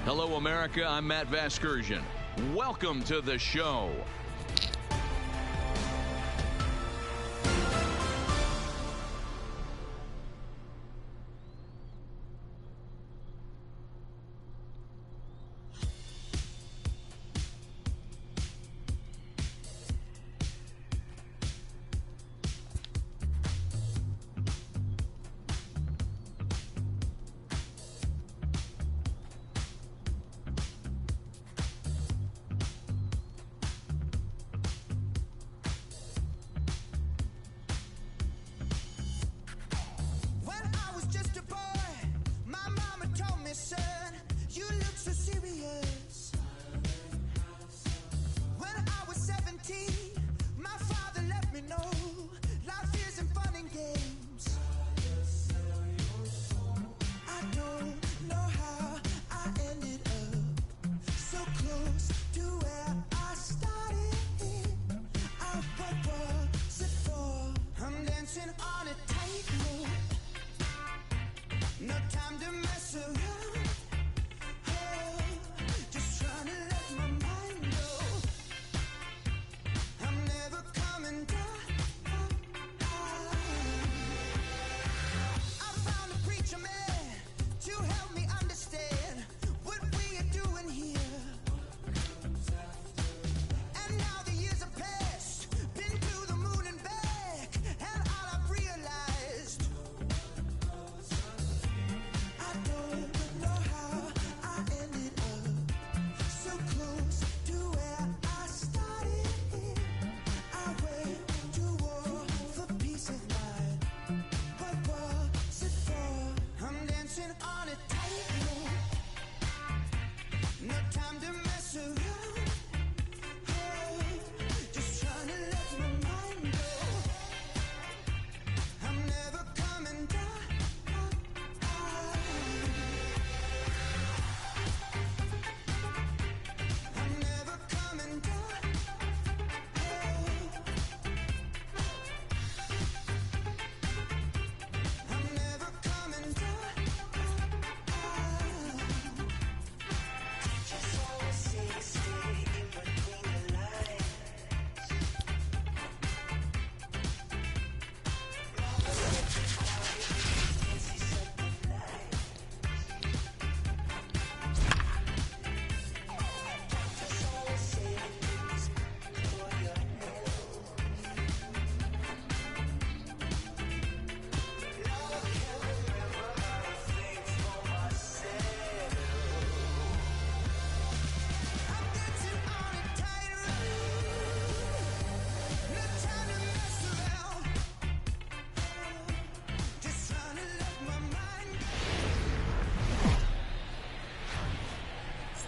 Hello, America. I'm Matt Vasgersian. Welcome to the show.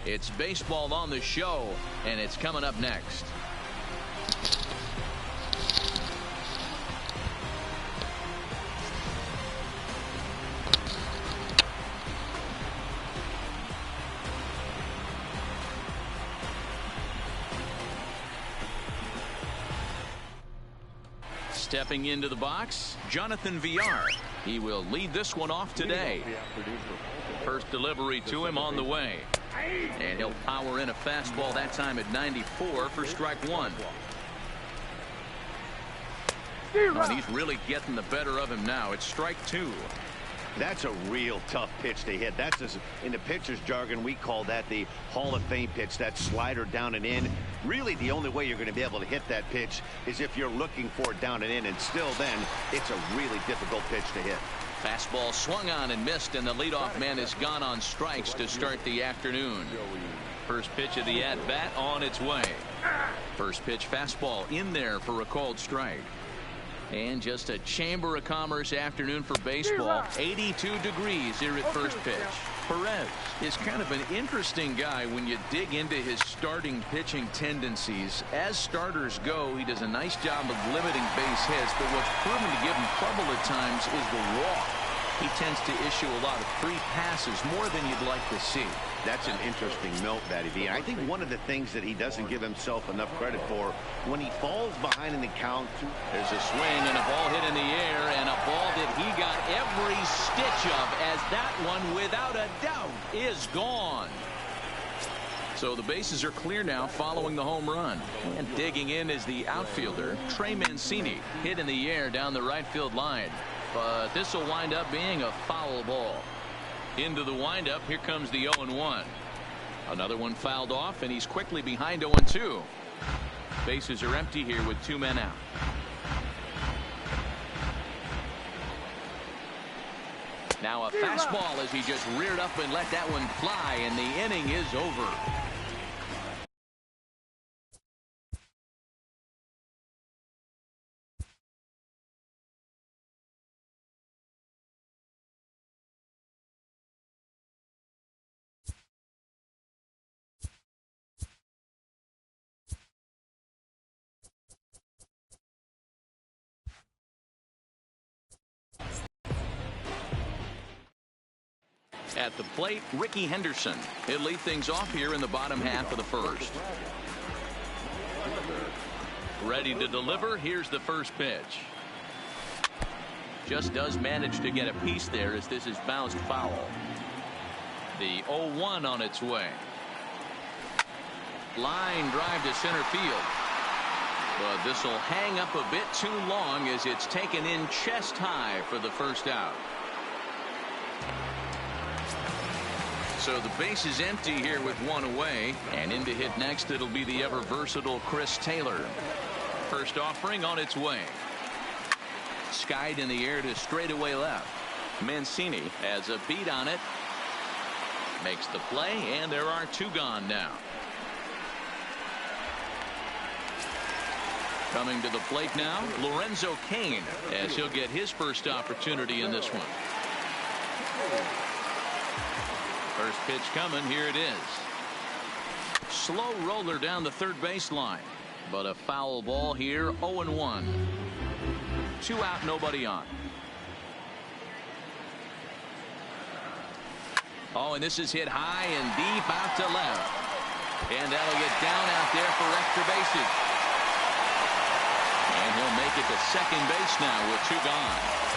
It's baseball on the show, and it's coming up next. Stepping into the box, Jonathan Villar. He will lead this one off today. First delivery to him on the way. And he'll power in a fastball that time at 94 for strike one. Oh, and he's really getting the better of him now. It's strike two. That's a real tough pitch to hit. That's in the pitcher's jargon, we call that the Hall of Fame pitch, that slider down and in. Really, the only way you're going to be able to hit that pitch is if you're looking for it down and in, and still then, it's a really difficult pitch to hit. Fastball swung on and missed, and the leadoff man has gone on strikes to start the afternoon. First pitch of the at-bat on its way. First pitch fastball in there for a called strike. And just a Chamber of Commerce afternoon for baseball. 82 degrees here at first pitch. Perez is kind of an interesting guy when you dig into his starting pitching tendencies. As starters go, he does a nice job of limiting base hits, but what's proven to give him trouble at times is the walk. He tends to issue a lot of free passes, more than you'd like to see. That's an interesting note, Matty V. I think one of the things that he doesn't give himself enough credit for, when he falls behind in the count, there's a swing and a ball hit in the air, and a ball that he got every stitch of, as that one, without a doubt, is gone. So the bases are clear now following the home run. And digging in is the outfielder, Trey Mancini, hit in the air down the right field line. But this will wind up being a foul ball. Into the windup, here comes the 0-1. Another one fouled off, and he's quickly behind 0-2. Bases are empty here with 2 men out. Now a fastball as he just reared up and let that one fly, and the inning is over. At the plate, Ricky Henderson. He'll lead things off here in the bottom half of the first. Ready to deliver. Here's the first pitch. Just does manage to get a piece there as this is bounced foul. The 0-1 on its way. Line drive to center field. But this will hang up a bit too long as it's taken in chest high for the first out. So the base is empty here with 1 away, and in to hit next it'll be the ever versatile Chris Taylor. First offering on its way. Skied in the air to straightaway left. Mancini has a beat on it. Makes the play, and there are 2 gone now. Coming to the plate now, Lorenzo Cain, as he'll get his first opportunity in this one. First pitch coming. Here it is. Slow roller down the third baseline, but a foul ball here. 0-1. 2 out, nobody on. Oh, and this is hit high and deep out to left, and that'll get down out there for extra bases, and he'll make it to second base now with 2 gone.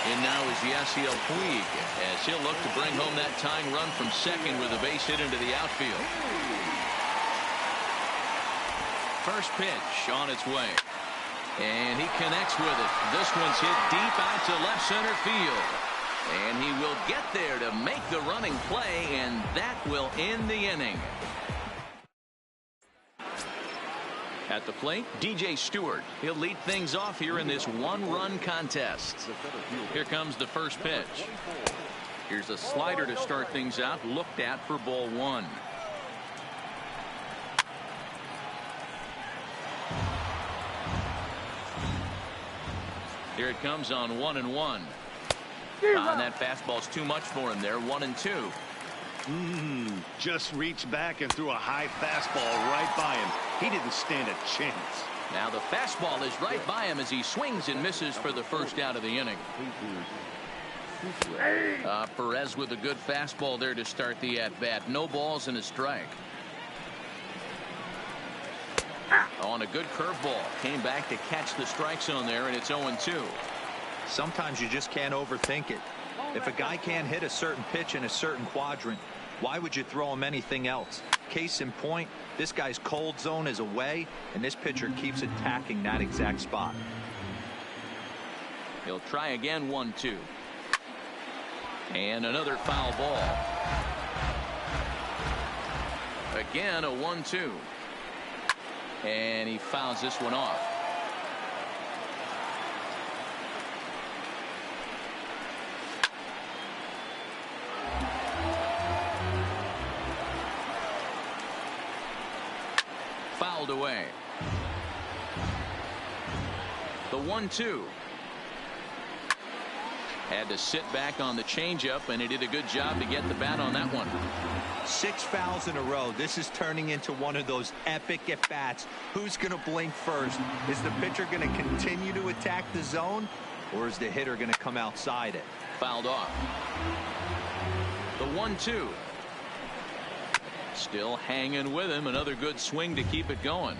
And now is Yasiel Puig, as he'll look to bring home that tying run from second with a base hit into the outfield. First pitch on its way, and he connects with it. This one's hit deep out to left center field, and he will get there to make the running play, and that will end the inning. At the plate, DJ Stewart. He'll lead things off here in this 1-run contest. Here comes the first pitch. Here's a slider to start things out, looked at for ball 1. Here it comes on 1-1. And that fastball's too much for him there. 1-2. Just reached back and threw a high fastball right by him. He didn't stand a chance. Now the fastball is right by him as he swings and misses for the first out of the inning. Perez with a good fastball there to start the at-bat. No balls and a strike. On a good curveball. Came back to catch the strike zone there, and it's 0-2. Sometimes you just can't overthink it. If a guy can't hit a certain pitch in a certain quadrant, why would you throw him anything else? Case in point, this guy's cold zone is away, and this pitcher keeps attacking that exact spot. He'll try again. 1-2. And another foul ball. Again a 1-2. And he fouls this one off. Fouled away. The 1-2. Had to sit back on the changeup, and he did a good job to get the bat on that one. 6 fouls in a row. This is turning into one of those epic at-bats. Who's going to blink first? Is the pitcher going to continue to attack the zone, or is the hitter going to come outside it? Fouled off. The 1-2. Still hanging with him. Another good swing to keep it going.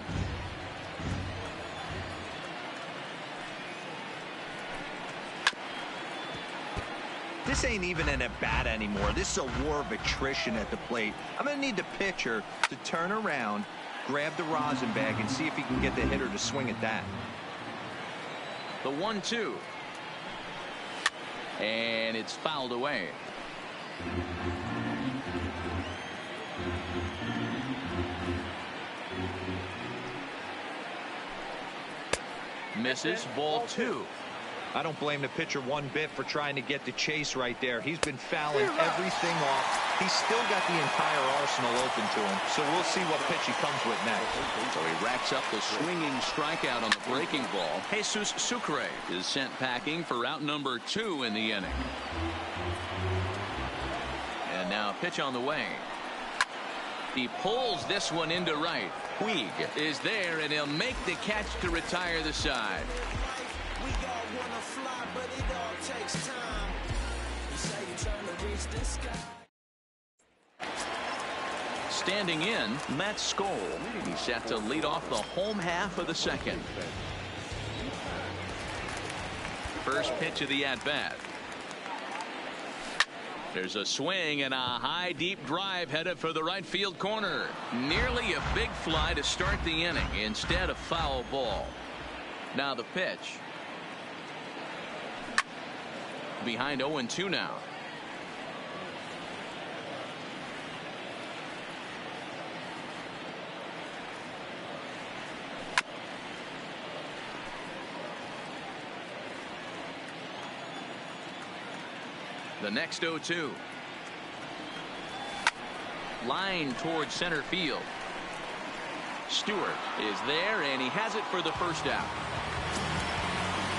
This ain't even an at-bat anymore. This is a war of attrition at the plate. I'm going to need the pitcher to turn around, grab the rosin bag, and see if he can get the hitter to swing at that. The 1-2. And it's fouled away. Misses, ball 2. I don't blame the pitcher one bit for trying to get the chase right there. He's been fouling everything off. He's still got the entire arsenal open to him. So we'll see what pitch he comes with next. So he racks up the swinging strikeout on the breaking ball. Jesus Sucre is sent packing for out number 2 in the inning. And now pitch on the way. He pulls this one into right. Puig is there, and he'll make the catch to retire the side. Standing in, Matt Skoll. He's set to lead off the home half of the second. First pitch of the at-bat. There's a swing and a high deep drive headed for the right field corner. Nearly a big fly to start the inning. Instead, a foul ball. Now the pitch. Behind 0-2 now. The next 0-2. Line towards center field. Stewart is there, and he has it for the first out.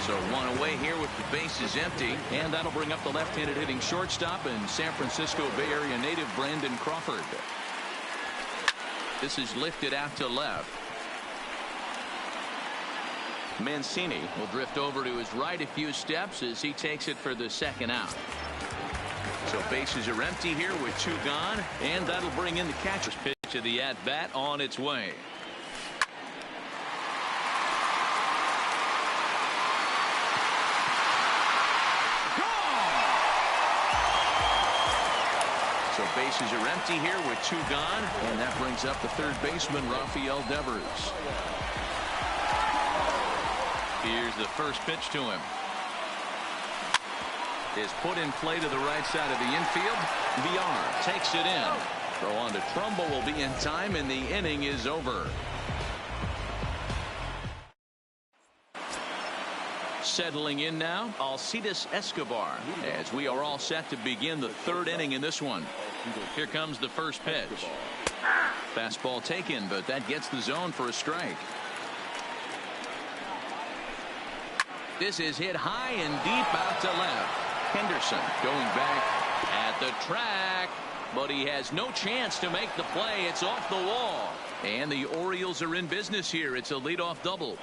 So one away here with the bases empty, and that'll bring up the left-handed hitting shortstop and San Francisco Bay Area native Brandon Crawford. This is lifted out to left. Mancini will drift over to his right a few steps as he takes it for the second out. So bases are empty here with 2 gone, and that'll bring in the catcher's pitch of the at-bat on its way. So bases are empty here with 2 gone, and that brings up the third baseman, Rafael Devers. Here's the first pitch to him. Is put in play to the right side of the infield. Villar takes it in. Throw on to Trumbo will be in time, and the inning is over. Settling in now, Alcides Escobar, as we are all set to begin the 3rd inning in this one. Here comes the first pitch. Fastball taken, but that gets the zone for a strike. This is hit high and deep out to left. Henderson going back at the track, but he has no chance to make the play. It's off the wall, and the Orioles are in business here. It's a leadoff double.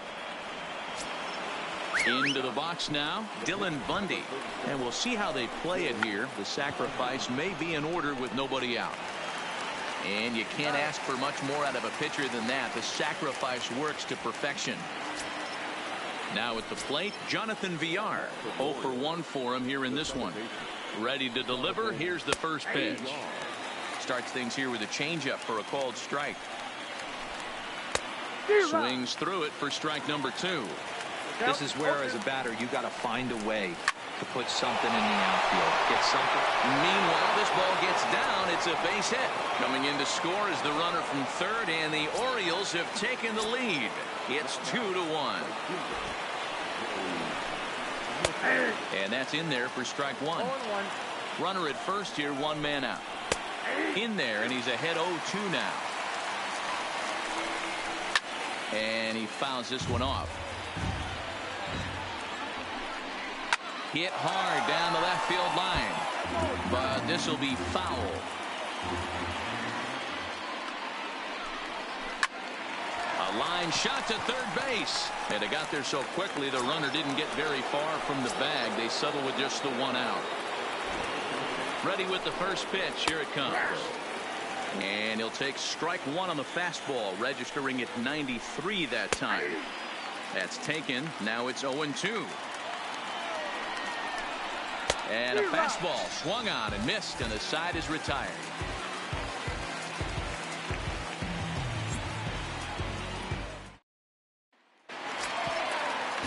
Into the box now, Dylan Bundy, and we'll see how they play it here. The sacrifice may be in order with nobody out, and you can't ask for much more out of a pitcher than that. The sacrifice works to perfection. Now at the plate, Jonathan Villar. 0 for 1 for him here in this one. Ready to deliver. Here's the first pitch. Starts things here with a changeup for a called strike. Swings through it for strike number 2. This is where, as a batter, you got to find a way to put something in the outfield. Get something. Meanwhile, this ball gets down. It's a base hit. Coming in to score is the runner from third, and the Orioles have taken the lead. It's 2-1. And that's in there for strike 1. Runner at first here, 1 man out. In there, and he's ahead 0-2 now. And he fouls this one off. Hit hard down the left field line, but this will be foul. A line shot to third base, and it got there so quickly the runner didn't get very far from the bag. They settled with just the 1 out. Ready with the first pitch. Here it comes, and he'll take strike 1 on the fastball, registering at 93 that time. That's taken. Now it's 0-2. And a fastball swung on and missed, and the side is retired.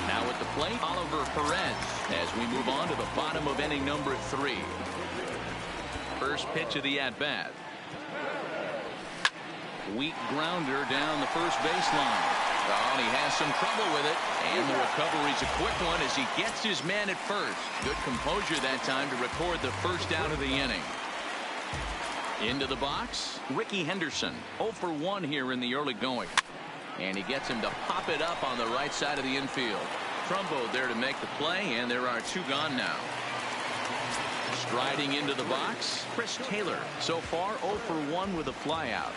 Now at the plate, Oliver Perez, as we move on to the bottom of inning number 3. First pitch of the at-bat. Weak grounder down the first baseline. Oh, and he has some trouble with it. And the recovery's a quick one as he gets his man at first. Good composure that time to record the first out of the inning. Into the box, Ricky Henderson. 0 for 1 here in the early going. And he gets him to pop it up on the right side of the infield. Trumbo there to make the play, and there are 2 gone now. Striding into the box, Chris Taylor. So far 0 for 1 with a flyout.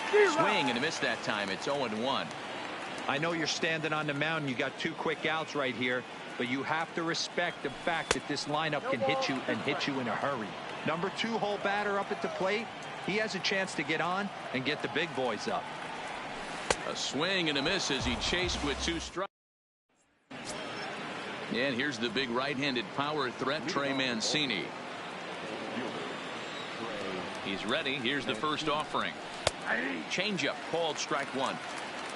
Swing and a miss that time. It's 0-1. I know you're standing on the mound and you got 2 quick outs right here, but you have to respect the fact that this lineup can hit you and hit you in a hurry. Number 2 hole batter up at the plate. He has a chance to get on and get the big boys up. A swing and a miss as he chased with 2 strikes. And here's the big right-handed power threat, Trey Mancini. He's ready. Here's the first offering. Changeup called strike 1.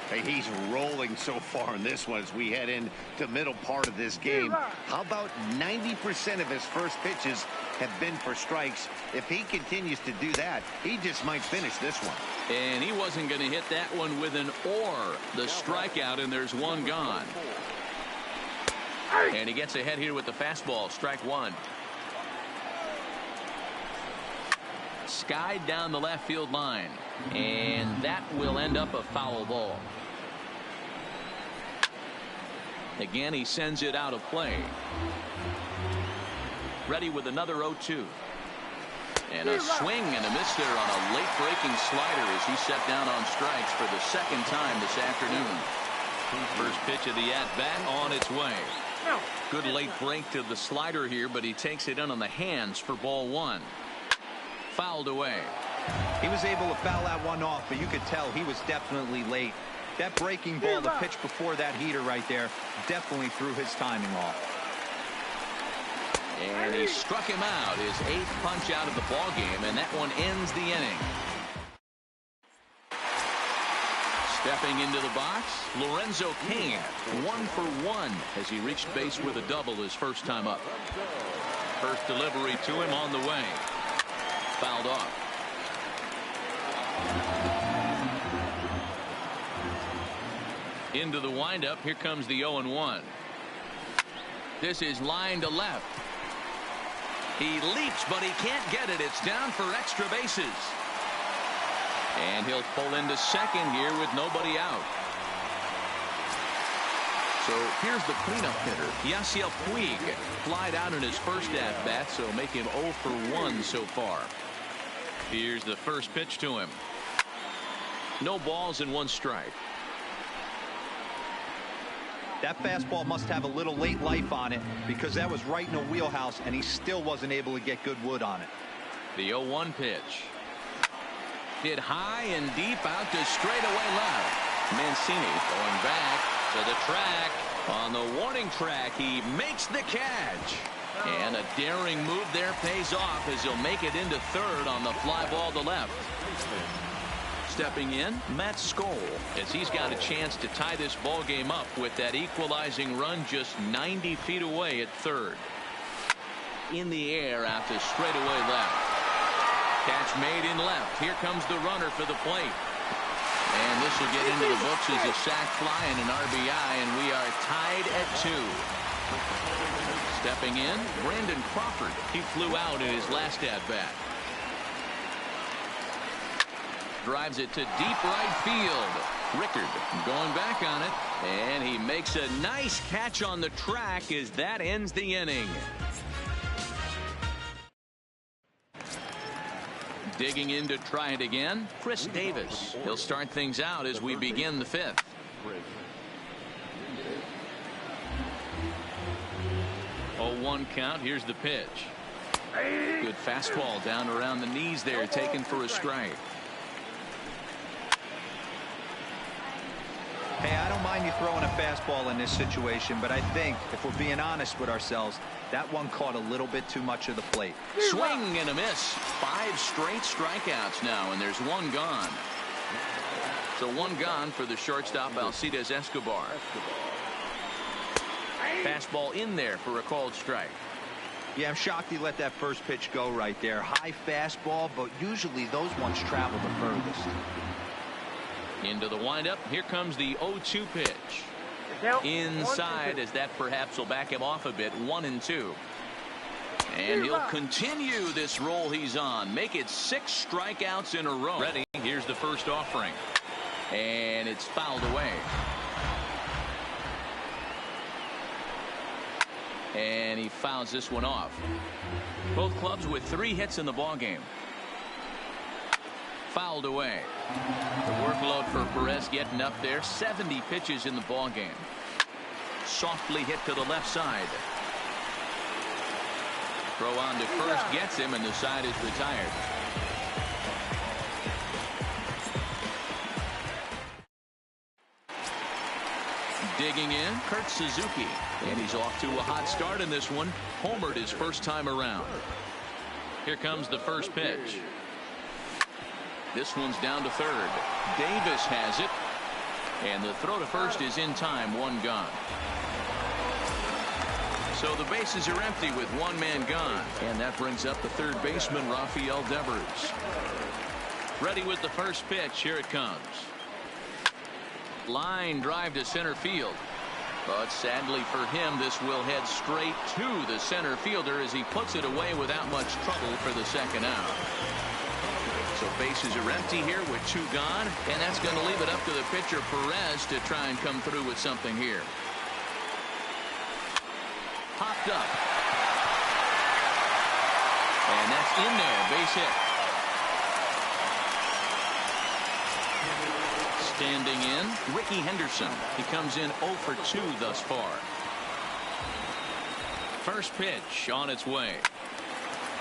Hey, he's rolling so far in this one as we head into the middle part of this game. How about 90% of his first pitches have been for strikes? If he continues to do that, he just might finish this one. And he wasn't going to hit that one with an or. The strikeout, and there's 1 gone. And he gets ahead here with the fastball, strike 1. Skied down the left field line, and that will end up a foul ball. Again, he sends it out of play. Ready with another 0-2. And a swing and a miss there on a late breaking slider as he set down on strikes for the 2nd time this afternoon. First pitch of the at-bat on its way. Good late break to the slider here, but he takes it in on the hands for ball 1. Fouled away. He was able to foul that one off, but you could tell he was definitely late. That breaking ball, the pitch before that heater right there, definitely threw his timing off. And he struck him out, his 8th punch out of the ball game, and that one ends the inning. Stepping into the box, Lorenzo Cain, 1 for 1 as he reached base with a double his first time up. First delivery to him on the way. Fouled off. Into the windup. Here comes the 0-1. This is line to left. He leaps, but he can't get it. It's down for extra bases. And he'll pull into second here with nobody out. So here's the cleanup hitter, Yasiel Puig, flied out in his first at-bat, so make him 0 for 1 so far. Here's the first pitch to him. No balls and 1 strike. That fastball must have a little late life on it because that was right in the wheelhouse and he still wasn't able to get good wood on it. The 0-1 pitch. Hit high and deep out to straightaway left. Mancini going back to the track. On the warning track, he makes the catch. And a daring move there pays off as he'll make it into third on the fly ball to left. Stepping in, Matt Skoll, as he's got a chance to tie this ball game up with that equalizing run just 90 feet away at third. In the air out to straightaway left. Catch made in left. Here comes the runner for the plate. And this will get into the books as a sac fly and an RBI, and we are tied at 2. Stepping in, Brandon Crawford. He flew out in his last at-bat. Drives it to deep right field. Rickard going back on it, and he makes a nice catch on the track as that ends the inning. Digging in to try it again, Chris Davis. He'll start things out as we begin the 5th. Oh, 1 count. Here's the pitch. Good fastball down around the knees there, taken for a strike. Hey, I don't mind you throwing a fastball in this situation, but I think if we're being honest with ourselves, that one caught a little bit too much of the plate. Swing and a miss. 5 straight strikeouts now, and there's one gone. So one gone for the shortstop, Alcides Escobar. Fastball in there for a called strike. Yeah, I'm shocked he let that first pitch go right there. High fastball, but usually those ones travel the furthest. Into the windup. Here comes the 0-2 pitch. Inside, as that perhaps will back him off a bit. 1-2. And he'll continue this roll he's on. Make it 6 strikeouts in a row. Ready. Here's the first offering. And it's fouled away. And he fouls this one off. Both clubs with 3 hits in the ballgame. Fouled away. The workload for Perez getting up there. 70 pitches in the ballgame. Softly hit to the left side. Throw on to first gets him, and the side is retired. Digging in, Kurt Suzuki. And he's off to a hot start in this one. Homered his first time around. Here comes the first pitch. This one's down to third. Davis has it. And the throw to first is in time. One gone. So the bases are empty with one man gone. And that brings up the third baseman, Rafael Devers. Ready with the first pitch. Here it comes. Line drive to center field. But sadly for him, this will head straight to the center fielder as he puts it away without much trouble for the second out. So bases are empty here with 2 gone, and that's going to leave it up to the pitcher Perez to try and come through with something here. Popped up. And that's in there, base hit. Standing in, Ricky Henderson. He comes in 0 for 2 thus far. First pitch on its way.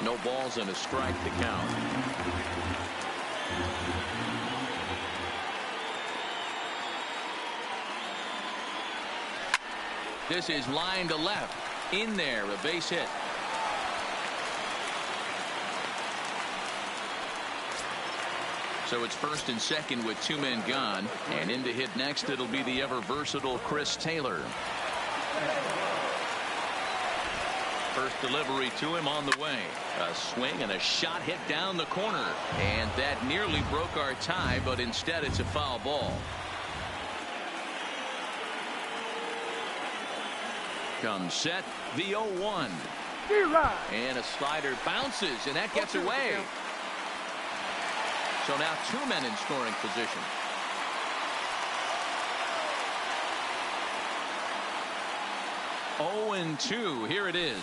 No balls and a strike to count. This is line to left. In there, a base hit. So it's first and second with 2 men gone. And in to hit next, it'll be the ever versatile Chris Taylor. First delivery to him on the way. A swing and a shot hit down the corner. And that nearly broke our tie, but instead it's a foul ball. Comes set, the 0-1. And a slider bounces, and that gets away. So now 2 men in scoring position. Oh, and 2. Here it is.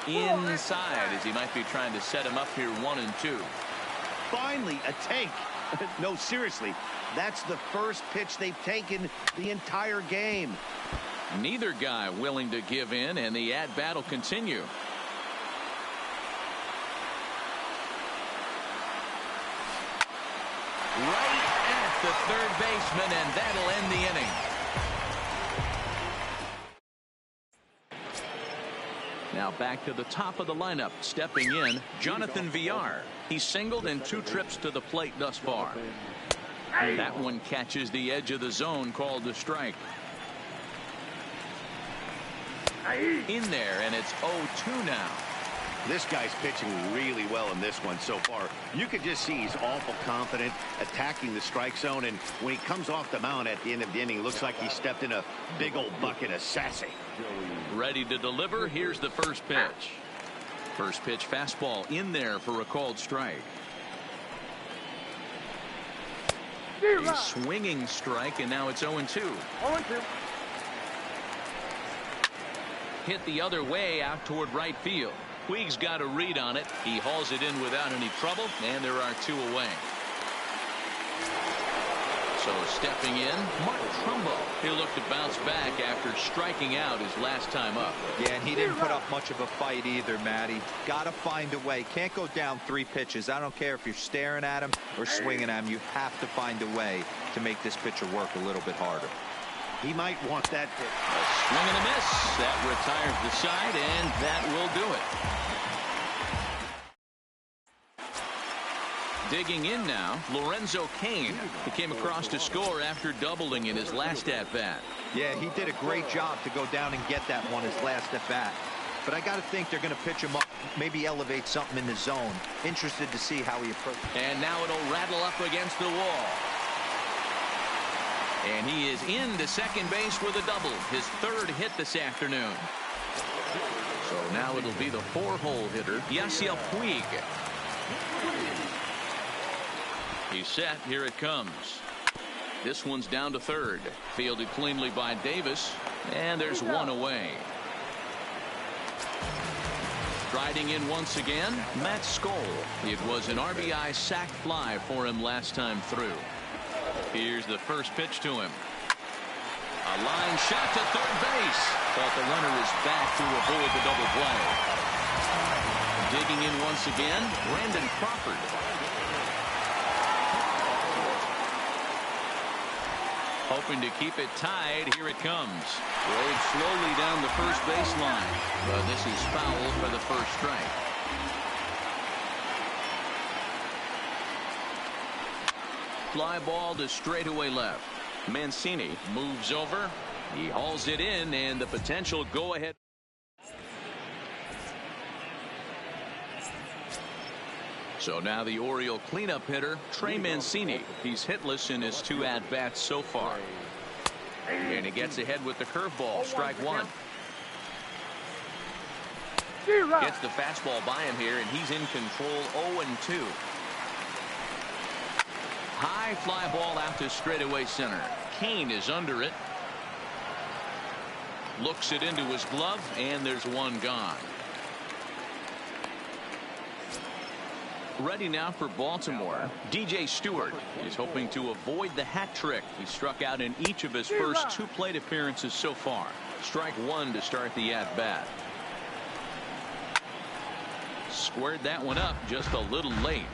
Inside, as he might be trying to set him up here. 1-2. Finally, a take. No, seriously. That's the first pitch they've taken the entire game. Neither guy willing to give in, and the at-bat will continue. Right at the third baseman, and that'll end the inning. Now back to the top of the lineup. Stepping in, Jonathan Villar. He's singled in 2 trips to the plate thus far. That one catches the edge of the zone, called a strike. In there, and it's 0-2 now. This guy's pitching really well in this one so far. You can just see he's awful confident attacking the strike zone, and when he comes off the mound at the end of the inning, it looks like he stepped in a big old bucket of sassy. Ready to deliver. Here's the first pitch. First pitch fastball in there for a called strike. A swinging strike, and now it's 0-2. 0-2. Hit the other way out toward right field. Puig's got a read on it. He hauls it in without any trouble, and there are 2 away. So So stepping in, Mark Trumbo. He'll look to bounce back after striking out his last time up. Yeah, and he didn't put up much of a fight either, Matty. Got to find a way. Can't go down 3 pitches. I don't care if you're staring at him or swinging at him. You have to find a way to make this pitcher work a little bit harder. He might want that pitch. A swing and a miss. That retires the side, and that will do it. Digging in now, Lorenzo Cain. He came across to score after doubling in his last at-bat. Yeah, he did a great job to go down and get that one his last at-bat. But I got to think they're going to pitch him up, maybe elevate something in the zone. Interested to see how he approaches. And now it'll rattle up against the wall. And he is into second base with a double. His 3rd hit this afternoon. So now it'll be the 4-hole hitter, Yasiel Puig. He's set. Here it comes. This one's down to 3rd. Fielded cleanly by Davis. And there's one away. Striding in once again, Matt Skoll. It was an RBI sac fly for him last time through. Here's the first pitch to him. A line shot to 3rd base. But the runner is back to avoid the double play. Digging in once again, Brandon Crawford. Hoping to keep it tied. Here it comes. Rode slowly down the first baseline. But this is foul for the first strike. Fly ball to straightaway left. Mancini moves over. He hauls it in, and the potential go-ahead. So now the Oriole cleanup hitter, Trey Mancini. He's hitless in his 2 at-bats so far. And he gets ahead with the curveball. Strike 1. Gets the fastball by him here, and he's in control. 0-2. High fly ball out to straightaway center. Cain is under it. Looks it into his glove, and there's one gone. Ready now for Baltimore. DJ Stewart is hoping to avoid the hat trick. He struck out in each of his first 2 plate appearances so far. Strike 1 to start the at-bat. Squared that one up just a little late.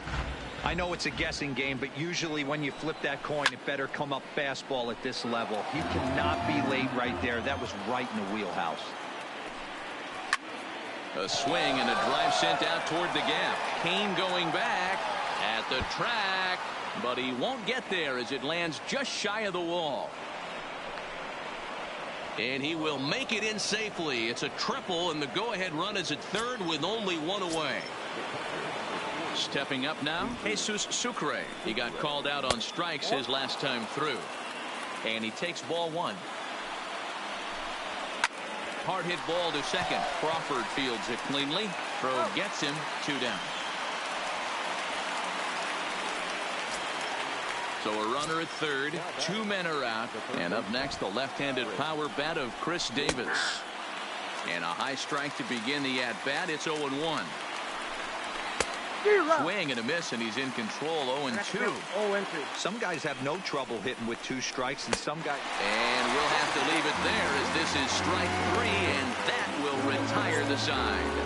I know it's a guessing game, but usually when you flip that coin, it better come up fastball at this level. He cannot be late right there. That was right in the wheelhouse. A swing and a drive sent out toward the gap. Cain going back at the track, but he won't get there as it lands just shy of the wall. And he will make it in safely. It's a triple, and the go-ahead run is at 3rd with only 1 away. Stepping up now, Jesus Sucre. He got called out on strikes his last time through. And he takes ball 1. Hard hit ball to second. Crawford fields it cleanly. Throw gets him. 2 down. So a runner at 3rd. 2 men are out. And up next, the left-handed power bat of Chris Davis. And a high strike to begin the at-bat. It's 0-1. Swing and a miss, and he's in control. 0-2. Some guys have no trouble hitting with 2 strikes, and some guys. And we'll have to leave it there as this is strike 3, and that will retire the side.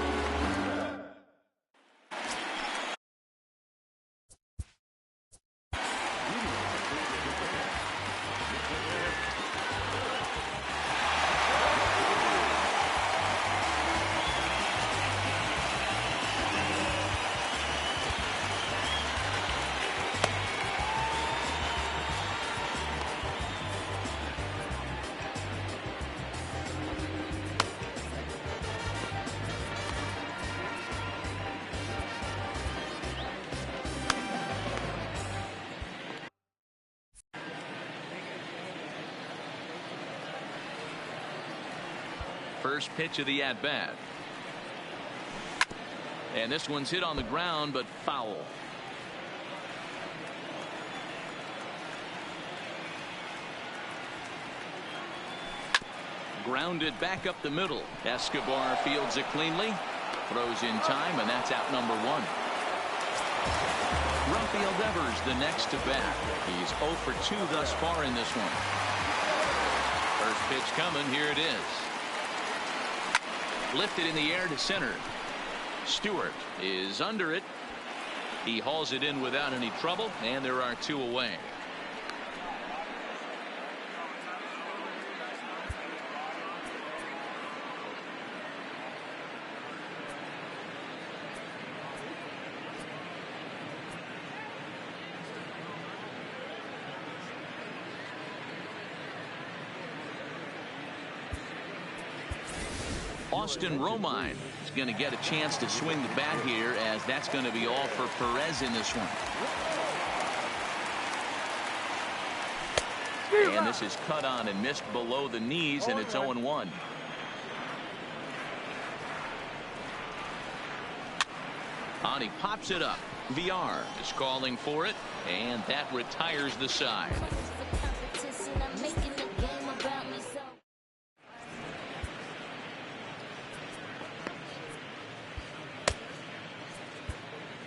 First pitch of the at-bat. And this one's hit on the ground, but foul. Grounded back up the middle. Escobar fields it cleanly. Throws in time, and that's out number 1. Rafael Devers the next to bat. He's 0 for 2 thus far in this one. First pitch coming. Here it is. Lifted in the air to center. Stewart is under it. He hauls it in without any trouble, and there are 2 away. Austin Romine is going to get a chance to swing the bat here, as that's going to be all for Perez in this one. And this is cut on and missed below the knees, and it's 0-1. On, he pops it up. VR is calling for it, and that retires the side.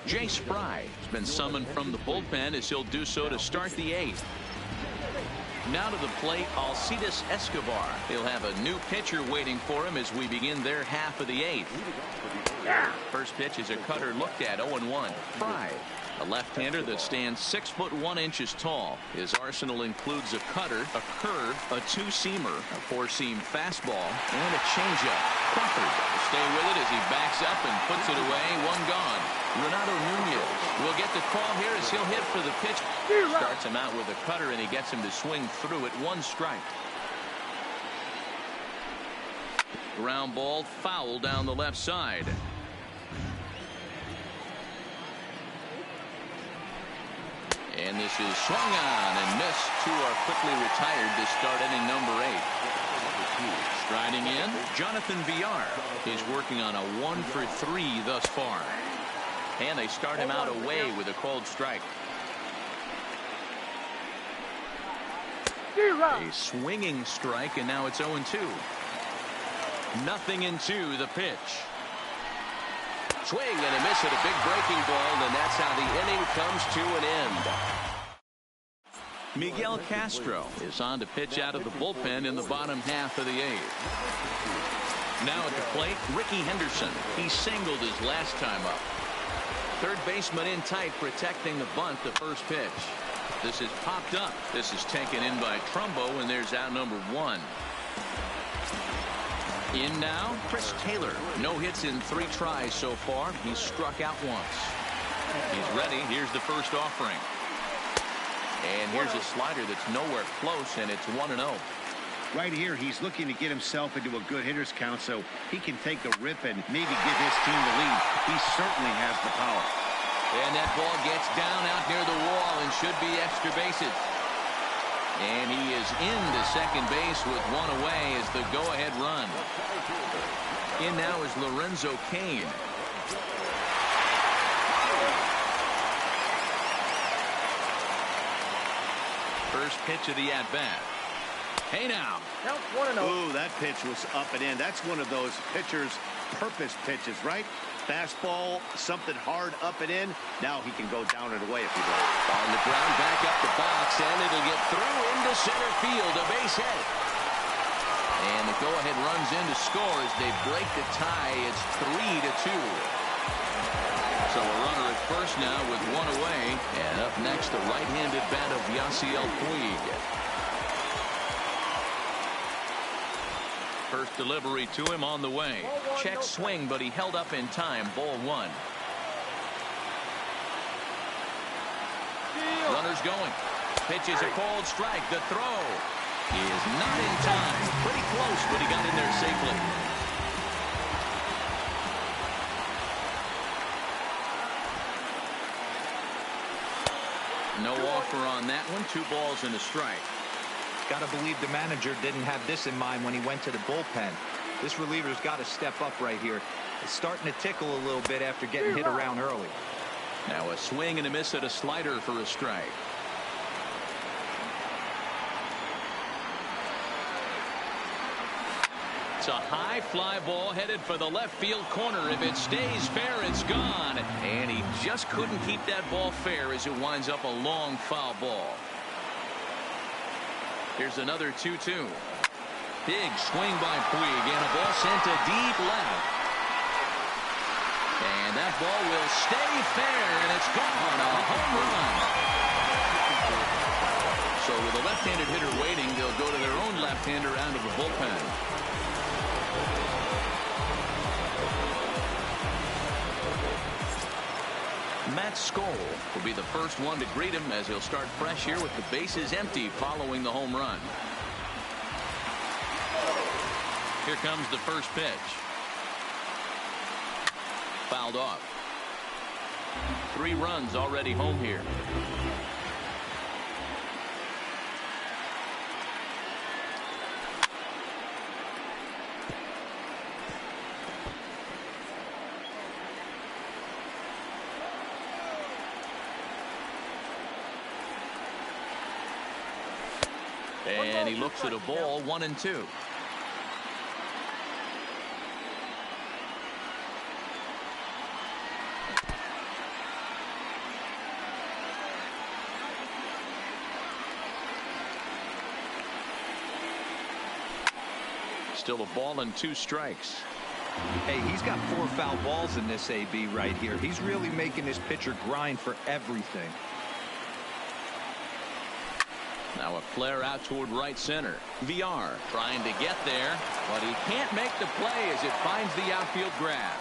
Jay Spry has been summoned from the bullpen, as he'll do so to start the 8th. Now to the plate, Alcides Escobar. He'll have a new pitcher waiting for him as we begin their half of the 8th. First pitch is a cutter looked at, 0-1. Fry, a left-hander that stands 6 foot 1 inches tall. His arsenal includes a cutter, a curve, a 2-seamer, a 4-seam fastball, and a changeup. Crawford will stay with it as he backs up and puts it away. 1 gone. Renato Nunez will get the call here as he'll hit for the pitch. Starts him out with a cutter, and he gets him to swing through it. 1 strike. Ground ball foul down the left side. And this is swung on and missed. 2 are quickly retired to start inning number 8. Striding in, Jonathan Villar is working on a 1 for 3 thus far. And they start him out away with a called strike. A swinging strike, and now it's 0-2. 0-2 the pitch. Swing and a miss at a big breaking ball, and that's how the inning comes to an end. Miguel Castro is on to pitch out of the bullpen in the bottom half of the 8th. Now at the plate, Ricky Henderson. He singled his last time up. Third baseman in tight, protecting the bunt. The first pitch. This is popped up. This is taken in by Trumbo, and there's out number 1. In now, Chris Taylor. No hits in 3 tries so far. He's struck out once. He's ready. Here's the first offering. And here's a slider that's nowhere close, and it's 1-0. Right here, he's looking to get himself into a good hitter's count so he can take a rip and maybe give his team the lead. He certainly has the power. And that ball gets down out near the wall and should be extra bases. And he is into second base with 1 away as the go-ahead run. In now is Lorenzo Cain. First pitch of the at-bat. Hey now. Ooh, that pitch was up and in. That's one of those pitcher's purpose pitches, right? Fastball, something hard up and in. Now he can go down and away if he wants. On the ground, back up the box, and it'll get through into center field. A base hit. And the go-ahead runs in to score as they break the tie. It's 3-2. So a runner at first now with 1 away. And up next, the right-handed bat of Yasiel Puig. First delivery to him on the way. Check swing, but he held up in time. Ball 1. Runners going. Pitch is a called strike. The throw is not in time. Pretty close, but he got in there safely. No offer on that one. 2 balls and a strike. Got to believe the manager didn't have this in mind when he went to the bullpen. This reliever's got to step up right here. It's starting to tickle a little bit after getting hit around early. Now a swing and a miss at a slider for a strike. It's a high fly ball headed for the left field corner. If it stays fair, it's gone. And he just couldn't keep that ball fair as it winds up a long foul ball. Here's another 2-2. Big swing by Puig, and a ball sent to deep left. And that ball will stay fair, and it's gone. A home run. So with a left-handed hitter waiting, they'll go to their own left-hander out of the bullpen. Matt Skoll will be the first one to greet him as he'll start fresh here with the bases empty following the home run. Here comes the first pitch. Fouled off. 3 runs already home here. And he looks at a ball, 1-2. Still a ball and 2 strikes. Hey, he's got 4 foul balls in this AB right here. He's really making this pitcher grind for everything. Now a flare out toward right center. VR trying to get there, but he can't make the play as it finds the outfield grass.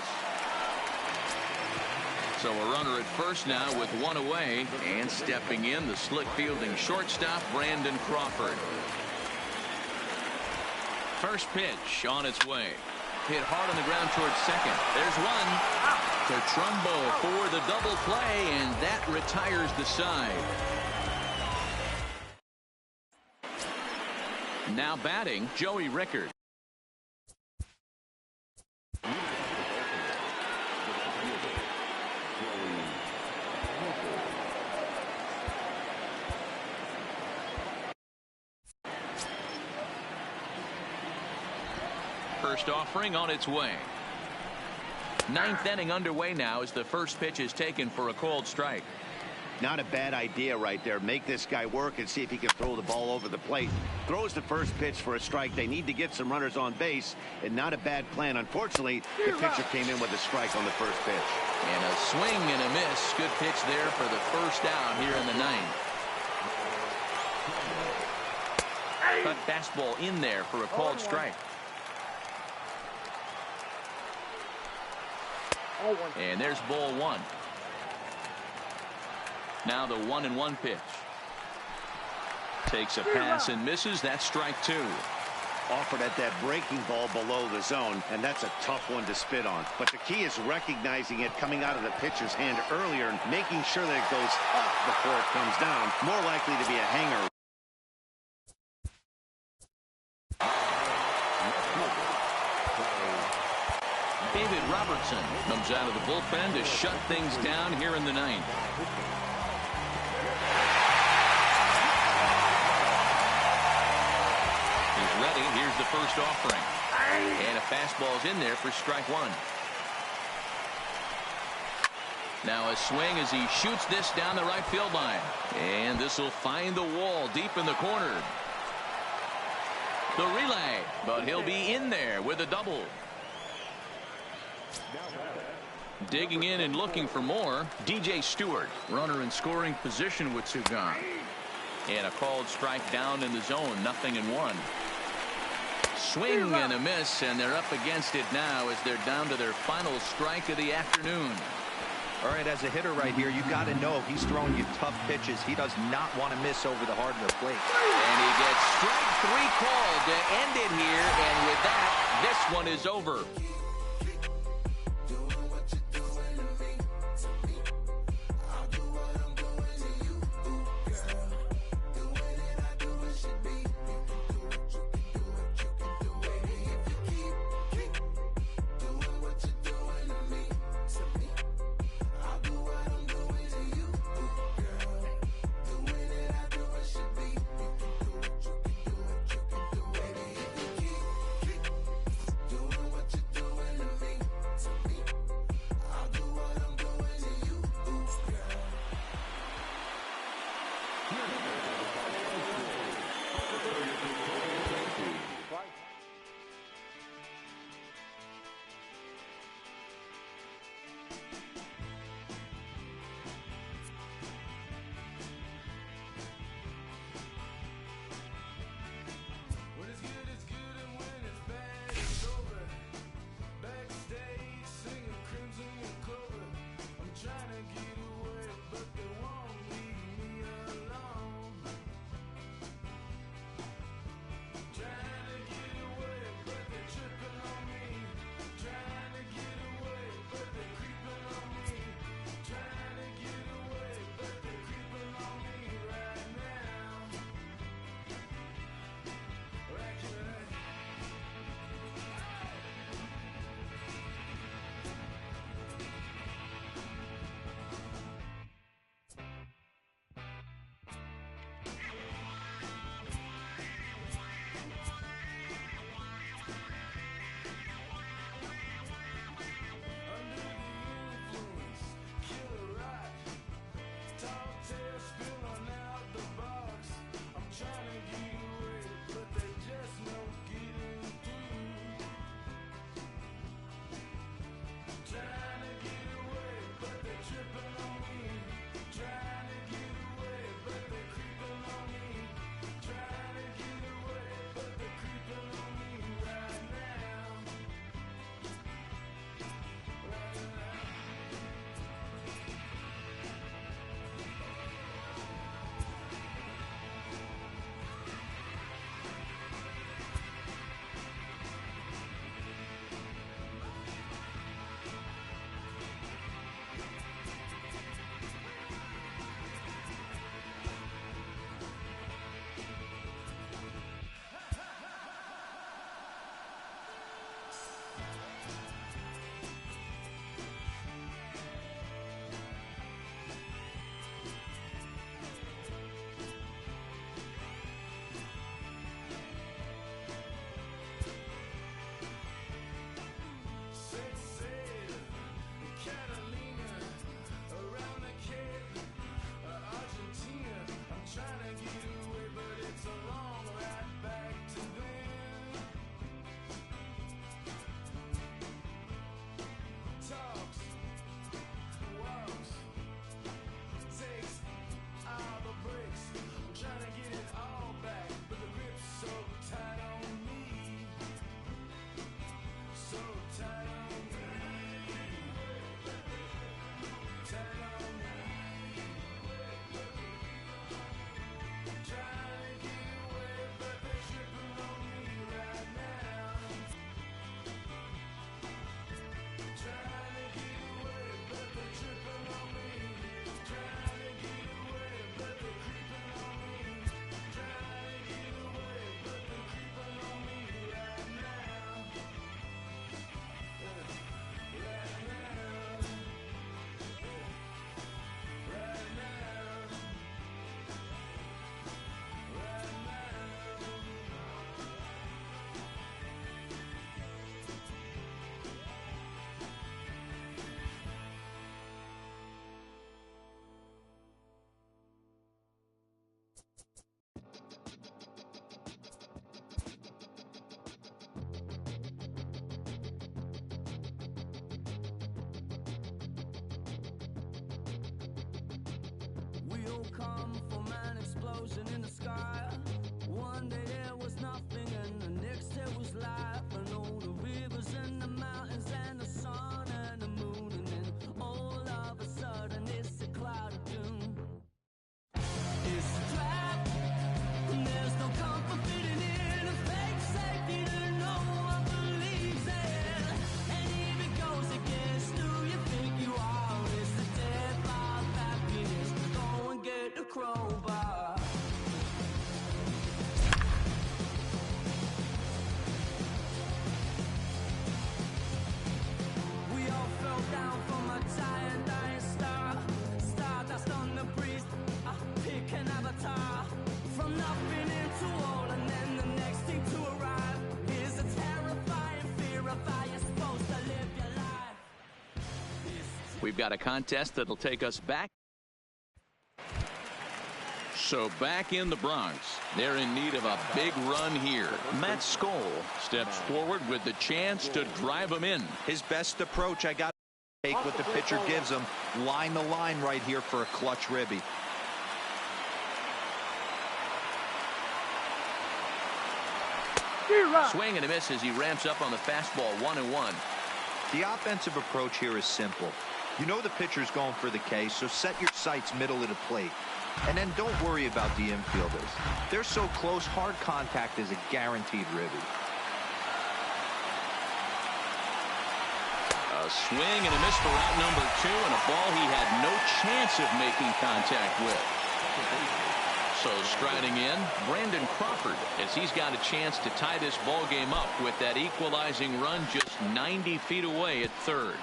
So a runner at first now with 1 away, and stepping in, the slick fielding shortstop Brandon Crawford. First pitch on its way. Hit hard on the ground towards second. There's one to Trumbo for the double play, and that retires the side. Now batting, Joey Rickard. First offering on its way. 9th inning underway now as the first pitch is taken for a called strike. Not a bad idea right there. Make this guy work and see if he can throw the ball over the plate. Throws the first pitch for a strike. They need to get some runners on base, and not a bad plan. Unfortunately, the pitcher came in with a strike on the first pitch. And a swing and a miss. Good pitch there for the first out here in the 9th. Cut fastball in there for a called strike. And there's ball 1. Now the 1-1 pitch. Takes a pass and misses. That's strike 2. Offered at that breaking ball below the zone, and that's a tough one to spit on. But the key is recognizing it coming out of the pitcher's hand earlier and making sure that it goes up before it comes down. More likely to be a hanger. David Robertson comes out of the bullpen to shut things down here in the 9th. He's ready. Here's the first offering. And a fastball's in there for strike 1. Now a swing as he shoots this down the right field line. And this will find the wall deep in the corner. The relay, but he'll be in there with a double. Digging in and looking for more, DJ Stewart, runner in scoring position with 2 gone. And a called strike down in the zone, 0-1. Swing and a miss, and they're up against it now as they're down to their final strike of the afternoon. All right, as a hitter right here, you got to know he's throwing you tough pitches. He does not want to miss over the heart of the plate. And he gets strike 3 called to end it here, and with that, this one is over. will come from an explosion in the sky. One day there was nothing, and the next there was life, and all the rivers and the mountains and the sun and the moon, and then all of a sudden it's a cloud of doom. It's a trap, and there's no comfort fitting in a fake safety that no one believes in. And if it goes against who you think you are, it's the death of happiness. Go and get the crowbar. We all fell down from a giant dying star. Stardust on the breeze, pick an avatar. From nothing into all, and then the next thing to arrive is a terrifying fear of how you're supposed to live your life. We've got a contest that'll take us back. So back in the Bronx, they're in need of a big run here. Matt Skoll steps forward with the chance to drive them in. His best approach, I got to take what the pitcher gives him. Line the line right here for a clutch ribby. Swing and a miss as he ramps up on the fastball, 1-1. The offensive approach here is simple. You know the pitcher's going for the K, so set your sights middle of the plate. And then don't worry about the infielders. They're so close, hard contact is a guaranteed ribby. A swing and a miss for out number 2, and a ball he had no chance of making contact with. So striding in, Brandon Crawford, as he's got a chance to tie this ball game up with that equalizing run just 90 feet away at third.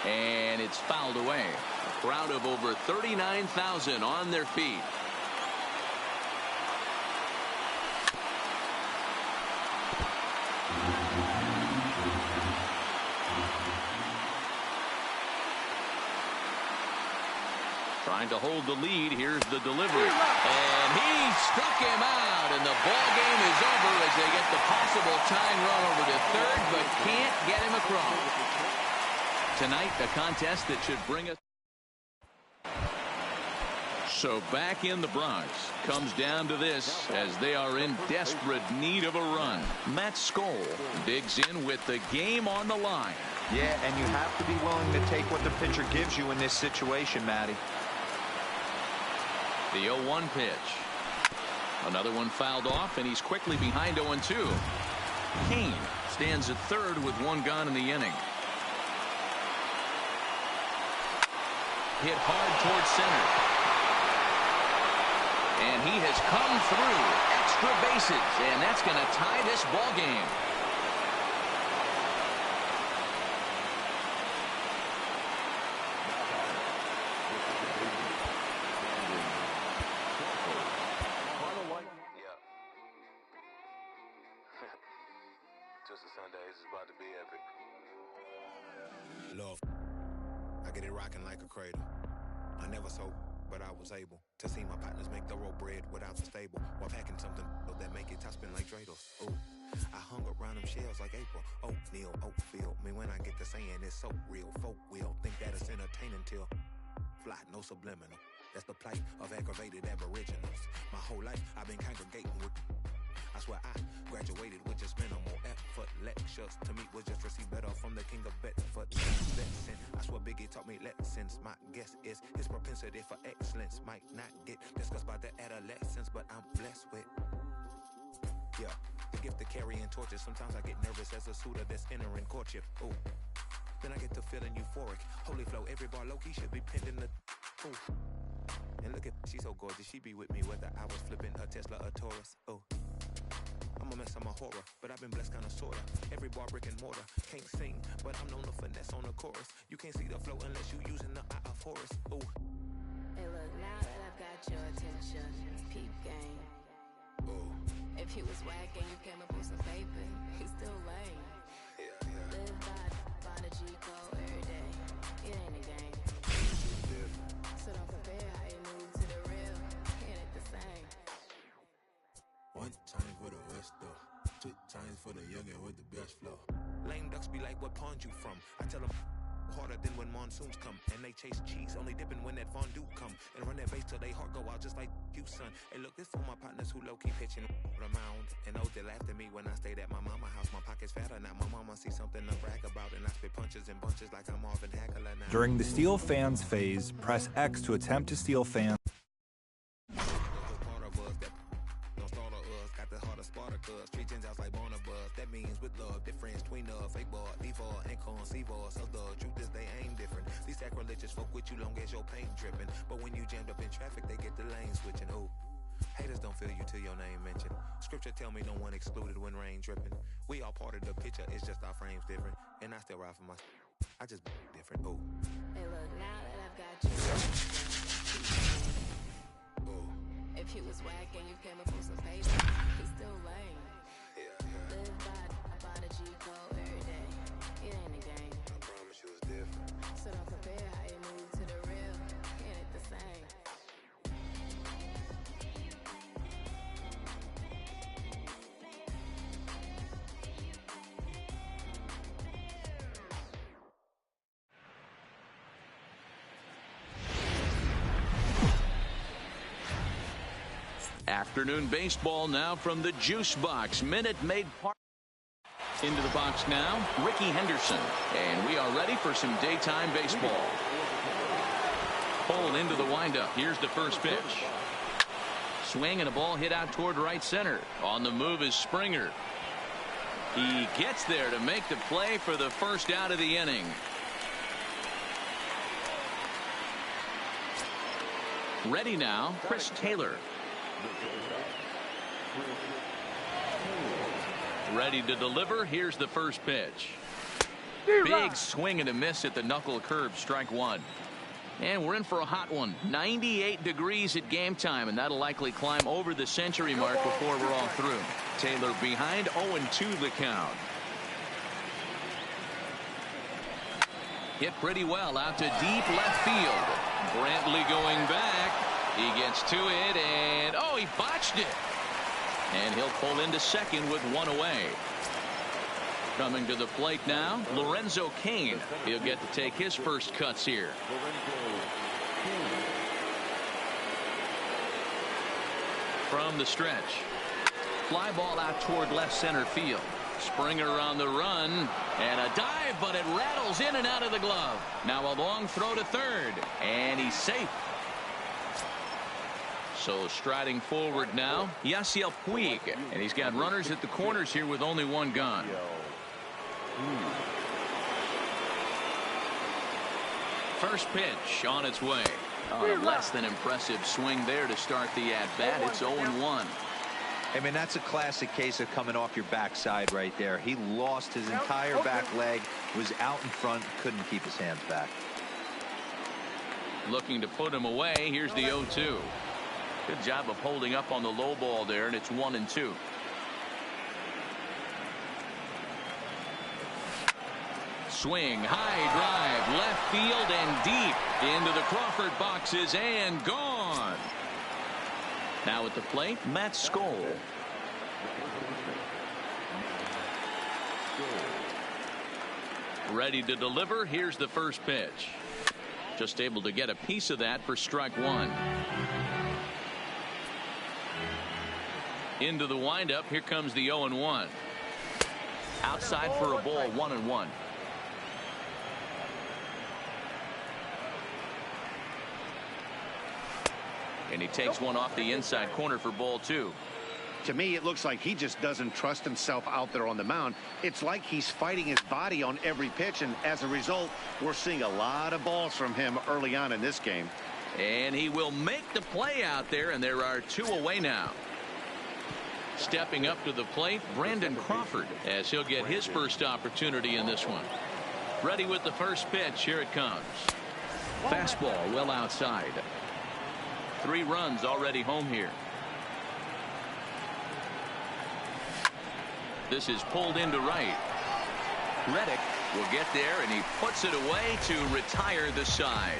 And it's fouled away. A crowd of over 39,000 on their feet. Trying to hold the lead. Here's the delivery. And he struck him out, and the ball game is over as they get the possible tying run over to third, but can't get him across. Tonight, a contest that should bring us. So back in the Bronx, comes down to this as they are in desperate need of a run. Matt Skoll digs in with the game on the line. Yeah, and you have to be willing to take what the pitcher gives you in this situation, Matty. The 0-1 pitch. Another one fouled off, and he's quickly behind 0-2. Kane stands at third with one gone in the inning. Hit hard towards center. And he has come through. Extra bases, and that's going to tie this ball game. Just a Sunday, it's about to be epic. Love, I get it rocking like a cradle. I never sold, but I was able to see my partners make thorough bread without the stable, while packing something that make it top spin like dreidels. Ooh, I hung around them shells like April. Oatmeal, Oatfield. Me when I get to saying it's so real, folk will think that it's entertaining till fly, no subliminal. That's the plight of aggravated aboriginals. My whole life I've been congregating with. I swear I graduated with just minimal effort. Lectures to me was just received better from the king of Bedford. Lesson. I swear Biggie taught me lessons. My guess is his propensity for excellence might not get discussed by the adolescents, but I'm blessed with, yeah, the gift of carrying torches. Sometimes I get nervous as a suitor that's entering courtship. Ooh, then I get to feeling euphoric. Holy flow, every bar low-key should be pinned in the. Ooh. And look at, she's so gorgeous. She be with me whether I was flipping a Tesla or Taurus. Ooh. I'm a mess, I'm a horror, but I've been blessed kinda sorta. Every bar brick and mortar, can't sing, but I'm known to finesse on the chorus. You can't see the flow unless you using the eye of Horus. Ooh. Hey look, now that I've got your attention, peep game. Ooh. If he was whack and you came up with some paper, he's still lame. Yeah. Live by the G code every day. It ain't a game. So don't compare how you move to the real. It ain't the same. One time for the West, though. 2 times for the youngin' with the best flow. Lame ducks be like, what pond you from? I tell them harder than when monsoons come. And they chase cheese, only dipping when that fondue come. And run that base till they heart go out just like you, son. Hey, look, this for my partners who low-key pitching the mound. And those that laughed at me when I stayed at my mama house. My pocket's fatter now. My mama see something to brag about. And I spit punches and bunches like I'm Marvin Hagler now. During the steal fans phase, press X to attempt to steal fans. That means with love, difference between fake ball, default, and conceivable. So the truth is they ain't different. These sacrilegious folk with you long as your paint dripping. But when you jammed up in traffic, they get the lane switching. Ooh, haters don't feel you till your name mentioned. Scripture tell me no one excluded when rain dripping. We all part of the picture, it's just our frames different. And I still ride for my I just different. Ooh. Hey, look, now that I've got you. Ooh. If he was whack and you came up with some paper, he's still lame. Live by the G code every day. It ain't a game. I promise you it's different. So don't compare how you move to the real. It ain't the same. Afternoon baseball now from the Juice Box. Minute Maid Park. Into the box now, Ricky Henderson. And we are ready for some daytime baseball. Pulled into the windup. Here's the first pitch. Swing and a ball hit out toward right center. On the move is Springer. He gets there to make the play for the first out of the inning. Ready now, Chris Taylor. Ready to deliver. Here's the first pitch. Big swing and a miss at the knuckle curve. Strike one. And we're in for a hot one. 98 degrees at game time, and that'll likely climb over the century mark before we're all through. Taylor behind, 0-2 the count. Hit pretty well out to deep left field. Brantley going back. He gets to it, and oh, he botched it. And he'll pull into second with one away. Coming to the plate now, Lorenzo Cain. He'll get to take his first cuts here. From the stretch. Fly ball out toward left center field. Springer on the run, and a dive, but it rattles in and out of the glove. Now a long throw to third, and he's safe. So striding forward now, Yasiel Puig, and he's got runners at the corners here with only one gone. First pitch on its way. A less than impressive swing there to start the at-bat. It's 0-1. I mean, that's a classic case of coming off your backside right there. He lost his entire back leg, was out in front, couldn't keep his hands back. Looking to put him away. Here's the 0-2. Good job of holding up on the low ball there, and it's 1-2. Swing, high drive, left field and deep into the Crawford boxes and gone. Now at the plate, Matt Skoll. Ready to deliver. Here's the first pitch. Just able to get a piece of that for strike one. Into the windup. Here comes the 0-1. Outside for a ball, 1-1. And he takes one off the inside corner for ball two. To me, it looks like he just doesn't trust himself out there on the mound. It's like he's fighting his body on every pitch, and as a result, we're seeing a lot of balls from him early on in this game. And he will make the play out there, and there are two away now. Stepping up to the plate, Brandon Crawford, as he'll get his first opportunity in this one. Ready with the first pitch. Here it comes. Fastball well outside. 3 runs already home here. This is pulled into right. Reddick will get there, and he puts it away to retire the side.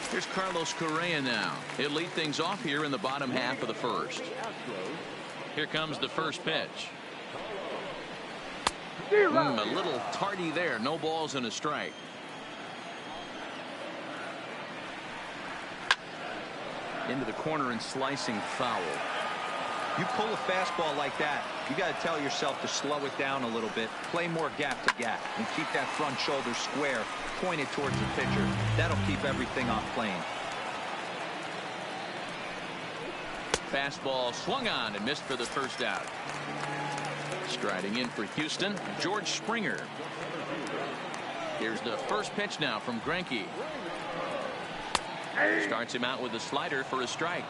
Here's Carlos Correa now. He'll lead things off here in the bottom half of the first. Here comes the first pitch. A little tardy there. No balls and a strike. Into the corner and slicing foul. You pull a fastball like that, you got to tell yourself to slow it down a little bit, play more gap to gap, and keep that front shoulder square, pointed towards the pitcher. That'll keep everything on plane. Fastball swung on and missed for the first out. Striding in for Houston, George Springer. Here's the first pitch now from Greinke. Starts him out with a slider for a strike.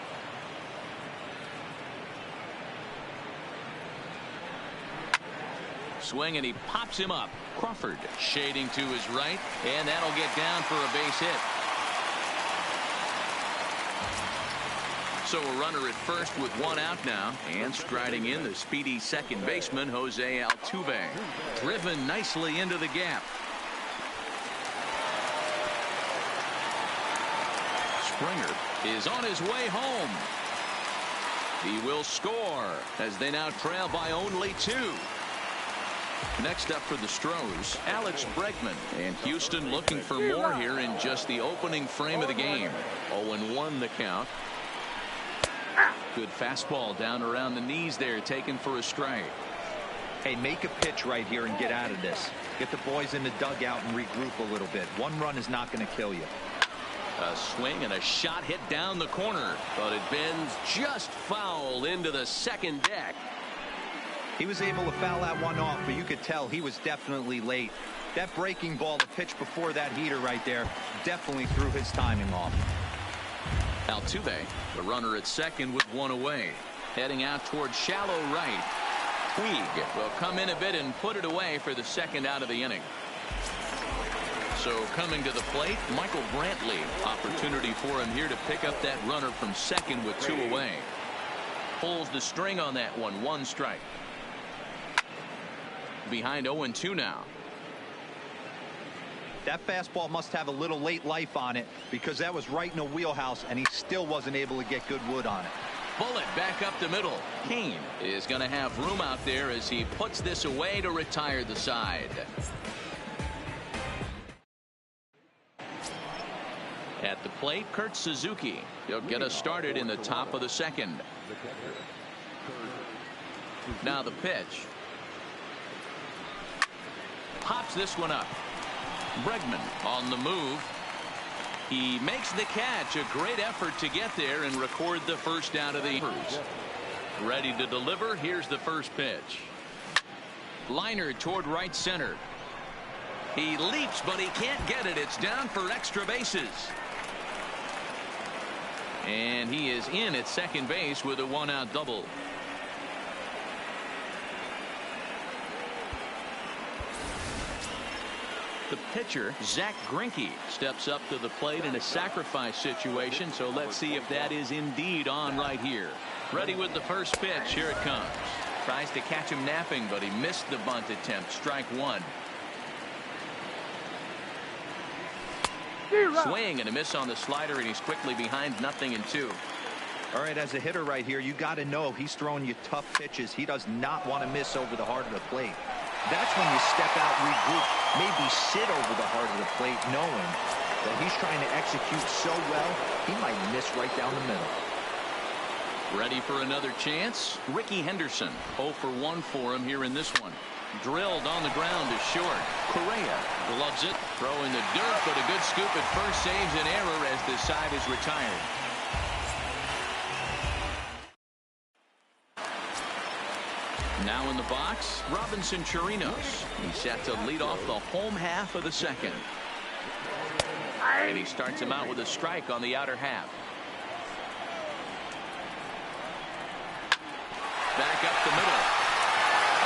Swing and he pops him up. Crawford shading to his right, and that'll get down for a base hit. So a runner at first with one out now, and striding in the speedy second baseman Jose Altuve. Driven nicely into the gap. Springer is on his way home. He will score as they now trail by only 2. Next up for the Stros, Alex Bregman, and Houston looking for more here in just the opening frame of the game. 0-1 the count. Good fastball down around the knees there, taken for a strike. Hey, make a pitch right here and get out of this. Get the boys in the dugout and regroup a little bit. One run is not going to kill you. A swing and a shot hit down the corner, but it bends just foul into the second deck. He was able to foul that one off, but you could tell he was definitely late. That breaking ball, the pitch before that heater right there, definitely threw his timing off. Altuve, the runner at second with one away. Heading out towards shallow right. Puig will come in a bit and put it away for the second out of the inning. So coming to the plate, Michael Brantley. Opportunity for him here to pick up that runner from second with 2 away. Pulls the string on that one. 1 strike. Behind 0-2 now. That fastball must have a little late life on it, because that was right in the wheelhouse and he still wasn't able to get good wood on it. Bullet back up the middle. Kane is going to have room out there as he puts this away to retire the side. At the plate, Kurt Suzuki. He'll get us started in the top of the second. Now the pitch. Pops this one up. Bregman on the move. He makes the catch. A great effort to get there and record the first out of the innings. Ready to deliver. Here's the first pitch. Liner toward right center. He leaps, but he can't get it. It's down for extra bases. And he is in at second base with a 1-out double. The pitcher, Zach Greinke, steps up to the plate in a sacrifice situation, so let's see if that is indeed on right here. Ready with the first pitch. Here it comes. Tries to catch him napping, but he missed the bunt attempt. Strike 1. Swing and a miss on the slider, and he's quickly behind 0-2. All right, as a hitter right here, you got to know he's throwing you tough pitches. He does not want to miss over the heart of the plate. That's when you step out, regroup, maybe sit over the heart of the plate, knowing that he's trying to execute so well, he might miss right down the middle. Ready for another chance? Ricky Henderson. 0 for 1 for him here in this one. Drilled on the ground is short. Correa gloves it, throwing the dirt, but a good scoop at first saves an error as the side is retired. Now in the box, Robinson Chirinos. He's set to lead off the home half of the second. And he starts him out with a strike on the outer half. Back up the middle.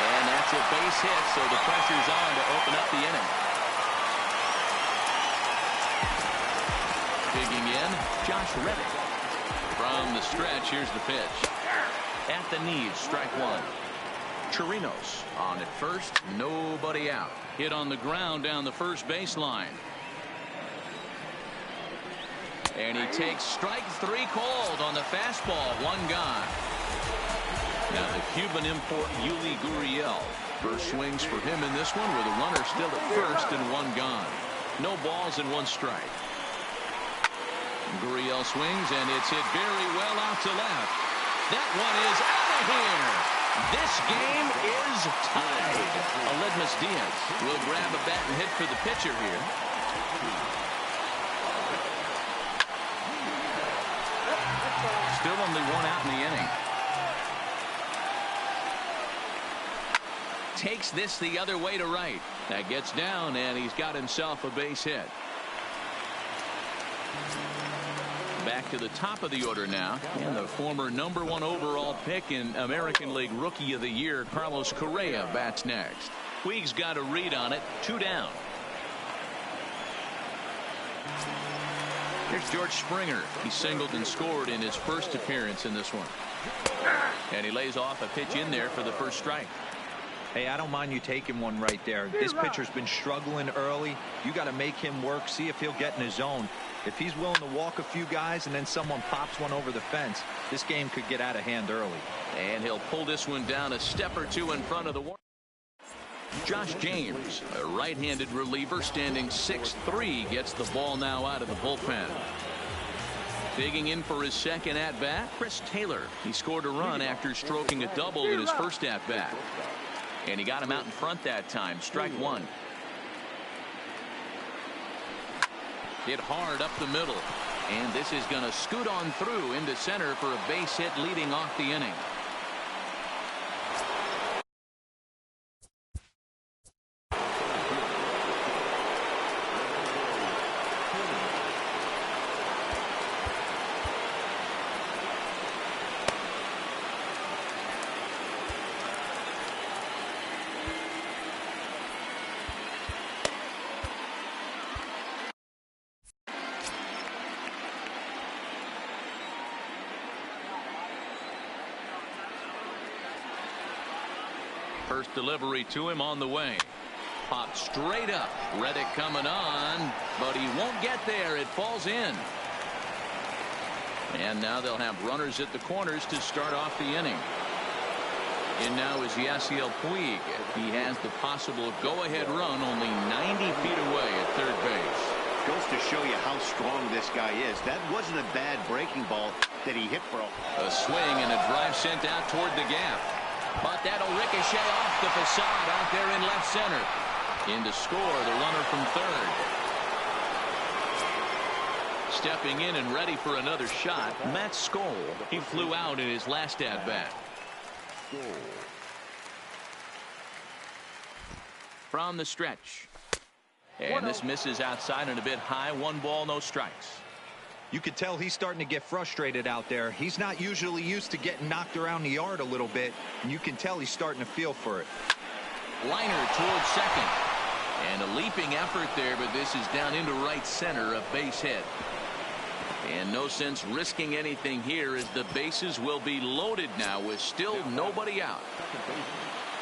And that's a base hit, so the pressure's on to open up the inning. Digging in, Josh Reddick. From the stretch, here's the pitch. At the knees, strike 1. Chirinos on at first, nobody out. Hit on the ground down the first baseline. And he takes strike 3 called on the fastball. 1 gone. Now the Cuban import Yuli Gurriel. First swings for him in this one with a runner still at first and 1 gone. No balls and 1 strike. Gurriel swings and it's hit very well out to left. That one is out of here. This game is tied. Aledmus Diaz will grab a bat and hit for the pitcher here. Still only 1 out in the inning. Takes this the other way to right. That gets down and he's got himself a base hit. Back to the top of the order now, and the former #1 overall pick in American League Rookie of the Year, Carlos Correa, bats next. Puig's got a read on it. 2 down. Here's George Springer. He singled and scored in his first appearance in this one. And he lays off a pitch in there for the first strike. Hey, I don't mind you taking one right there. This pitcher's been struggling early. You got to make him work, see if he'll get in his zone. If he's willing to walk a few guys and then someone pops one over the fence, this game could get out of hand early. And he'll pull this one down a step or 2 in front of the wall. Josh James, a right-handed reliever standing 6'3", gets the ball now out of the bullpen. Digging in for his second at-bat, Chris Taylor. He scored a run after stroking a double in his first at-bat. And he got him out in front that time. Strike 1. Hit hard up the middle. And this is going to scoot on through into center for a base hit leading off the inning. First delivery to him on the way. Popped straight up. Reddick coming on, but he won't get there. It falls in. And now they'll have runners at the corners to start off the inning. In now is Yasiel Puig. He has the possible go-ahead run only 90 feet away at third base. Goes to show you how strong this guy is. That wasn't a bad breaking ball that he hit for a swing and a drive sent out toward the gap. But that'll ricochet off the facade out there in left center. In to score, the runner from third. Stepping in and ready for another shot, Matt Skoll. He flew out in his last at-bat. From the stretch. And this misses outside and a bit high. 1 ball, no strikes. You could tell he's starting to get frustrated out there. He's not usually used to getting knocked around the yard a little bit, and you can tell he's starting to feel for it. Liner towards second. And a leaping effort there, but this is down into right center, a base hit. And no sense risking anything here as the bases will be loaded now with still nobody out.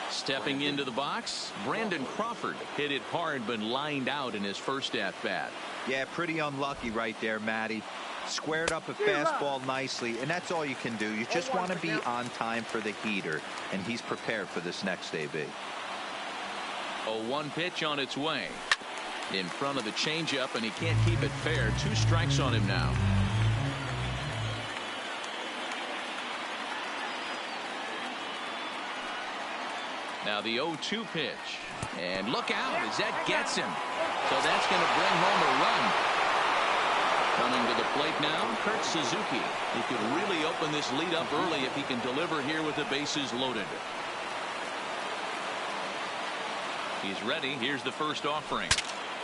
Stepping into the box, Brandon Crawford hit it hard but lined out in his first at-bat. Yeah, pretty unlucky right there, Matty. Squared up a fastball nicely, and that's all you can do. You just want to be on time for the heater, and he's prepared for this next AB. A 1 pitch on its way. In front of the changeup, and he can't keep it fair. 2 strikes on him now. Now the 0-2 pitch. And look out as that gets him. So that's going to bring home a run. Coming to the plate now, Kurt Suzuki. He could really open this lead up early if he can deliver here with the bases loaded. He's ready. Here's the first offering.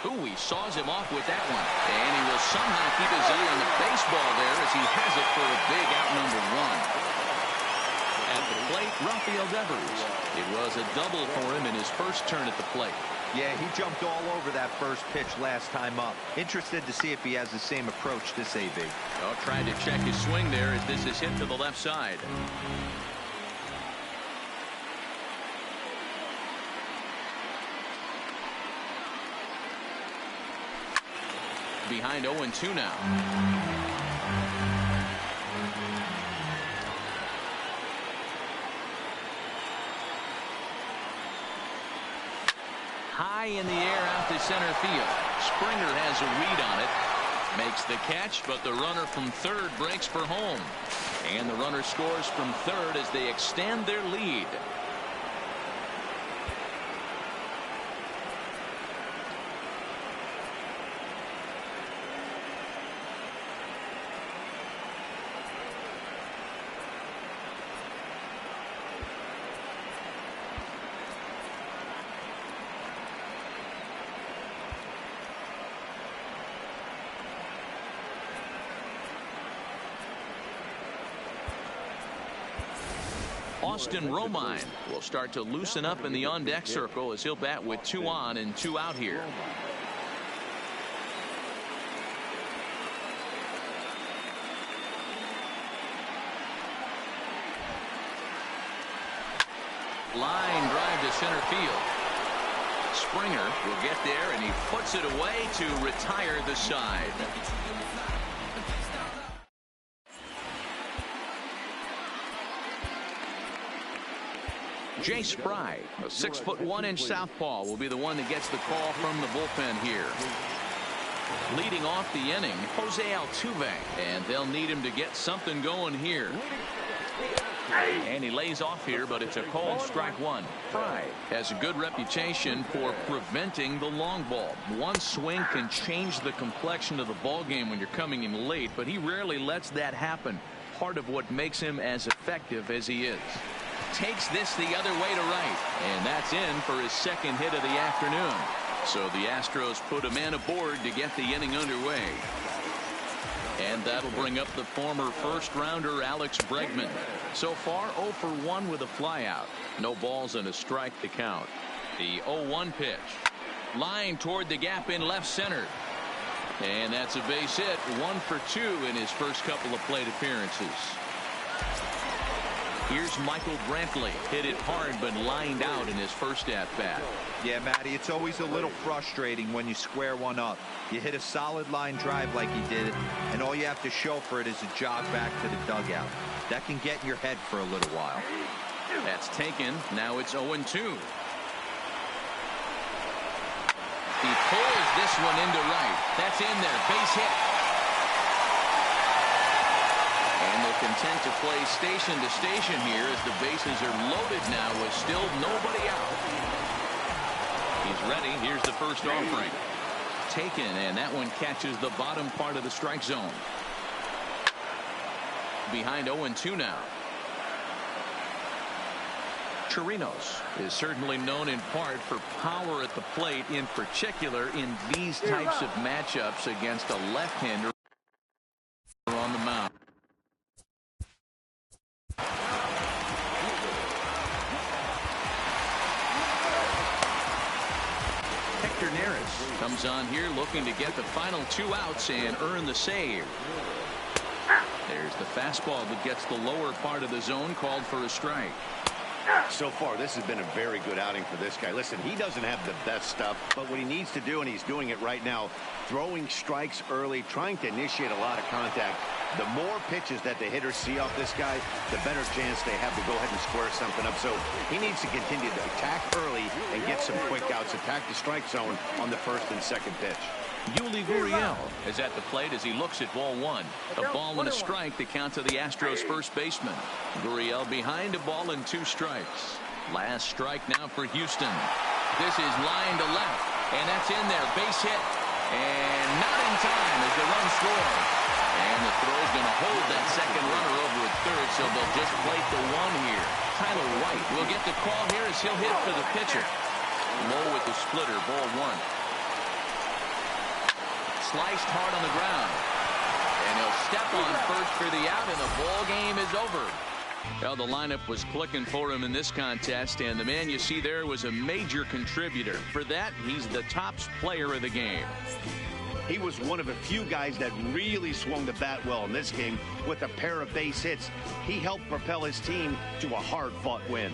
Ooh, he saws him off with that one. And he will somehow keep his eye on the baseball there as he has it for a big out number 1. At the plate, Rafael Devers. It was a double for him in his first turn at the plate. Yeah, he jumped all over that first pitch last time up. Interested to see if he has the same approach this AB. Oh, trying to check his swing there as this is hit to the left side. Behind 0-2 now. high in the air out to center field. Springer has a read on it. Makes the catch, but the runner from third breaks for home. And the runner scores from third as they extend their lead. Austin Romine will start to loosen up in the on-deck circle as he'll bat with 2 on and 2 out here. Line drive to center field. Springer will get there, and he puts it away to retire the side. Jay Spry, a 6'1" southpaw, will be the one that gets the call from the bullpen here. Leading off the inning, Jose Altuve, and they'll need him to get something going here. And he lays off here, but it's a called strike 1. Fry has a good reputation for preventing the long ball. One swing can change the complexion of the ball game when you're coming in late, but he rarely lets that happen. Part of what makes him as effective as he is. Takes this the other way to right, and that's in for his second hit of the afternoon. So the Astros put a man aboard to get the inning underway. And that'll bring up the former first-rounder Alex Bregman. So far 0 for 1 with a flyout. No balls and a strike to count. The 0-1 pitch. Line toward the gap in left center. And that's a base hit. 1 for 2 in his first couple of plate appearances. Here's Michael Brantley. Hit it hard but lined out in his first at-bat. Yeah, Matty, it's always a little frustrating when you square one up. You hit a solid line drive like he did, and all you have to show for it is a jog back to the dugout. That can get in your head for a little while. That's taken. Now it's 0-2. He pulls this one into right. That's in there. Base hit. And they're content to play station to station here as the bases are loaded now with still nobody out. He's ready. Here's the first offering. Taken, and that one catches the bottom part of the strike zone. Behind 0-2 now. Chirinos is certainly known in part for power at the plate, in particular in these types of matchups against a left-hander on the mound. Comes on here looking to get the final 2 outs and earn the save. There's the fastball that gets the lower part of the zone, called for a strike. So far, this has been a very good outing for this guy. Listen, he doesn't have the best stuff, but what he needs to do, and he's doing it right now, throwing strikes early, trying to initiate a lot of contact. The more pitches that the hitters see off this guy, the better chance they have to go ahead and square something up. So he needs to continue to attack early and get some quick outs, attack the strike zone on the first and second pitch. Yuli Gurriel is at the plate as he looks at ball 1. A ball and a strike to count to the Astros first baseman. Gurriel behind a ball and 2 strikes. Last strike now for Houston. This is line to left, and that's in there. Base hit, and not in time as the run scores. And the throw's going to hold that second runner over at third, so they'll just plate the 1 here. Tyler White will get the call here as he'll hit for the pitcher. Low with the splitter, ball 1. Sliced hard on the ground, and he'll step on first for the out, and the ball game is over. Well, the lineup was clicking for him in this contest, and the man you see there was a major contributor. For that, he's the top player of the game. He was one of a few guys that really swung the bat well in this game with a pair of base hits. He helped propel his team to a hard-fought win.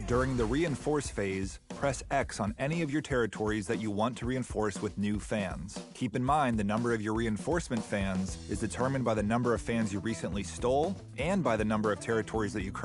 During the reinforce phase, press X on any of your territories that you want to reinforce with new fans. Keep in mind the number of your reinforcement fans is determined by the number of fans you recently stole and by the number of territories that you currently.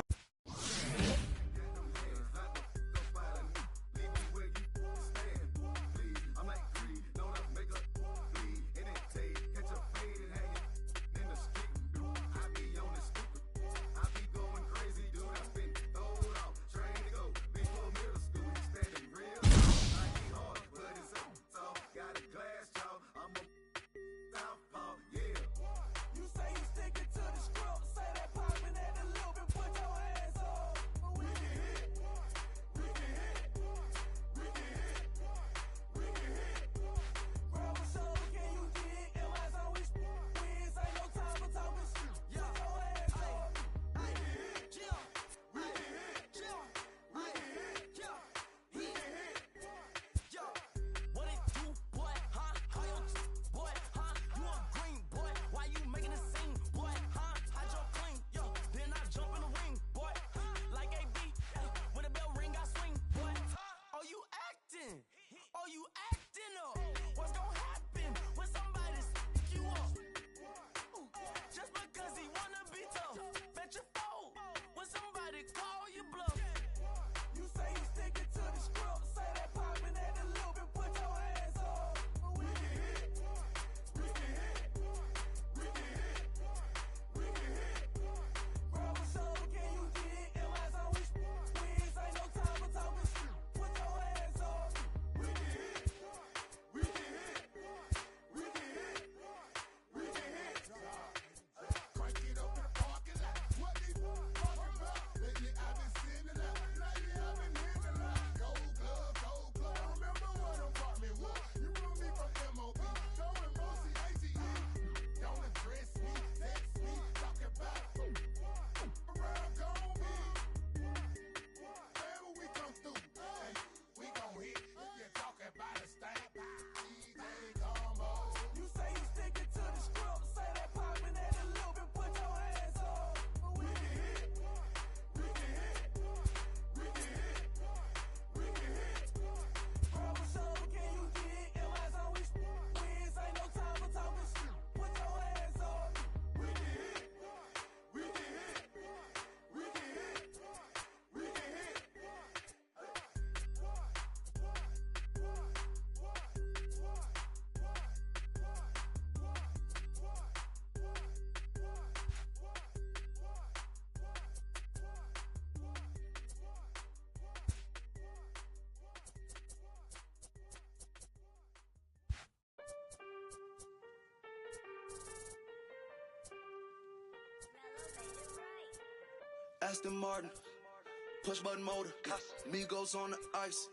Aston Martin, push button motor, Migos on the ice.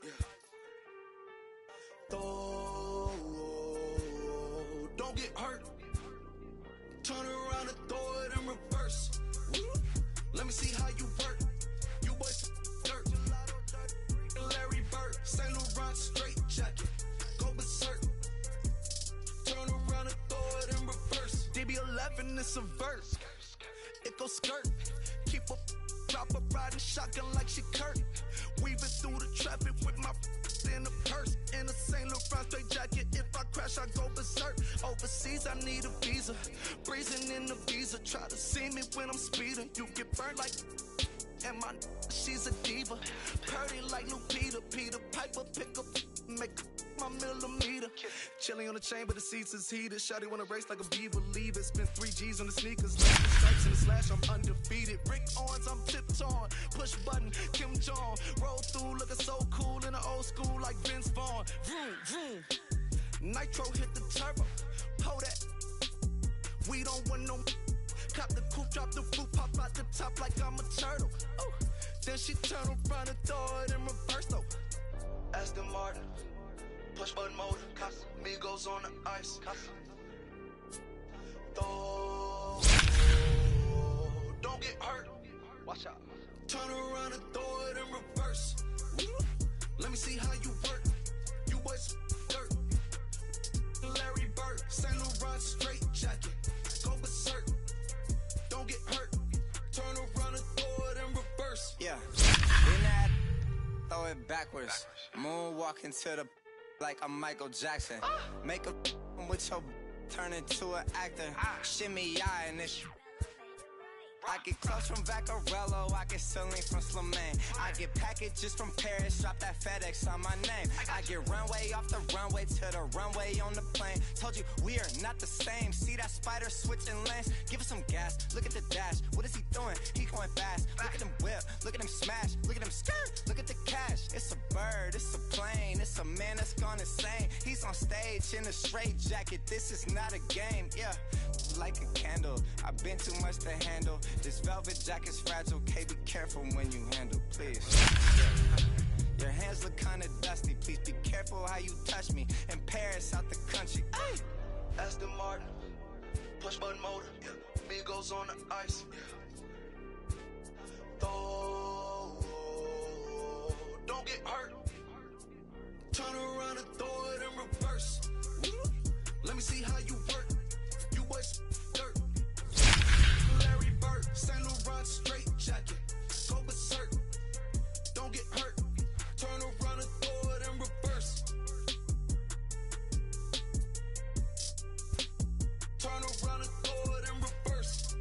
Don't get hurt. Turn around and throw it in reverse. Let me see how you work. You boys dirt. Larry Bird, St. Laurent straight jacket. Go berserk. Turn around and throw it in reverse. DB11 is a verse. It goes skirt. Keep a drop a riding shotgun like she Kurt. Weaving through the traffic with my in a purse. In a St. Laurent straight jacket. If I crash, I go berserk. Overseas, I need a visa. Breezing in the visa. Try to see me when I'm speeding. You get burned like. And my she's a diva. Purdy like Lupita. Peter Piper, pick up, make my millimeter. Chilling on the chain, but the seats is heated. Shawty wanna race like a beaver. Leave it. Spend 3 G's on the sneakers. Like the stripes in the slash, I'm undefeated. Rick Owens, I'm tiptoeing. Push button, Kim Jong. Roll through, looking so cool in the old school like Vince Vaughn. Vroom, vroom. Nitro hit the turbo. Hold that. We don't want no. Cop the coupe, drop the fruit, pop out the top like I'm a turtle. Ooh. Then she turn around and throw it in reverse though. Aston Martin, push button motor, Migos on the ice. Don't get hurt. Watch out. Turn around and throw it in reverse. Let me see how you work. You boys dirt. Larry Bird, St. Laurent straight jacket. Go berserk. Don't get hurt. Turn around and throw it in reverse. Yeah. In that it backwards. Moonwalking to the like I'm Michael Jackson. Make a with your turn into an actor. Shimmy eye and this. I get clothes from Vaccarello, I get Celine from Slimane. I get packages from Paris, drop that FedEx on my name. I get runway off the runway to the runway on the plane. Told you we are not the same. See that spider switching lanes? Give us some gas, look at the dash. What is he doing? He going fast. Look at him whip, look at him smash, look at him skirt, look at the cash. It's a bird, it's a plane, it's a man that's gone insane. He's on stage in a straight jacket, this is not a game, yeah. Like a candle, I've been too much to handle. This velvet jacket's fragile, okay, be careful when you handle, please. Your hands look kinda dusty, please be careful how you touch me. In Paris, out the country, ay! Aston Martin, push button motor, Migos on the ice, don't get hurt. Turn around and throw it in reverse. Let me see how you work. You boys dirt. Larry Bird, Saint Laurent straight jacket. Go berserk. Don't get hurt. Turn around and throw it in reverse. Turn around and throw it in reverse.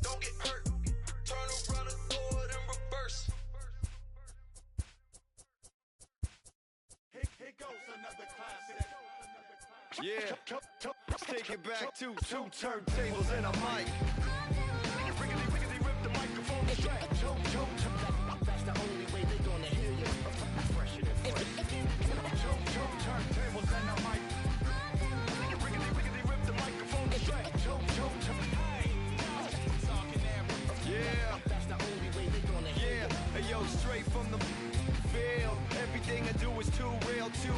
Don't get hurt. Turn around and throw it in reverse. Here goes another classic. Yeah, let's take it back to two turntables and a mic. Rickety rip the microphone straight. That's the only way they gonna hear you. Fresher than fresh. Two turntables and a mic. Rickety rip the microphone straight. Yeah, that's the only way they gonna hear you. Hey yo, straight from the field. Everything I do is too real, too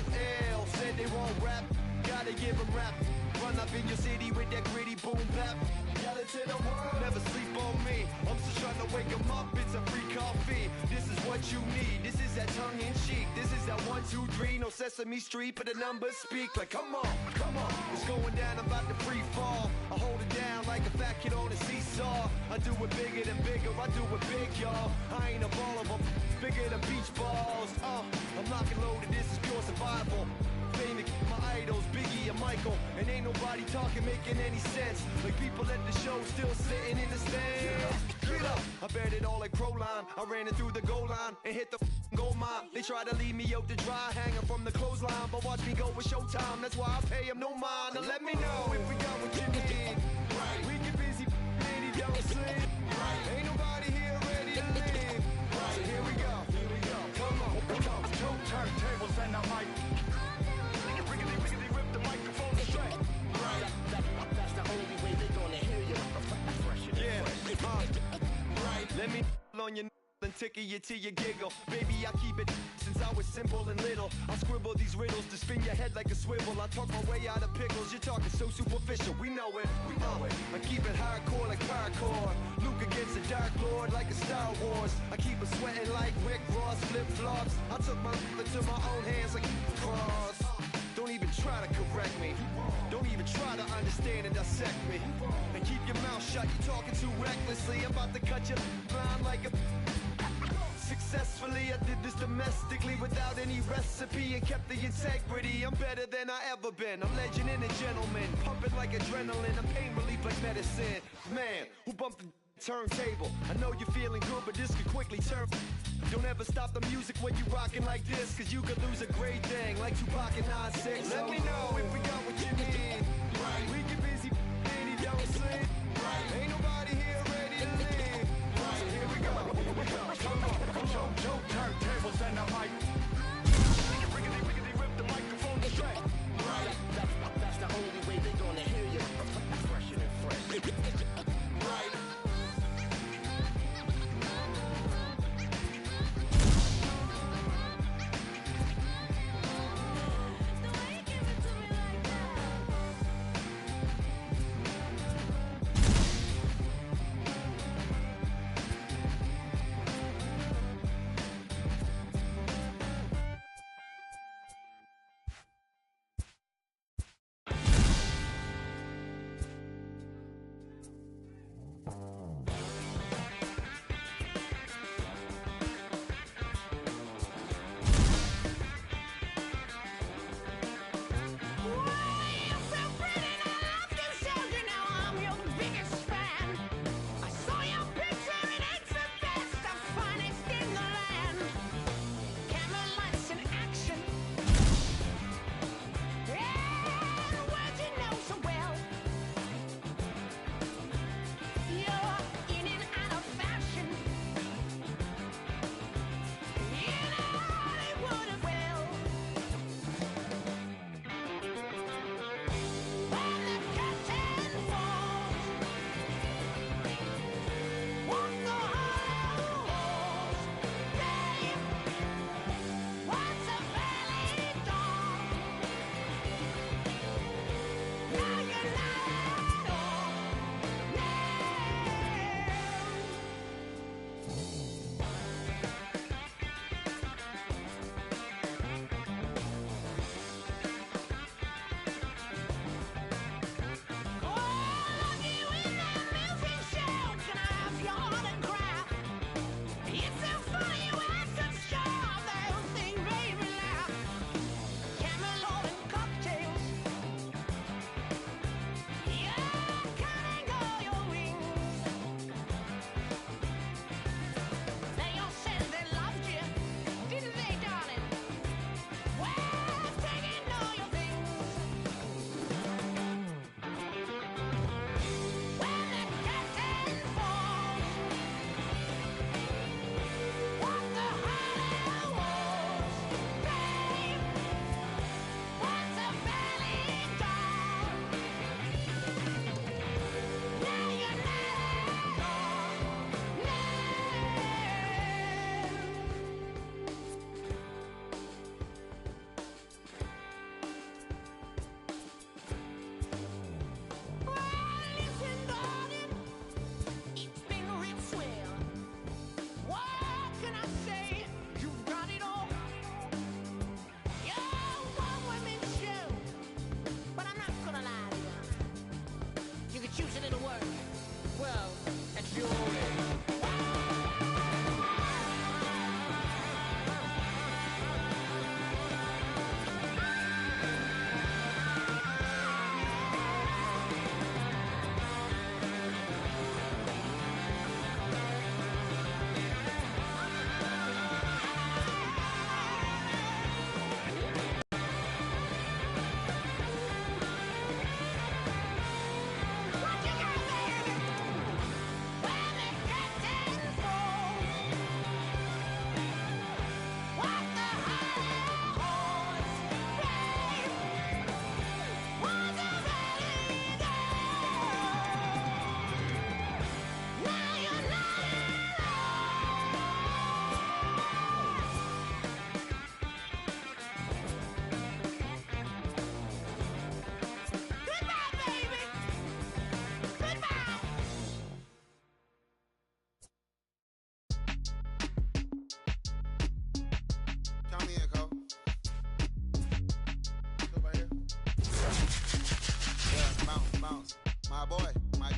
ill. Said they won't rap. Gotta give them rap. Run up in your city with that gritty boom bap. Yell it to the world. Never sleep on me. I'm still trying to wake them up. It's a free coffee. This is what you need. This is that tongue in cheek. This is that 1, 2, 3. No Sesame Street, but the numbers speak. Like come on, come on. It's going down. I'm about to free fall. I hold it down like a fat kid on a seesaw. I do it bigger than bigger. I do it big, y'all. I ain't a baller, but bigger than beach balls. I'm locking loaded. This is pure survival. Famous, my idols, Biggie and Michael. And ain't nobody talking, making any sense. Like people at the show still sitting in the stands. Get up! I bet it all like Proline. I ran it through the goal line and hit the goal mine. They try to leave me out to dry, hanging from the clothesline. But watch me go with Showtime, that's why I pay them no mind. Now let me know if we got what you need. Right. We get busy, and he don't sleep. Right. Ain't nobody here ready to leave. Right. So here we go, here we go. Come on, two turntables and a mic. Rip the microphone straight. Right. That's the only way they gonna hear you. Right. Let me on your and tickle you till you giggle. Baby, I keep it since I was simple and little. I scribble these riddles to spin your head like a swivel. I talk my way out of pickles. You're talking so superficial. We know it. We know it. I keep it hardcore like parkour. Luke against the Dark Lord like a Star Wars. I keep it sweating like Rick Ross flip-flops. I took my into my own hands like cross. Don't even try to correct me. Don't even try to understand and dissect me. And keep your mouth shut, you're talking too recklessly. I'm about to cut your line like a... Successfully, I did this domestically without any recipe and kept the integrity. I'm better than I ever been. I'm legend and a gentleman, pumping like adrenaline. I'm pain relief like medicine. Man, who bumped the turntable? I know you're feeling good, but this could quickly turn. Don't ever stop the music when you rockin' like this, cause you could lose a great thing like Tupac and 9-6. Let me know if we got what you need. Right. We get busy and he don't sleep. Right. Ain't nobody here ready to leave. Right. So here we go, here we go. Come on, two turntables and a mic. Rickety rip the microphone straight. Right. That's the only way they gonna hear you. Fresher than fresh. Right.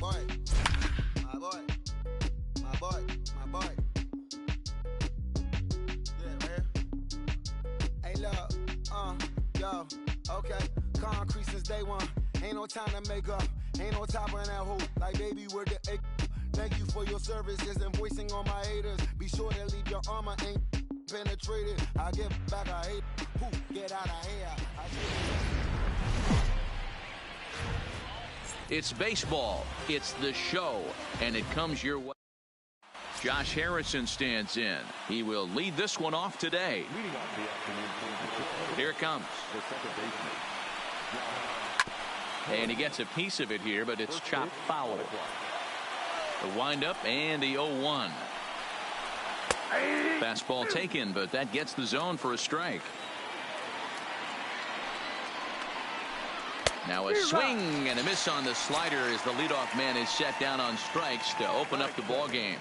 boy. My boy. My boy. My boy. Yeah, man. Hey, look. Yo. Okay. Concrete since day one. Ain't no time to make up. Ain't no top on that hoe. Like, baby, where the egg. Thank you for your services and voicing on my haters. Be sure to leave your armor ain't penetrated. I get back, I hate. Who get out of here? It's baseball. It's the show, and it comes your way. Josh Harrison stands in. He will lead this one off today. Here it comes. And he gets a piece of it here, but it's chopped foul. The windup and the 0-1. Fastball taken, but that gets the zone for a strike. Now a swing and a miss on the slider as the leadoff man is set down on strikes to open up the ball game.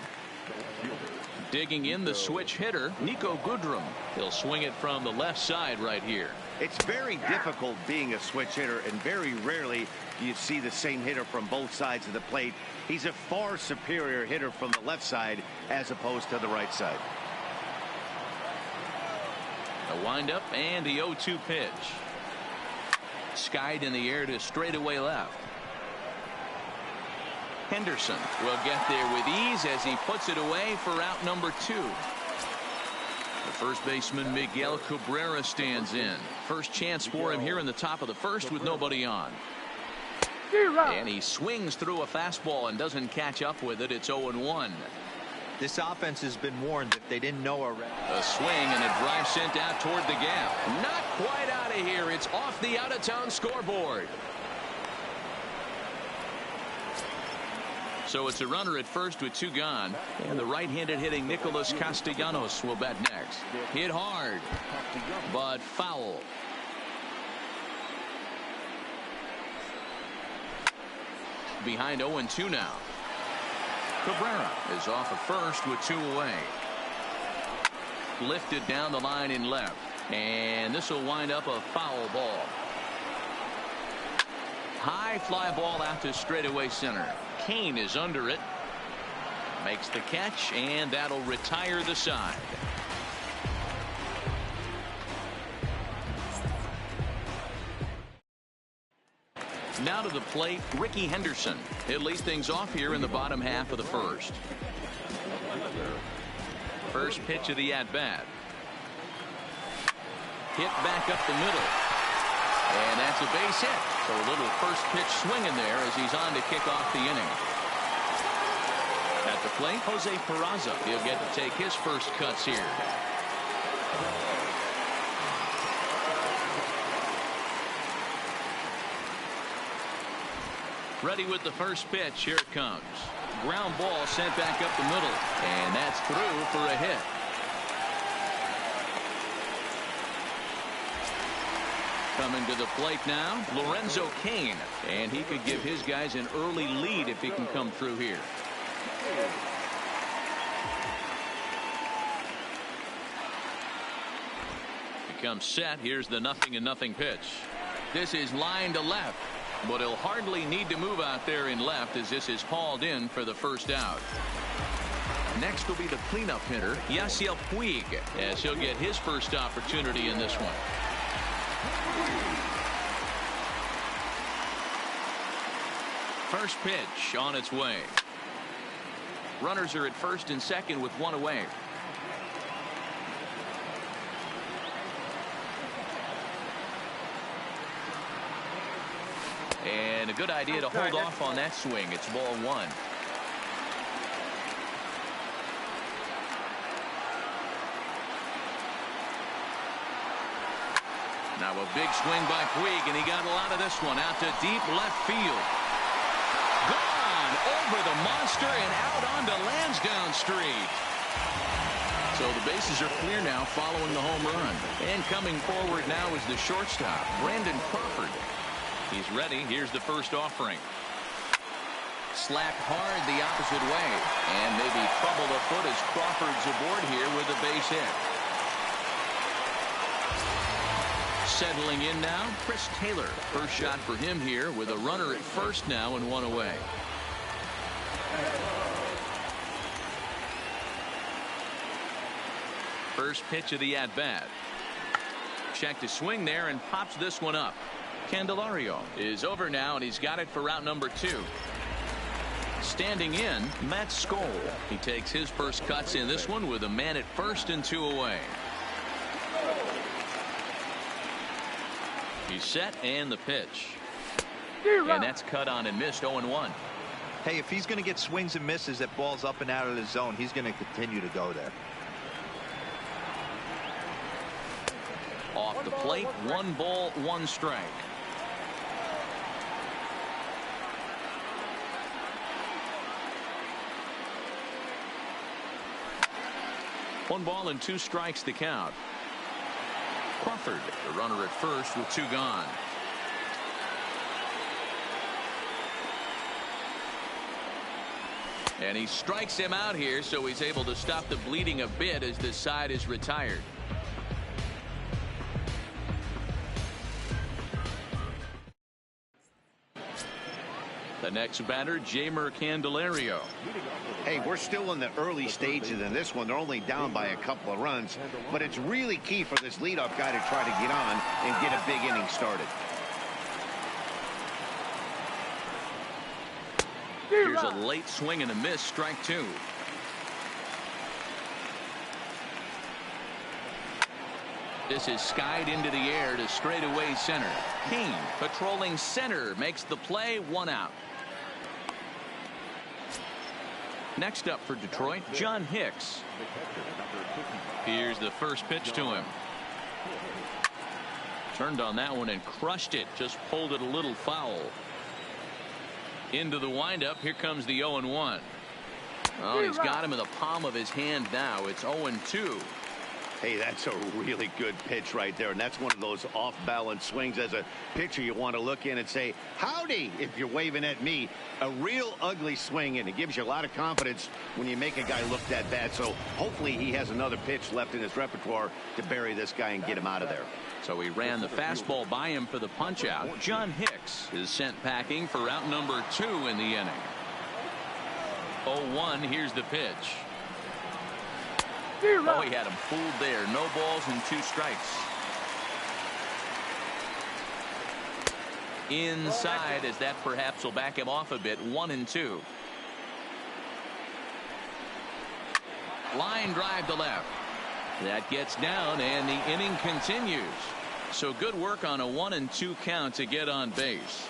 Digging in the switch hitter, Nico Goodrum. He'll swing it from the left side right here. It's very difficult being a switch hitter, and very rarely do you see the same hitter from both sides of the plate. He's a far superior hitter from the left side as opposed to the right side. A windup and the 0-2 pitch. Skied in the air to straightaway left. Henderson will get there with ease as he puts it away for out number 2. The first baseman Miguel Cabrera stands in. First chance for him here in the top of the first with nobody on. And he swings through a fastball and doesn't catch up with it. It's 0-1. This offense has been warned if they didn't know already. A swing and a drive sent out toward the gap. Not quite out of here. It's off the out-of-town scoreboard. So it's a runner at first with 2 gone. And the right-handed hitting Nicholas Castellanos will bat next. Hit hard, but foul. Behind 0-2 now. Cabrera is off at first with 2 away. Lifted down the line in left. And this will wind up a foul ball. High fly ball out to straightaway center. Kane is under it. Makes the catch, and that'll retire the side. Now to the plate, Ricky Henderson. He'll lead things off here in the bottom half of the first. First pitch of the at-bat. Hit back up the middle. And that's a base hit. So a little first pitch swinging there as he's on to kick off the inning. At the plate, Jose Peraza. He'll get to take his first cuts here. Ready with the first pitch. Here it comes. Ground ball sent back up the middle. And that's through for a hit. Coming to the plate now, Lorenzo Cain. And he could give his guys an early lead if he can come through here. Becomes set. Here's the 0-0 pitch. This is line to left. But he'll hardly need to move out there in left as this is hauled in for the first out. Next will be the cleanup hitter, Yasiel Puig, as he'll get his first opportunity in this one. First pitch on its way. Runners are at first and second with 1 away. And a good idea to hold off on that swing. It's ball 1. Now a big swing by Puig, and he got a lot of this one out to deep left field. Gone over the monster and out onto Lansdowne Street. So the bases are clear now following the home run. And coming forward now is the shortstop, Brandon Crawford. He's ready. Here's the first offering. Slapped hard the opposite way. And maybe trouble afoot as Crawford's aboard here with a base hit. Settling in now, Chris Taylor. First shot for him here with a runner at first now and 1 away. First pitch of the at-bat. Check to swing there and pops this one up. Candelario is over now, and he's got it for route number 2. Standing in, Matt Skoll. He takes his first cuts in this one with a man at first and 2 away. He's set, and the pitch. And that's cut on and missed. 0-1. Hey, if he's going to get swings and misses at balls up and out of the zone, he's going to continue to go there. Off the plate, 1 ball, 1 strike. One ball and 2 strikes to count. Crawford, the runner at first with 2 gone. And he strikes him out here, so he's able to stop the bleeding a bit as this side is retired. The next batter, Jeimer Candelario. Hey, we're still in the early stages in this one. They're only down by a couple of runs, but it's really key for this leadoff guy to try to get on and get a big inning started. Here's a late swing and a miss, strike 2. This is skied into the air to straightaway center. Kane patrolling center makes the play, 1 out. Next up for Detroit, John Hicks. Here's the first pitch to him. Turned on that one and crushed it. Just pulled it a little foul. Into the windup. Here comes the 0-1. Oh, he's got him in the palm of his hand now. It's 0-2. Hey, that's a really good pitch right there, and that's one of those off-balance swings. As a pitcher, you want to look in and say, howdy, if you're waving at me. A real ugly swing, and it gives you a lot of confidence when you make a guy look that bad. So hopefully he has another pitch left in his repertoire to bury this guy and get him out of there. So he ran the fastball by him for the punch-out. John Hicks is sent packing for route number 2 in the inning. 0-1, here's the pitch. Oh, he had him fooled there. No balls and 2 strikes. Inside, as that perhaps will back him off a bit. 1-2. Line drive to left. That gets down, and the inning continues. So good work on a 1-2 count to get on base.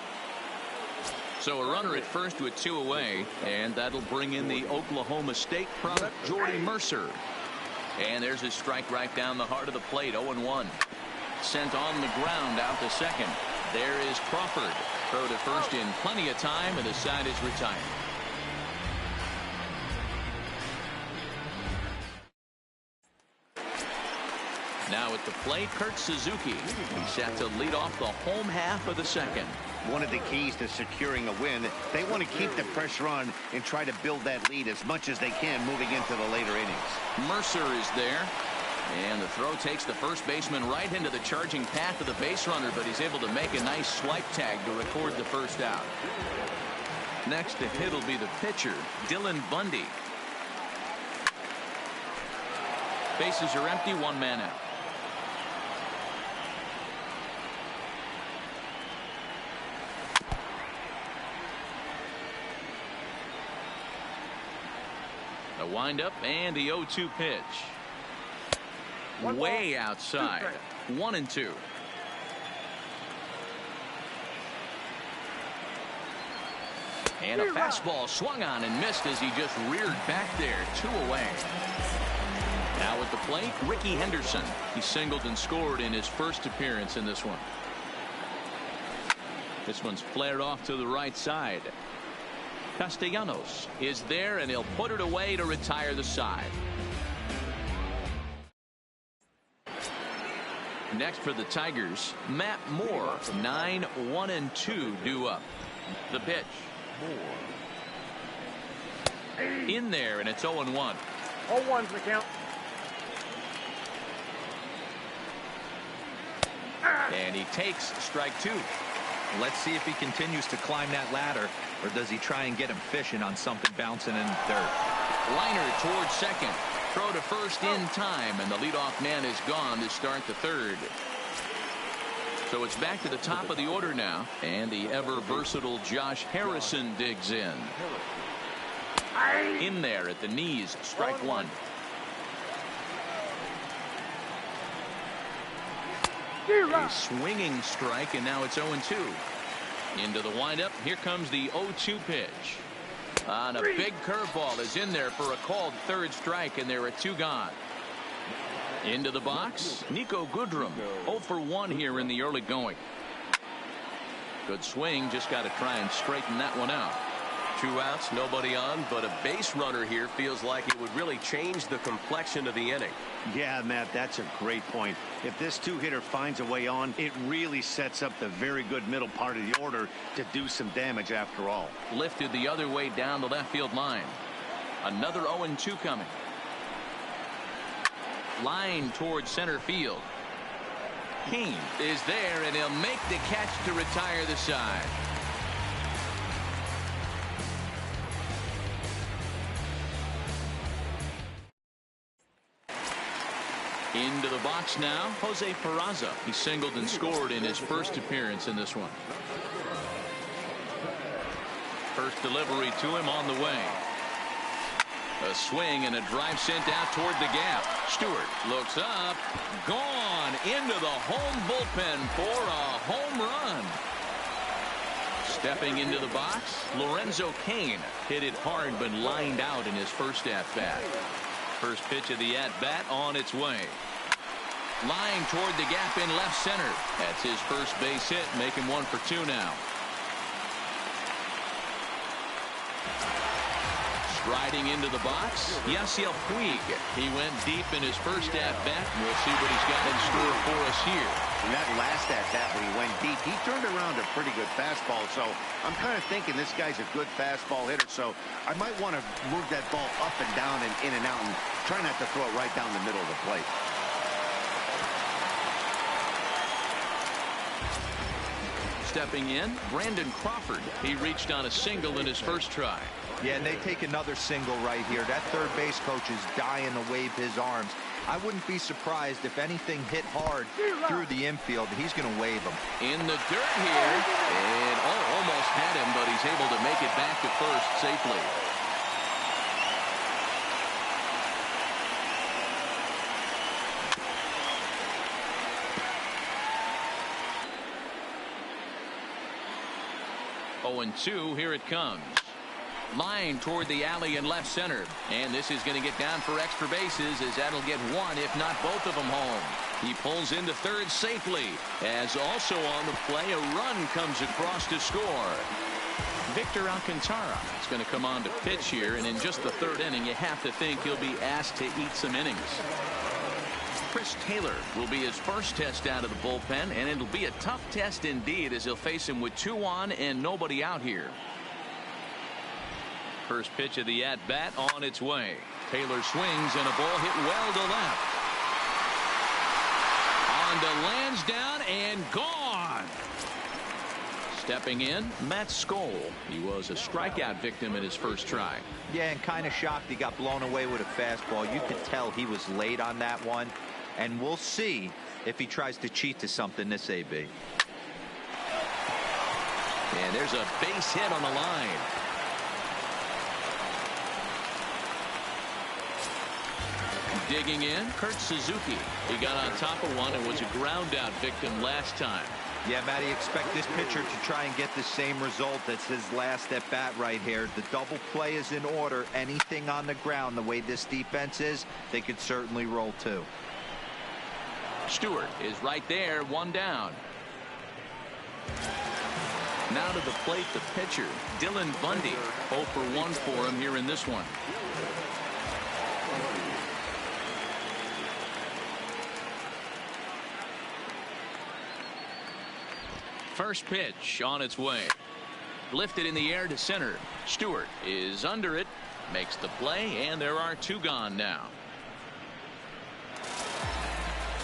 So a runner at first with 2 away, and that'll bring in the Oklahoma State product, Jordy Mercer. And there's his strike right down the heart of the plate. 0-1. Sent on the ground out to second. There is Crawford. Throw to first in plenty of time, and the side is retired. Now at the plate, Kurt Suzuki. He's set to lead off the home half of the second. One of the keys to securing a win, they want to keep the pressure on and try to build that lead as much as they can moving into the later innings. Mercer is there, and the throw takes the first baseman right into the charging path of the base runner, but he's able to make a nice swipe tag to record the first out. Next to hit will be the pitcher, Dylan Bundy. Bases are empty, 1 man out. The windup and the 0-2 pitch. Way outside. 1-2. And a fastball swung on and missed as he just reared back there. 2 away. Now at the plate, Ricky Henderson. He singled and scored in his first appearance in this one. This one's flared off to the right side. Castellanos is there, and he'll put it away to retire the side. Next for the Tigers, Matt Moore. 9-1-2 due up. The pitch. In there, and it's 0-1. 0-1's the count. And he takes strike 2. Let's see if he continues to climb that ladder, or does he try and get him fishing on something bouncing in third. Liner towards second. Throw to first in time, and the leadoff man is gone to start the third. So it's back to the top of the order now, and the ever-versatile Josh Harrison digs in. In there at the knees, strike one. A swinging strike, and now it's 0-2. Into the windup. Here comes the 0-2 pitch. On a big curveball is in there for a called third strike, and there are 2 gone. Into the box, Nico Goodrum. 0 for 1 here in the early going. Good swing, just got to try and straighten that one out. 2 outs, nobody on, but a base runner here feels like it would really change the complexion of the inning. Yeah, Matt, that's a great point. If this 2-hitter finds a way on, it really sets up the very good middle part of the order to do some damage after all. Lifted the other way down the left field line. Another 0-2 coming. Line towards center field. Kane is there, and he'll make the catch to retire the side. Into the box now, Jose Peraza. He singled and scored in his first appearance in this one. First delivery to him on the way. A swing and a drive sent out toward the gap. Stewart looks up, gone into the home bullpen for a home run. Stepping into the box, Lorenzo Cain hit it hard but lined out in his first at-bat. First pitch of the at-bat on its way. Line toward the gap in left center. That's his first base hit, making 1 for 2 now. Striding into the box, Yasiel Puig. He went deep in his first at-bat. We'll see what he's got in store for us here. And that last at-bat when he went deep, he turned around a pretty good fastball. So I'm kind of thinking this guy's a good fastball hitter. So I might want to move that ball up and down and in and out and try not to throw it right down the middle of the plate. Stepping in, Brandon Crawford. He reached on a single in his first try. Yeah, and they take another single right here. That third base coach is dying to wave his arms. I wouldn't be surprised if anything hit hard through the infield. He's going to wave them. In the dirt here, and almost had him, but he's able to make it back to first safely. Oh, and 2, here it comes. Line toward the alley in left center, and this is going to get down for extra bases as that'll get 1 if not both of them home. He pulls into third safely, as also on the play a run comes across to score. Victor Alcantara is going to come on to pitch here, and in just the 3rd inning you have to think he'll be asked to eat some innings. Chris Taylor will be his first test out of the bullpen, and it'll be a tough test indeed as he'll face him with 2 on and nobody out here. First pitch of the at-bat on its way. Taylor swings, and a ball hit well to left. On to Lansdowne, and gone. Stepping in, Matt Skoll. He was a strikeout victim in his first try. Yeah, and kind of shocked he got blown away with a fastball. You could tell he was late on that one. And we'll see if he tries to cheat to something this AB. And there's a base hit on the line. Digging in, Kurt Suzuki. He got on top of one and was a ground out victim last time. Yeah, Matty, expect this pitcher to try and get the same result as his last at bat right here. The double play is in order. Anything on the ground, the way this defense is, they could certainly roll 2. Stewart is right there, 1 down. Now to the plate, the pitcher, Dylan Bundy. 0 for 1 for him here in this one. First pitch on its way. Lifted in the air to center. Stewart is under it, makes the play, and there are 2 gone now.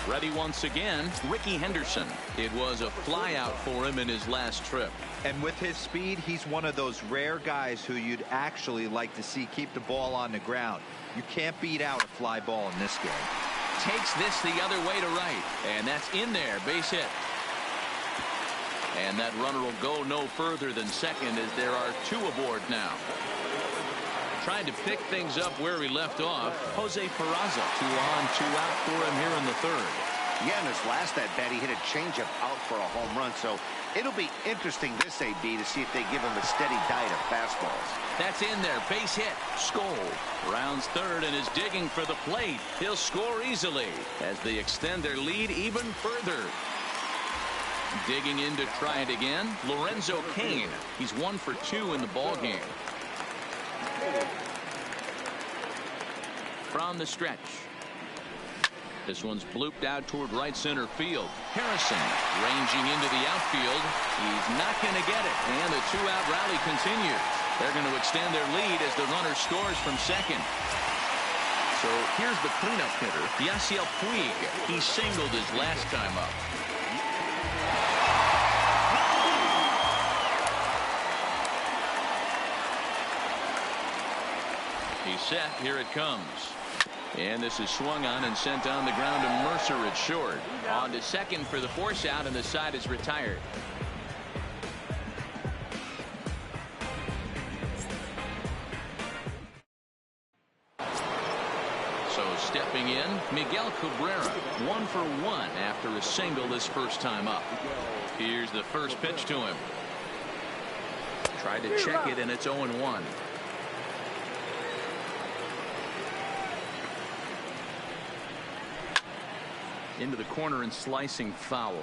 Ready once again, Ricky Henderson. It was a flyout for him in his last trip. And with his speed, he's one of those rare guys who you'd actually like to see keep the ball on the ground. You can't beat out a fly ball in this game. Takes this the other way to right. And that's in there. Base hit. And that runner will go no further than second as there are 2 aboard now. Trying to pick things up where we left off. Jose Peraza, 2 on, 2 out for him here in the third. Yeah, in his last at bat, he hit a changeup out for a home run. So it'll be interesting this AB to see if they give him a steady diet of fastballs. That's in there. Base hit. Skoll rounds third and is digging for the plate. He'll score easily as they extend their lead even further. Digging in to try it again, Lorenzo Cain. He's 1 for 2 in the ballgame. From the stretch. This one's blooped out toward right center field. Harrison ranging into the outfield. He's not going to get it. And the 2-out rally continues. They're going to extend their lead as the runner scores from second. So here's the cleanup hitter, Yasiel Puig. He singled his last time up. He's set. Here it comes. And this is swung on and sent on the ground to Mercer at short. On to second for the force out, and the side is retired. So stepping in, Miguel Cabrera, 1 for 1 after a single his first time up. Here's the first pitch to him. Tried to check it, and it's 0-1. Into the corner and slicing foul.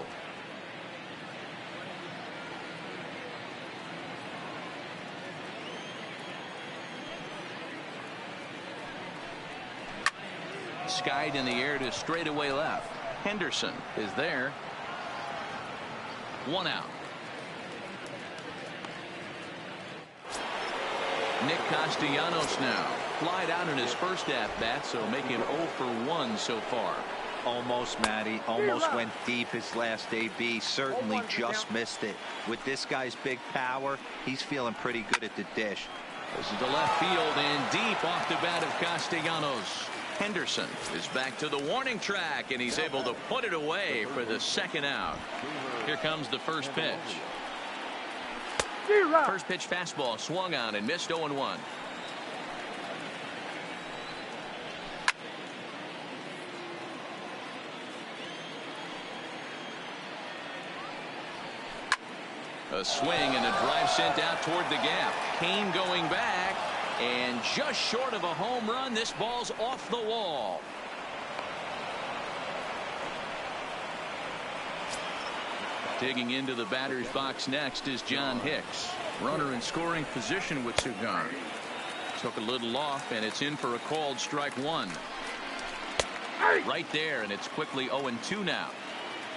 Skied in the air to straightaway left. Henderson is there. 1 out. Nick Castellanos now. Flied out in his first at-bat, so making him 0 for 1 so far. Almost, Matty. Almost went deep his last AB. Certainly just missed it. With this guy's big power, he's feeling pretty good at the dish. This is the left field and deep off the bat of Castellanos. Henderson is back to the warning track, and he's able to put it away for the second out. Here comes the first pitch. First pitch fastball swung on and missed 0-1. A swing and a drive sent out toward the gap. Cain going back, and just short of a home run. This ball's off the wall. Digging into the batter's box next is John Hicks. Runner in scoring position with 2 gone. Took a little off, and it's in for a called strike 1. Right there, and it's quickly 0-2 now.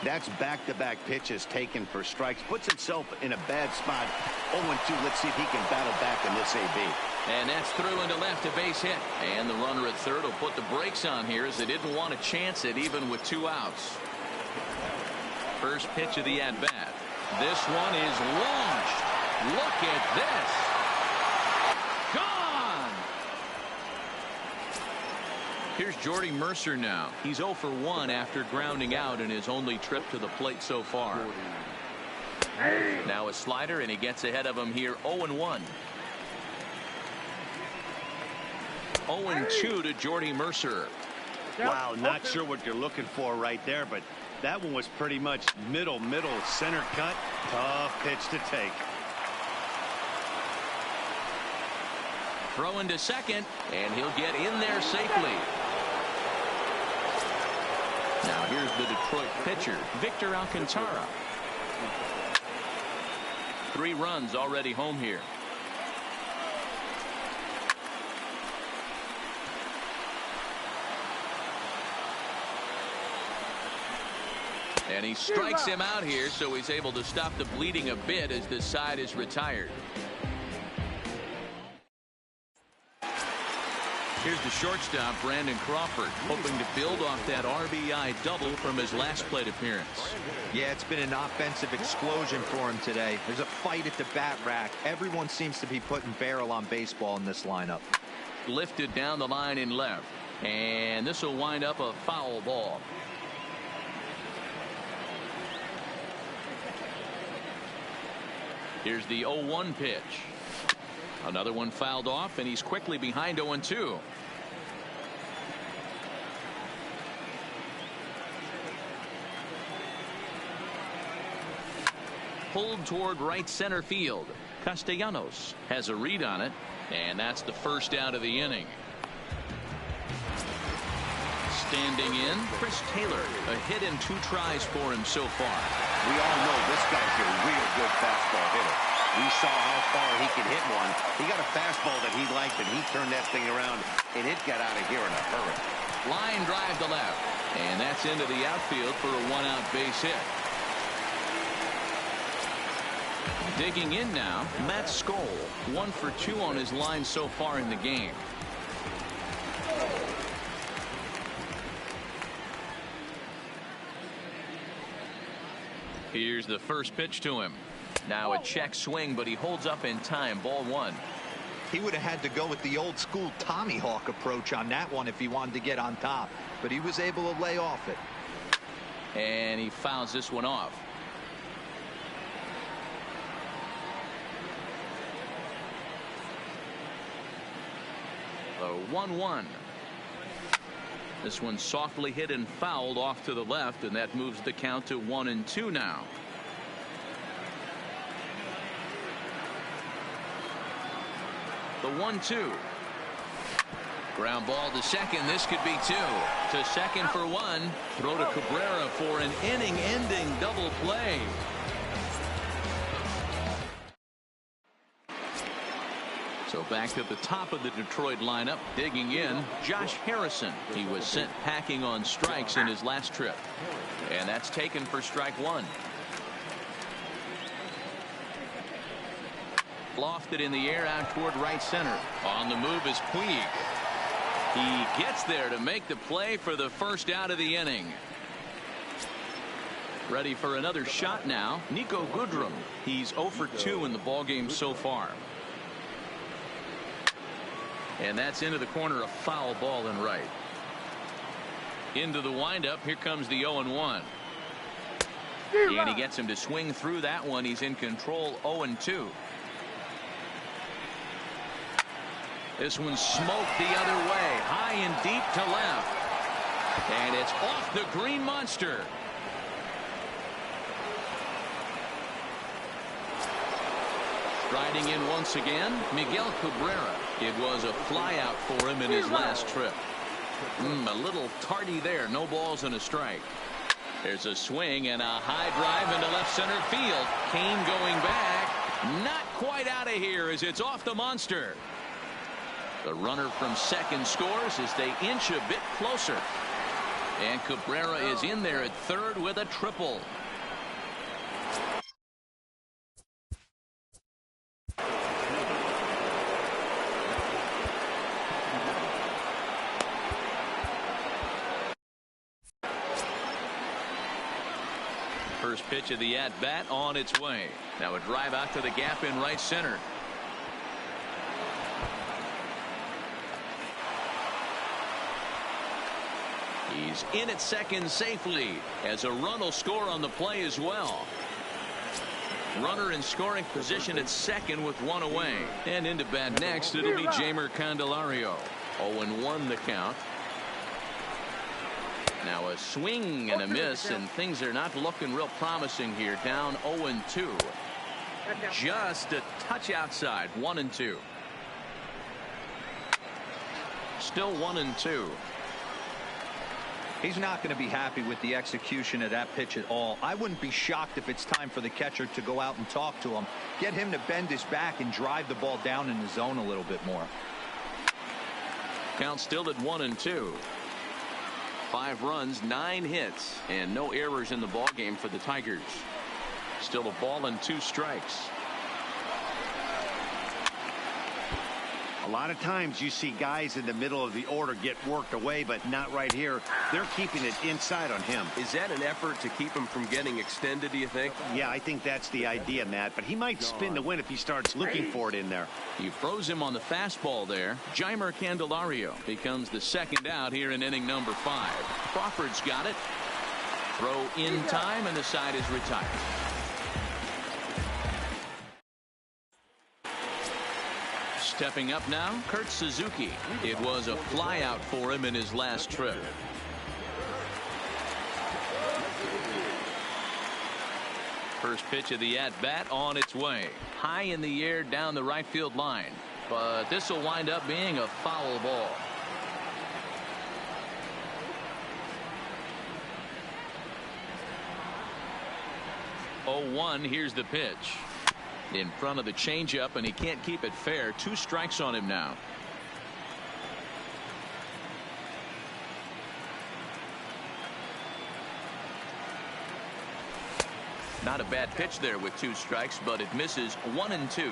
That's back-to-back pitches taken for strikes. Puts himself in a bad spot. 0-2. Let's see if he can battle back in this AB. And that's through into left, a base hit. And the runner at third will put the brakes on here as they didn't want to chance it even with 2 outs. First pitch of the at-bat. This one is launched. Look at this. Gone! Here's Jordy Mercer now. He's 0 for 1 after grounding out in his only trip to the plate so far. Now a slider, and he gets ahead of him here, 0-1. 0-2 to Jordy Mercer. Wow, not sure what you're looking for right there, but that one was pretty much middle center cut. Tough pitch to take. Throw into second, and he'll get in there safely. Now here's the Detroit pitcher, Victor Alcantara. 3 runs already home here. And he strikes him out here, so he's able to stop the bleeding a bit as this side is retired. Here's to shortstop Brandon Crawford, hoping to build off that RBI double from his last plate appearance. Yeah, it's been an offensive explosion for him today. There's a fight at the bat rack. Everyone seems to be putting barrel on baseball in this lineup. Lifted down the line in left, and this will wind up a foul ball. Here's the 0-1 pitch. Another one fouled off, and he's quickly behind 0-2. Pulled toward right center field. Castellanos has a read on it, and that's the first out of the inning. Standing in, Chris Taylor, a hit in 2 tries for him so far. We all know this guy's a real good fastball hitter. We saw how far he could hit one. He got a fastball that he liked, and he turned that thing around, and it got out of here in a hurry. Line drive to left, and that's into the outfield for a 1-out base hit. Digging in now, Matt Skoll, 1 for 2 on his line so far in the game. Here's the first pitch to him. Now a check swing, but he holds up in time. Ball 1. He would have had to go with the old school Tommy Hawk approach on that one if he wanted to get on top, but he was able to lay off it. And he fouls this one off. The 1-1. This one softly hit and fouled off to the left, and that moves the count to 1-2 now. The 1-2. Ground ball to second. This could be 2. To second for 1. Throw to Cabrera for an inning-ending double play. So back to the top of the Detroit lineup, digging in, Josh Harrison. He was sent packing on strikes in his last trip. And that's taken for strike 1. Lofted in the air out toward right center. On the move is Puig. He gets there to make the play for the first out of the inning. Ready for another shot now, Nico Goodrum. He's 0 for 2 in the ballgame so far. And that's into the corner, a foul ball and right. Into the windup. Here comes the 0-1. And he gets him to swing through that one. He's in control. 0-2. This one's smoked the other way, high and deep to left. And it's off the Green Monster. Riding in once again, Miguel Cabrera. It was a flyout for him in his last trip. A little tardy there. No balls and a strike. There's a swing and a high drive into left center field. Kane going back. Not quite out of here as it's off the Monster. The runner from second scores as they inch a bit closer. And Cabrera is in there at third with a triple. First pitch of the at-bat on its way. Now a drive out to the gap in right center. He's in at second safely as a run will score on the play as well. Runner in scoring position at second with 1 away. And into bat next, it'll be Jeimer Candelario. 0-1 the count. Now a swing and a miss, and things are not looking real promising here. Down 0-2. Just a touch outside. 1-2. Still 1-2. He's not going to be happy with the execution of that pitch at all. I wouldn't be shocked if it's time for the catcher to go out and talk to him. Get him to bend his back and drive the ball down in the zone a little bit more. Count still at 1-2. 5 runs, 9 hits, and no errors in the ballgame for the Tigers. Still a ball and 2 strikes. A lot of times you see guys in the middle of the order get worked away, but not right here. They're keeping it inside on him. Is that an effort to keep him from getting extended, do you think? Yeah, I think that's the idea, Matt. But he might spin the win if he starts looking for it in there. He froze him on the fastball there. Jeimer Candelario becomes the second out here in inning number 5. Crawford's got it. Throw in time, and the side is retired. Stepping up now, Kurt Suzuki. It was a flyout for him in his last trip. First pitch of the at-bat on its way. High in the air down the right field line. But this will wind up being a foul ball. Oh, 1, here's the pitch. In front of the changeup, and he can't keep it fair. 2 strikes on him now. Not a bad pitch there with 2 strikes, but it misses 1 and 2.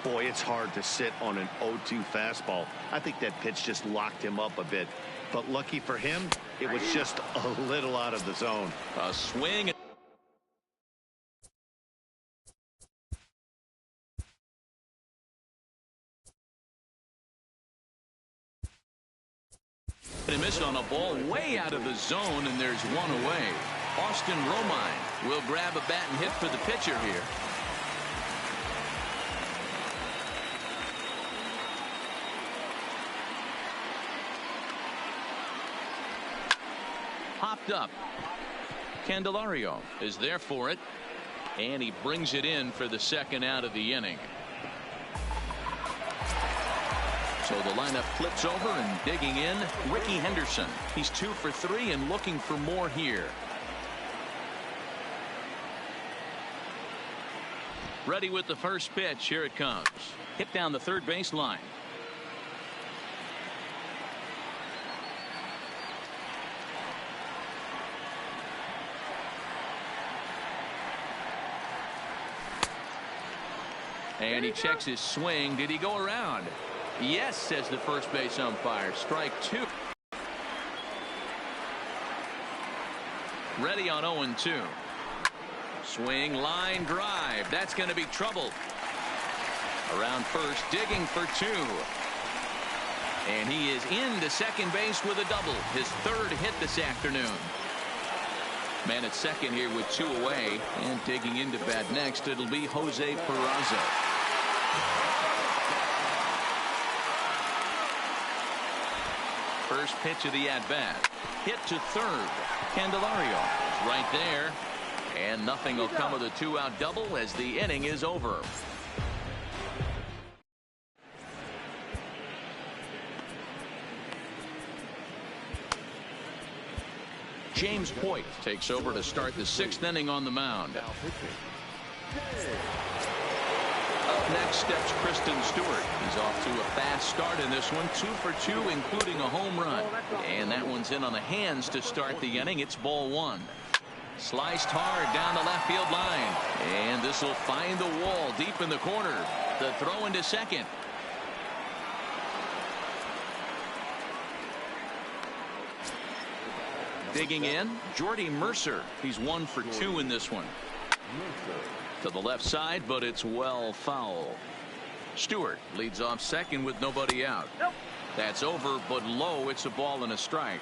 Boy, it's hard to sit on an 0-2 fastball. I think that pitch just locked him up a bit. But lucky for him, it was just a little out of the zone. A swing. He missed on a ball way out of the zone, and there's 1 away. Austin Romine will grab a bat and hit for the pitcher here. Hopped up. Candelario is there for it, and he brings it in for the second out of the inning. So the lineup flips over, and digging in, Ricky Henderson. He's 2 for 3 and looking for more here. Ready with the first pitch. Here it comes. Hit down the third base line. And he checks his swing. Did he go around? Yes, says the first base umpire. Strike 2. Ready on 0-2. Swing, line, drive. That's going to be trouble. Around first, digging for 2. And he is into second base with a double. His 3rd hit this afternoon. Man at second here with 2 away. And digging into bat next, it'll be Jose Peraza. First pitch of the at-bat. Hit to third. Candelario is right there. And nothing will come of the 2-out double as the inning is over. James Hoyt takes over to start the 6th inning on the mound. Up next steps Kristen Stewart. He's off to a fast start in this one. 2 for 2, including a home run. And that one's in on the hands to start the inning. It's ball 1. Sliced hard down the left field line. And this will find the wall deep in the corner. The throw into second. Digging in, Jordy Mercer. He's 1 for 2 in this one. To the left side, but it's well foul. Stewart leads off second with nobody out. That's over, but low. It's a ball and a strike.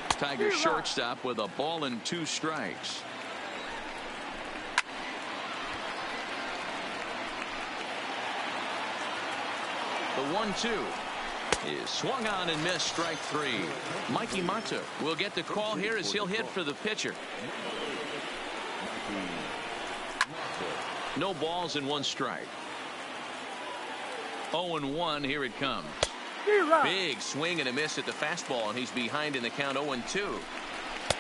Tigers shortstop with a ball and 2 strikes. The 1-2 is swung on and missed. Strike 3. Mikey Marta will get the call here as he'll hit for the pitcher. No balls and 1 strike. 0-1. Here it comes. Big swing and a miss at the fastball, and he's behind in the count. 0-2.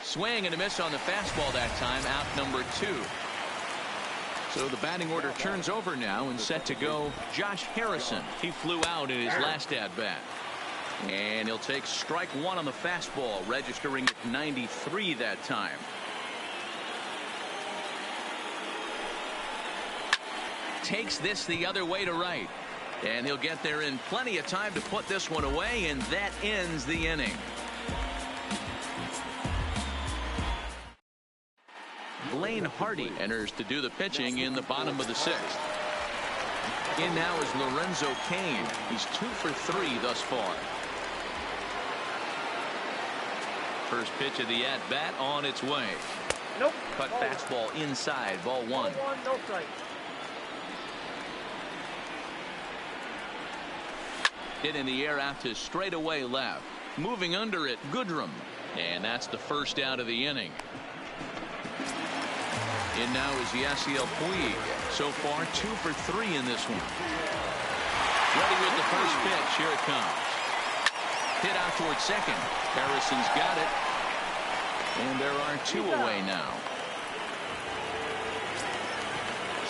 Swing and a miss on the fastball that time. Out number 2. So the batting order turns over now, and set to go Josh Harrison. He flew out in his last at bat. And he'll take strike 1 on the fastball, registering at 93 that time. Takes this the other way to right. And he'll get there in plenty of time to put this one away, and that ends the inning. Blaine Hardy enters to do the pitching in the bottom of the 6th. In now is Lorenzo Cain. He's 2 for 3 thus far. First pitch of the at-bat on its way. Nope. Cut fastball inside, ball 1. No strike. Hit in the air out to straightaway left. Moving under it, Goodrum. And that's the first out of the inning. In now is Yasiel Puig. So far, 2 for 3 in this one. Ready with the first pitch. Here it comes. Hit out towards second. Harrison's got it. And there are 2 away now.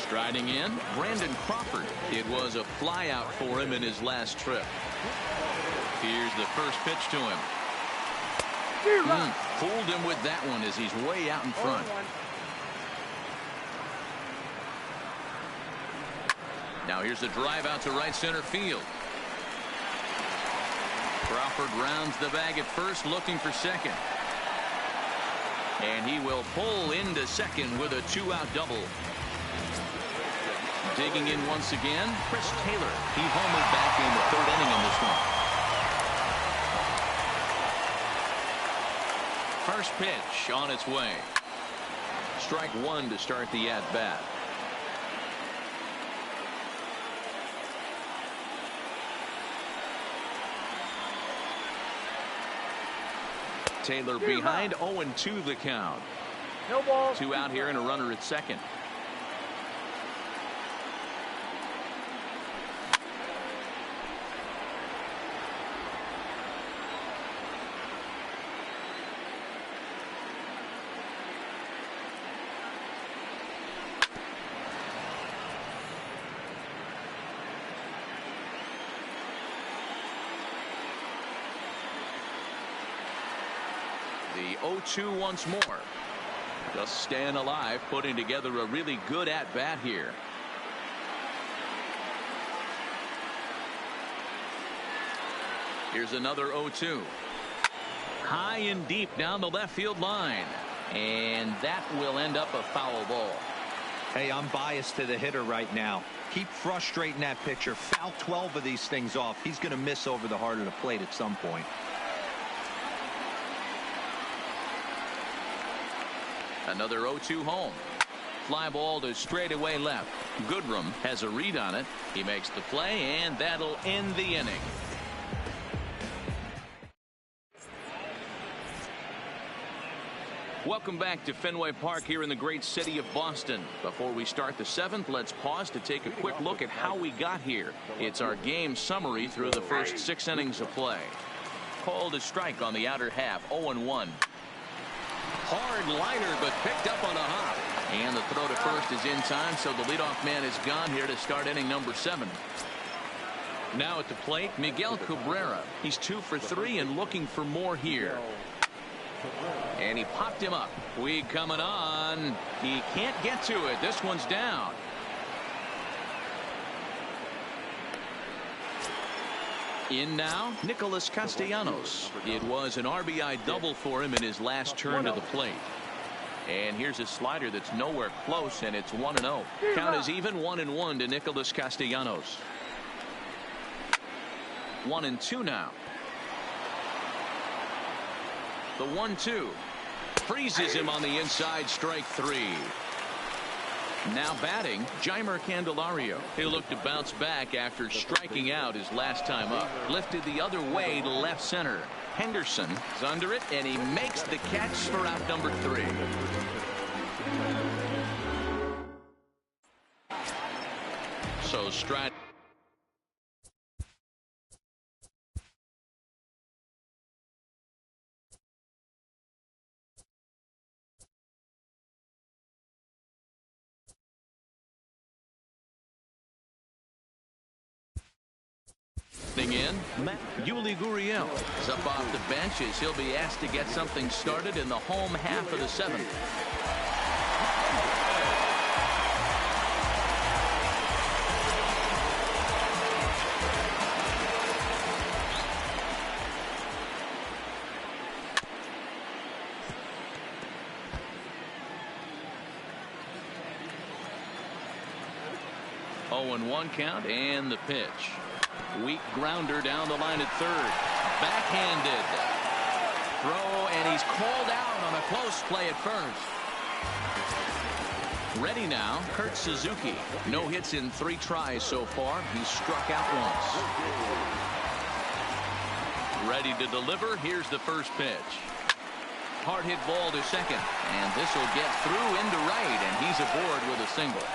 Striding in, Brandon Crawford. It was a flyout for him in his last trip. Here's the first pitch to him. Fooled him with that one as he's way out in front. Now here's the drive out to right center field. Crawford rounds the bag at first, looking for second. And he will pull into second with a 2-out double. Digging in once again, Chris Taylor. He homered back in the 3rd inning in this one. First pitch on its way. Strike 1 to start the at-bat. Taylor behind, 0-2 the count. No ball. 2 out here and a runner at second. The 0-2 once more. Just staying alive, putting together a really good at-bat here. Here's another 0-2. High and deep down the left field line. And that will end up a foul ball. Hey, I'm biased to the hitter right now. Keep frustrating that pitcher. Foul 12 of these things off. He's going to miss over the heart of the plate at some point. Another 0-2 home. Fly ball to straightaway left. Goodrum has a read on it. He makes the play, and that'll end the inning. Welcome back to Fenway Park here in the great city of Boston. Before we start the 7th, let's pause to take a quick look at how we got here. It's our game summary through the first 6 innings of play. Called a strike on the outer half, 0-1. Hard liner, but picked up on a hop. And the throw to first is in time, so the leadoff man is gone here to start inning number 7. Now at the plate, Miguel Cabrera. He's 2 for 3 and looking for more here. And he popped him up. Puig coming on. He can't get to it. This one's down. In now, Nicholas Castellanos. It was an RBI double for him in his last turn to the plate. And here's a slider that's nowhere close, and it's 1-0. Count is even, 1-1 to Nicholas Castellanos. 1-2 now. The 1-2 freezes him on the inside, strike 3. Now batting, Jeimer Candelario. He'll look to bounce back after striking out his last time up. Lifted the other way to left center. Henderson is under it, and he makes the catch for out number 3. So stride. In, Yuli Gurriel is up off the bench as he'll be asked to get something started in the home half of the 7th. 0-1 count and the pitch. Weak grounder down the line at third. Backhanded. Throw, and he's called out on a close play at first. Ready now, Kurt Suzuki. No hits in 3 tries so far. He's struck out once. Ready to deliver. Here's the first pitch. Hard hit ball to second, and this will get through into right, and he's aboard with a single.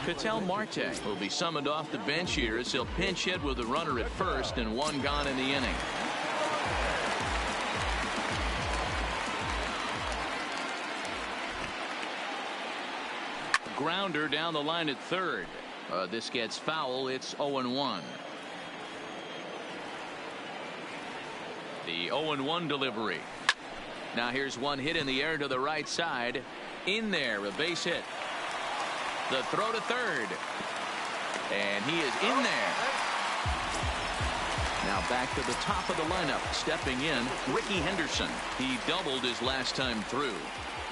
Ketel Marte will be summoned off the bench here as he'll pinch hit with a runner at first and 1 gone in the inning. Grounder down the line at third. This gets foul. It's 0-1. The 0-1 delivery. Now here's one hit in the air to the right side. In there, a base hit. The throw to third. And he is in there. Now back to the top of the lineup. Stepping in, Ricky Henderson. He doubled his last time through.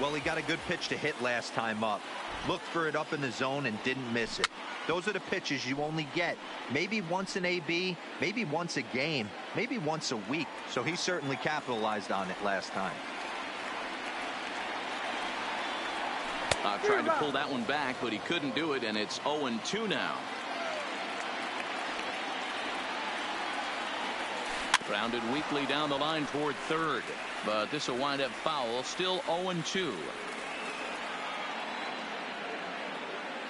Well, he got a good pitch to hit last time up. Looked for it up in the zone and didn't miss it. Those are the pitches you only get maybe once an AB, maybe once a game, maybe once a week. So he certainly capitalized on it last time. Tried to pull that one back, but he couldn't do it, and it's 0-2 now. Grounded weakly down the line toward third, but this will wind up foul. Still 0-2.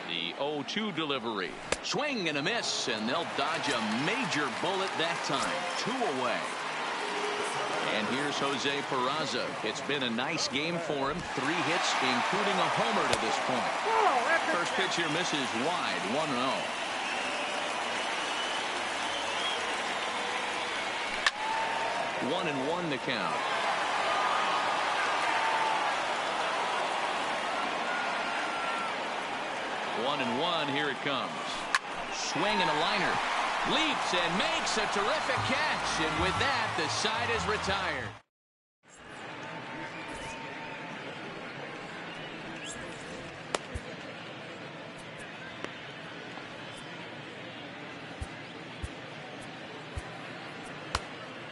The 0-2 delivery. Swing and a miss, and they'll dodge a major bullet that time. 2 away. And here's Jose Peraza. It's been a nice game for him. 3 hits, including a homer to this point. First pitch here misses wide. 1-0. One and one the count. One and one. Here it comes. Swing and a liner. Leaps and makes a terrific catch, and with that the side is retired.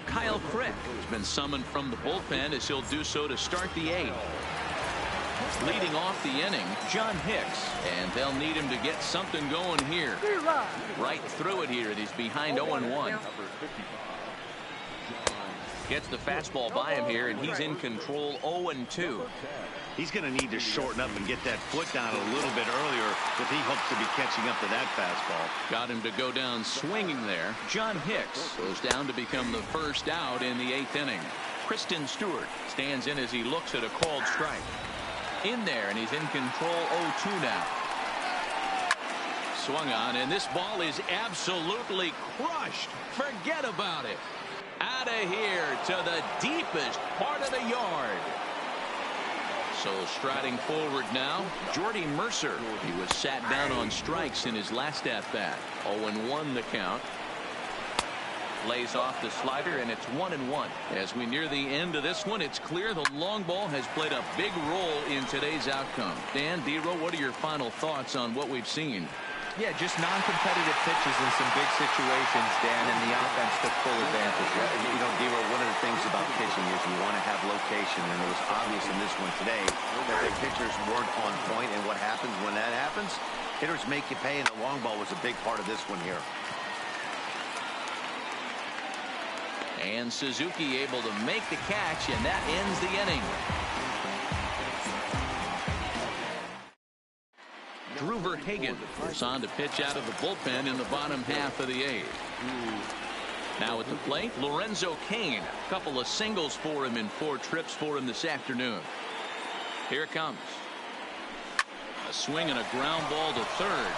Kyle Crick has been summoned from the bullpen as he'll do so to start the 8th. Leading off the inning, John Hicks, and they'll need him to get something going here. Right through it here. He's behind 0-1. Gets the fastball by him here, and he's in control. 0-2. He's going to need to shorten up and get that foot down a little bit earlier if he hopes to be catching up to that fastball. Got him to go down swinging there. John Hicks goes down to become the first out in the 8th inning. Kristen Stewart stands in as he looks at a called strike. In there, and he's in control. 0-2 now. Swung on, and this ball is absolutely crushed. Forget about it. Out of here to the deepest part of the yard. So striding forward now, Jordy Mercer. He was sat down on strikes in his last at-bat. 0-1 the count. Lays off the slider, and it's 1-1. As we near the end of this one, it's clear the long ball has played a big role in today's outcome. Dan, D-Row, what are your final thoughts on what we've seen? Yeah, just non-competitive pitches in some big situations, Dan, and the offense took full advantage. You know, D-Row, one of the things about pitching is you want to have location, and it was obvious in this one today that the pitchers weren't on point, and what happens when that happens? Hitters make you pay, and the long ball was a big part of this one here. And Suzuki able to make the catch, and that ends the inning. Drew Verhagen is on to pitch out of the bullpen in the bottom half of the 8th. Now at the plate, Lorenzo Cain. A couple of singles for him in 4 trips for him this afternoon. Here it comes. A swing and a ground ball to third.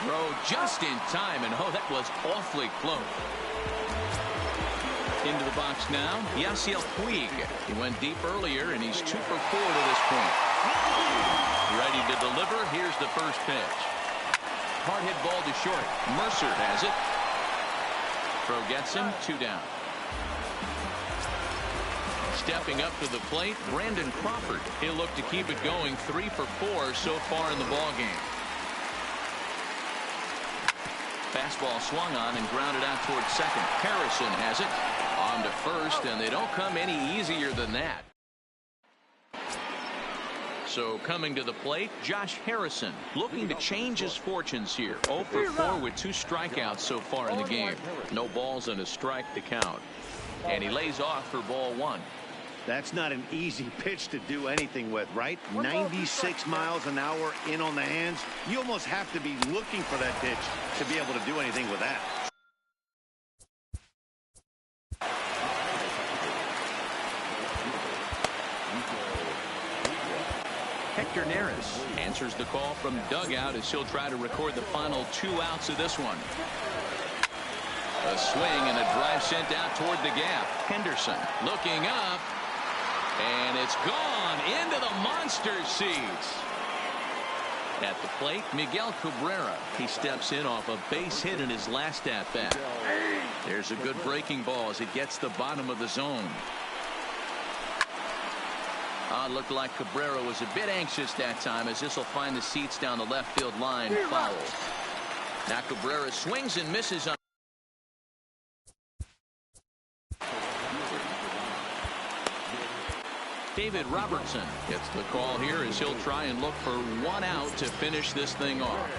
Throw just in time, and oh, that was awfully close. Into the box now, Yasiel Puig. He went deep earlier, and he's 2 for 4 to this point. Ready to deliver. Here's the first pitch. Hard hit ball to short. Mercer has it. Throw gets him, 2 down. Stepping up to the plate, Brandon Crawford. He'll look to keep it going, 3 for 4 so far in the ball game. Fastball swung on and grounded out towards second. Harrison has it. On to first, and they don't come any easier than that. So coming to the plate, Josh Harrison looking to change his fortunes here. 0 for 4 with 2 strikeouts so far in the game. No balls and a strike to count. And he lays off for ball 1. That's not an easy pitch to do anything with, right? 96 miles an hour in on the hands. You almost have to be looking for that pitch to be able to do anything with that. Hector Neris answers the call from dugout as he'll try to record the final 2 outs of this one. A swing and a drive sent out toward the gap. Henderson looking up, and it's gone into the monster seats. At the plate, Miguel Cabrera. He steps in off a base hit in his last at-bat. There's a good breaking ball as it gets the bottom of the zone. Looked like Cabrera was a bit anxious that time, as this will find the seats down the left field line foul. Now Cabrera swings and misses on. David Robertson gets the call here as he'll try and look for 1 out to finish this thing off.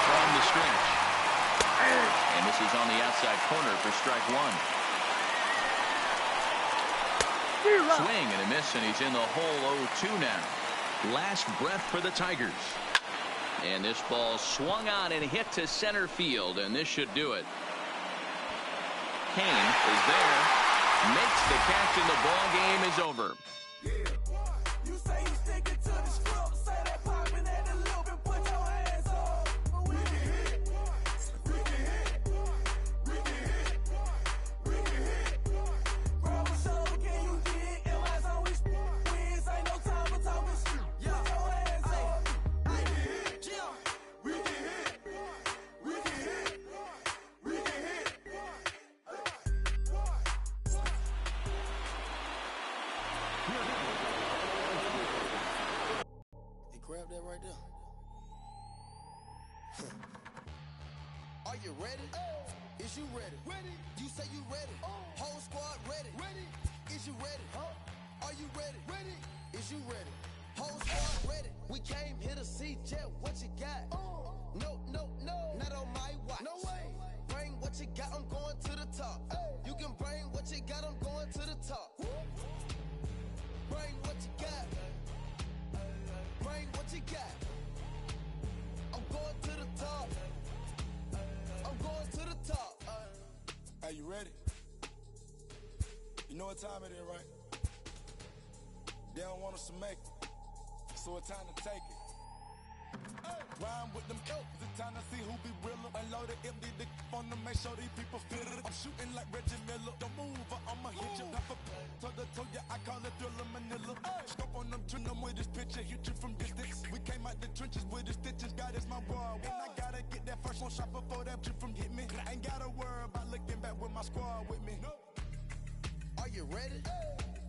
From the stretch. And this is on the outside corner for strike 1. Swing and a miss, and he's in the hole 0-2 now. Last breath for the Tigers. And this ball swung on and hit to center field, and this should do it. Kane is there, makes the catch, and the ball game is over. Grab that right there. Are you ready? Is you ready? Ready. You say you ready. Whole squad ready. Ready. Is you ready? Are you ready? Ready. Is you ready? Whole squad ready. We came here to see Jet. What you got? No, no, no. Not on my watch. No way. Bring what you got. I'm going to the top. You can bring what you got. I'm going to the top. Bring what you got. Bring what you got. I'm going to the top. I'm going to the top. Are you ready? You know what time it is, right? They don't want us to make it, so it's time to take it. Rhyme with them coats, it's time to see who be realer. Unload it, empty the on them, make sure these people feel it. I'm shooting like Reggie Miller. Don't move or I'ma hit you. Pepper, toe to toe, yeah, I call it Thriller Manila. Scope on them, trim them with this picture, hit you from distance. We came out the trenches with the stitches, God is my boy. When I gotta get that first one shot before that you from hit me. Ain't gotta worry about looking back with my squad with me. Are you ready?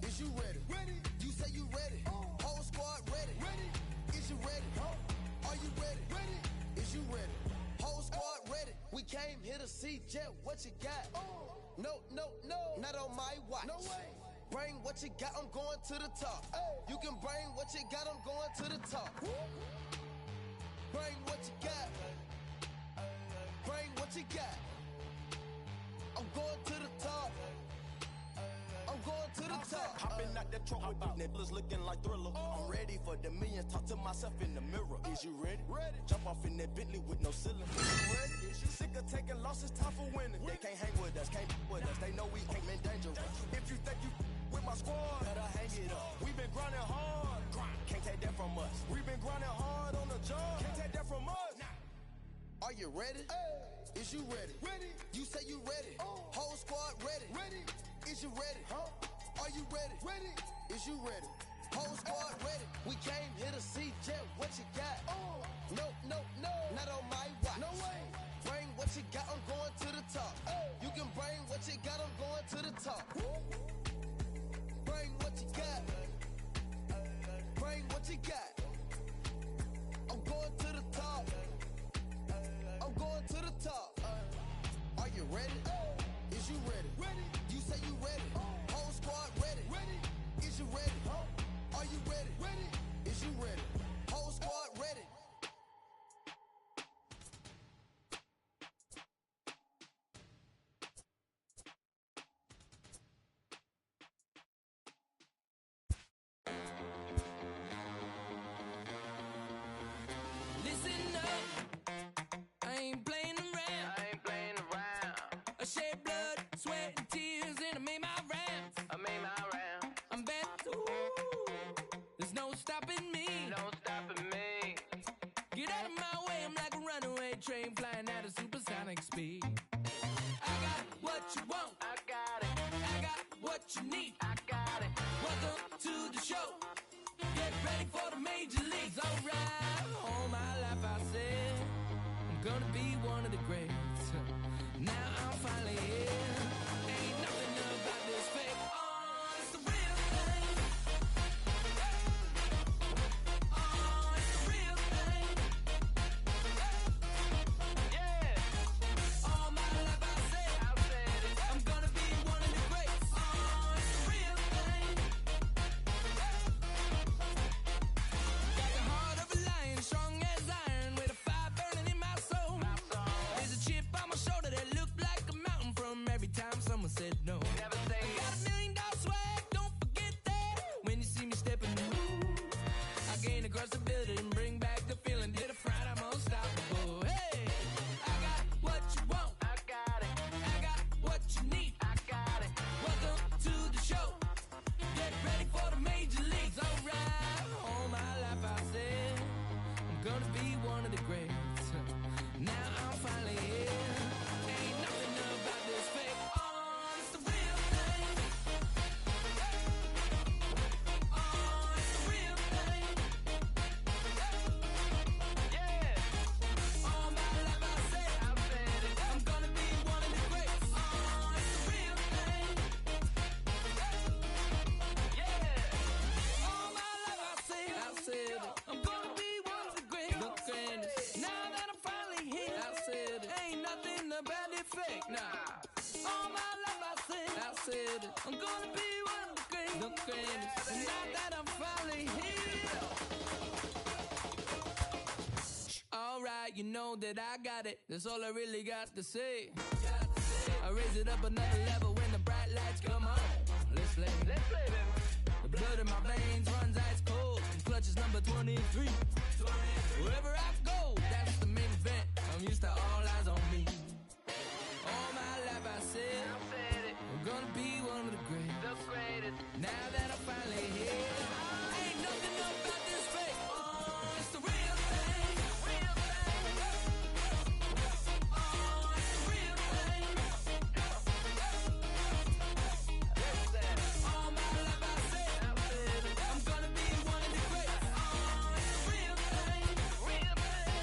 Is you ready? Ready. You say you ready. Whole squad ready. Ready. Is you ready? Are you ready? Ready. Is you ready? Whole squad ready. We came here to see Jet. What you got? No, no, no. Not on my watch. No way. Bring what you got. I'm going to the top. You can bring what you got. I'm going to the top. Bring what you got. Bring what you got. I'm going to the top. I'm going to the top. Hopping out that truck with the nibblers looking like Thriller. I'm ready for the millions. Talk to myself in the mirror. Is you ready? Ready. Jump off in that Bentley with no ceiling. Is you ready? Is you sick of taking losses? Time for winning. They can't hang with us. Can't with us. They know we ain't in danger. If you think you with my squad, better hang it up. We been grinding hard. Can't take that from us. We been grinding hard on the job. Can't take that from us. Are you ready? Is you ready? Ready. You say you ready. Whole squad ready. Ready. Is you ready? Are you ready? Ready. Is you ready? Whole squad ready. We came here to see Jet. What you got? No, no, no. Not on my watch. No way. Bring what you got. I'm going to the top. You can bring what you got. I'm going to the top. Bring what you got. Bring what you got. I'm going to the top. I'm going to the top. Are you ready? Is you ready? Ready. You say you ready. Whole squad ready. Ready. Is you ready? Are you ready? Ready. Is you ready? Whole squad ready. Listen up, I ain't playing around. I ain't playing around. I shed blood, sweat, and tears, and I made my rounds. I made my rounds. I'm back. Ooh, there's no stopping me. No stopping me. Get out of my way, I'm like a runaway train flying at a supersonic speed. I got what you want. I got it. I got what you need. I got it. Welcome to the show. Get ready for the major leagues. Alright. All my life I said I'm gonna be one of the greats. Now I'm finally here. Ain't nothing about this fake. Oh, it's the real thing. Oh, it's the real thing. Yeah. All my life I said it. I'm gonna be one of the greats. Oh, it's the real thing. Got the heart of a lion, strong as iron, with a fire burning in my soul. There's a chip on my shoulder that looked like a mountain from every time someone said no. Never say I got $1 million swag, don't forget that. When you see me stepping through, I gain across the building and bring back the feeling. Hit a fright, I'm unstoppable. Hey, I got what you want. I got it. I got what you need. I got it. Welcome to the show. Get ready for the major leagues. Alright. All my life I said I'm gonna be one of the greats. Now I'm finally here. Ain't nothing about this fake. Oh, it's the real thing. Oh, it's the real thing. Yeah. All my life I said it. I'm gonna be one of the greats. Oh, it's the real thing. Yeah. All my life I said it. I'm gonna be one of the greats. The greatest. Now that I'm finally here, I said it. Ain't nothing about it fake. Nah. All my life I said it. I'm gonna be one of the greatest. The greatest. And now that I'm finally here. Alright, you know that I got it. That's all I really got to say. I raise it up another level when the bright lights come on. Let's play. Let's play, baby. The blood in my veins runs ice cold. Clutch is number 23. Wherever I go, that's the main event. I'm used to all eyes on me. All my life I said it. I'm gonna be one of the greatest. The greatest. Now that I'm finally here, ain't nothing about this fake. Oh, it's the real thing. Real thing. Oh, it's the real thing. All my life I said it. I'm gonna be one of the greats. Oh, it's the real thing. Real thing.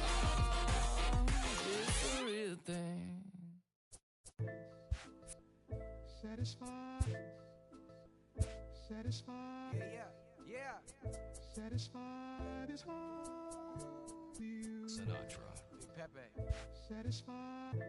Oh, it's the real thing. Satisfied. Satisfied. Yeah. Satisfied is hard to you. Sinatra. Big Pepe. Satisfied. You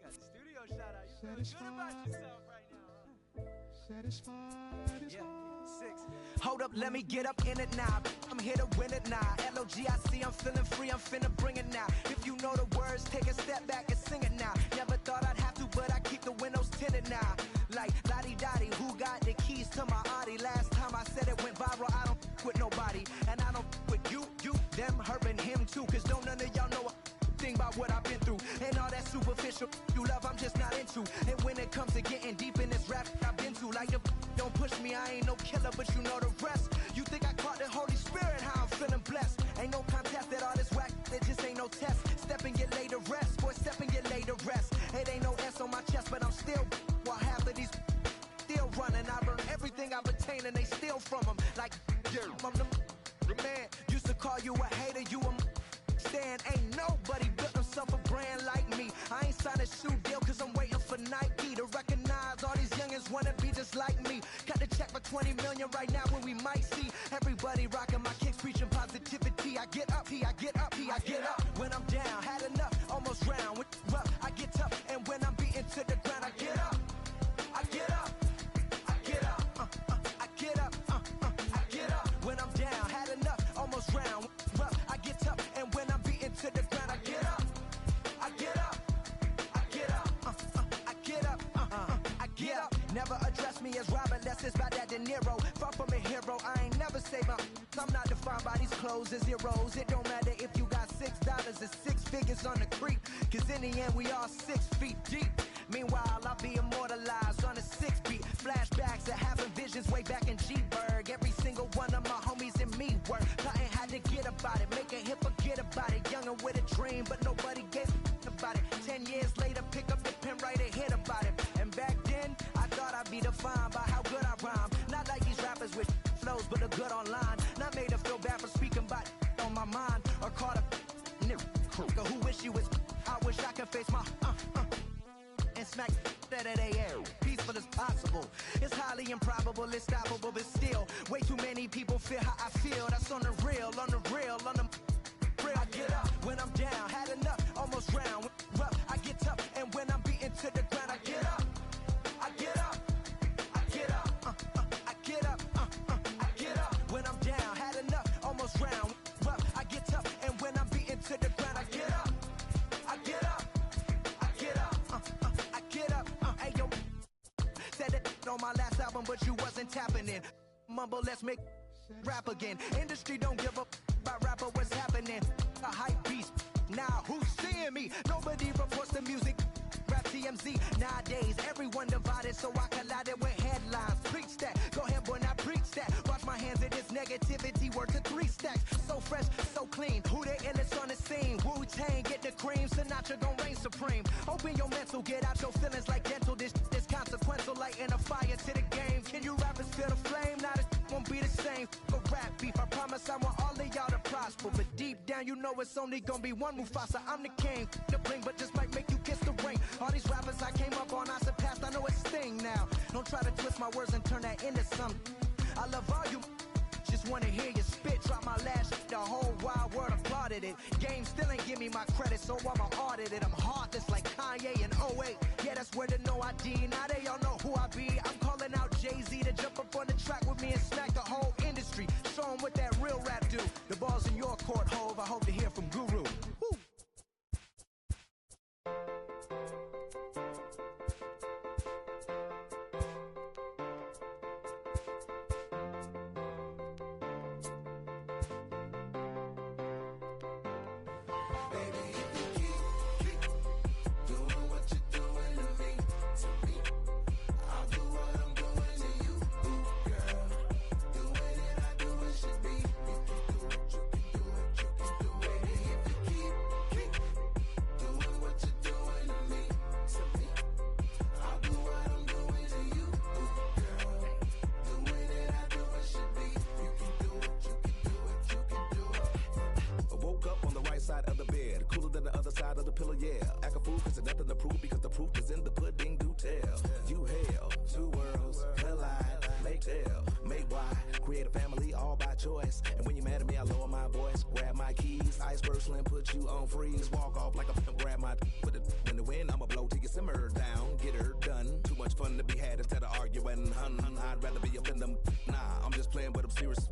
got the studio shout out. You feel good about yourself right now, huh? Satisfied is hard. 6. Hold up, let me get up in it now. I'm here to win it now. L-O-G-I-C, I'm feeling free, I'm finna bring it now. If you know the words, take a step back and sing it now. Never thought I'd have to, but I keep the windows tinted now. Like, lottie-dottie, who got the keys to my Audi? Last time I said it went viral, I don't with nobody. And I don't with you, them, her, and him too. Cause don't none of y'all know a thing about what I've been through. And all that superficial you love, I'm just not into. And when it comes to getting deep in this rap I've been to, like the don't push me, I ain't no killer, but you know the rest. You think I caught the Holy Spirit, how I'm feeling blessed. Ain't no contest that all this whack, it just ain't no test. Step and get laid to rest, boy, step and get I retain and they steal from them. Like, I'm the man. Used to call you a hater, you a stand. Ain't nobody built himself a brand like me. I ain't signed a shoe deal cause I'm waiting for Nike to recognize all these youngins wanna be just like me. Cut the check for 20 million right now when we might see everybody rocking my kicks, preaching positivity. I get up, I get up, I get up. When I'm down, had enough, almost round. When rough, I get tough, and when I'm beaten to the ground, I get up, I get up, I get up, I get up, I get up. When I'm down, had enough, almost round. Rough, I get tough, and when I'm beaten to the ground, I get up, I get up, I get up, I get up, I get up. Never address me as Robert, less it's about that De Niro. Far from a hero, I ain't never say my. I'm not defined by these clothes as zeros. It don't matter if you got $6 or 6 figures on the creek, cause in the end we all 6 feet deep. Meanwhile, I'll be immortalized on a 6 beat. Flashbacks of having visions way back in G-Berg. Every single one of my homies and me work. Plotting how to get about it, make a hit, forget about it. Young and with a dream, but nobody gave about it. 10 years later, pick up the pen, write a hit about it. And back then, I thought I'd be defined by how good I rhyme. Not like these rappers with flows, but a good online. Not made to feel bad for speaking about on my mind. Or caught a nigga who wish you was. I wish I could face my and smack that at AM. Peaceful as possible. It's highly improbable, it's stoppable, but still, way too many people feel how I feel. That's on the real, on the real, on the real. I get up when I'm down, had enough, almost round. Rough, I get tough, and when I'm beaten to the ground, I get up, I get up, I get up, I get up, I get up. When I'm down, had enough, almost round. Rough, I get tough, and when I'm beaten to the ground, I get up, I get up, I get up, I get up. Hey yo, said it on my last album, but you wasn't tapping in. Mumble, let's make rap again. Industry don't give up about rapper, what's happening? A hype beast. Now who's seeing me? Nobody reports the music. Rap TMZ. Nowadays, everyone divided, so I collided with headlines. Preach that. Go ahead, boy, now preach that. Wash my hands of this negativity. Work to 3 stacks. So fresh, so clean. Who the illest on the scene? Wu-Tang, get the cream. Sinatra gon' reign supreme. Open your mental, get out your feelings like dental. This consequential, lighting a fire to the game. Can you rappers feel the flame? Now this won't be the same. For rap beef, I promise I want all of y'all to prosper. But deep down, you know it's only gonna be one Mufasa. I'm the king, the bling, but just might make you kiss the ring. All these rappers I came up on, I surpassed, I know it's Sting now. Don't try to twist my words and turn that into something. I love all you, just wanna hear you spit. Drop my last shit, the whole wild world applauded it. Game still ain't give me my credit, so I'ma audit it. I'm heartless like Kanye in 08. Yeah, that's where the no ID. Now they all know who I be. I'm calling out Jay-Z to jump up on the track with me and smack the whole industry. Show 'em what that real rap do. The ball's in your court, Hove. I hope to hear from Guru. Woo. Side of the bed, cooler than the other side of the pillow, yeah. Act a fool, cause there's nothing to prove, because the proof is in the pudding, do tell. You hell, 2 worlds collide, make tell, make why, create a family all by choice. And when you're mad at me, I lower my voice, grab my keys, iceberg slim, put you on freeze, walk off like a grab my put it in the wind, I'ma blow till you simmer down, get her done. Too much fun to be had instead of arguing, I'd rather be up in them, nah, I'm just playing, but I'm serious,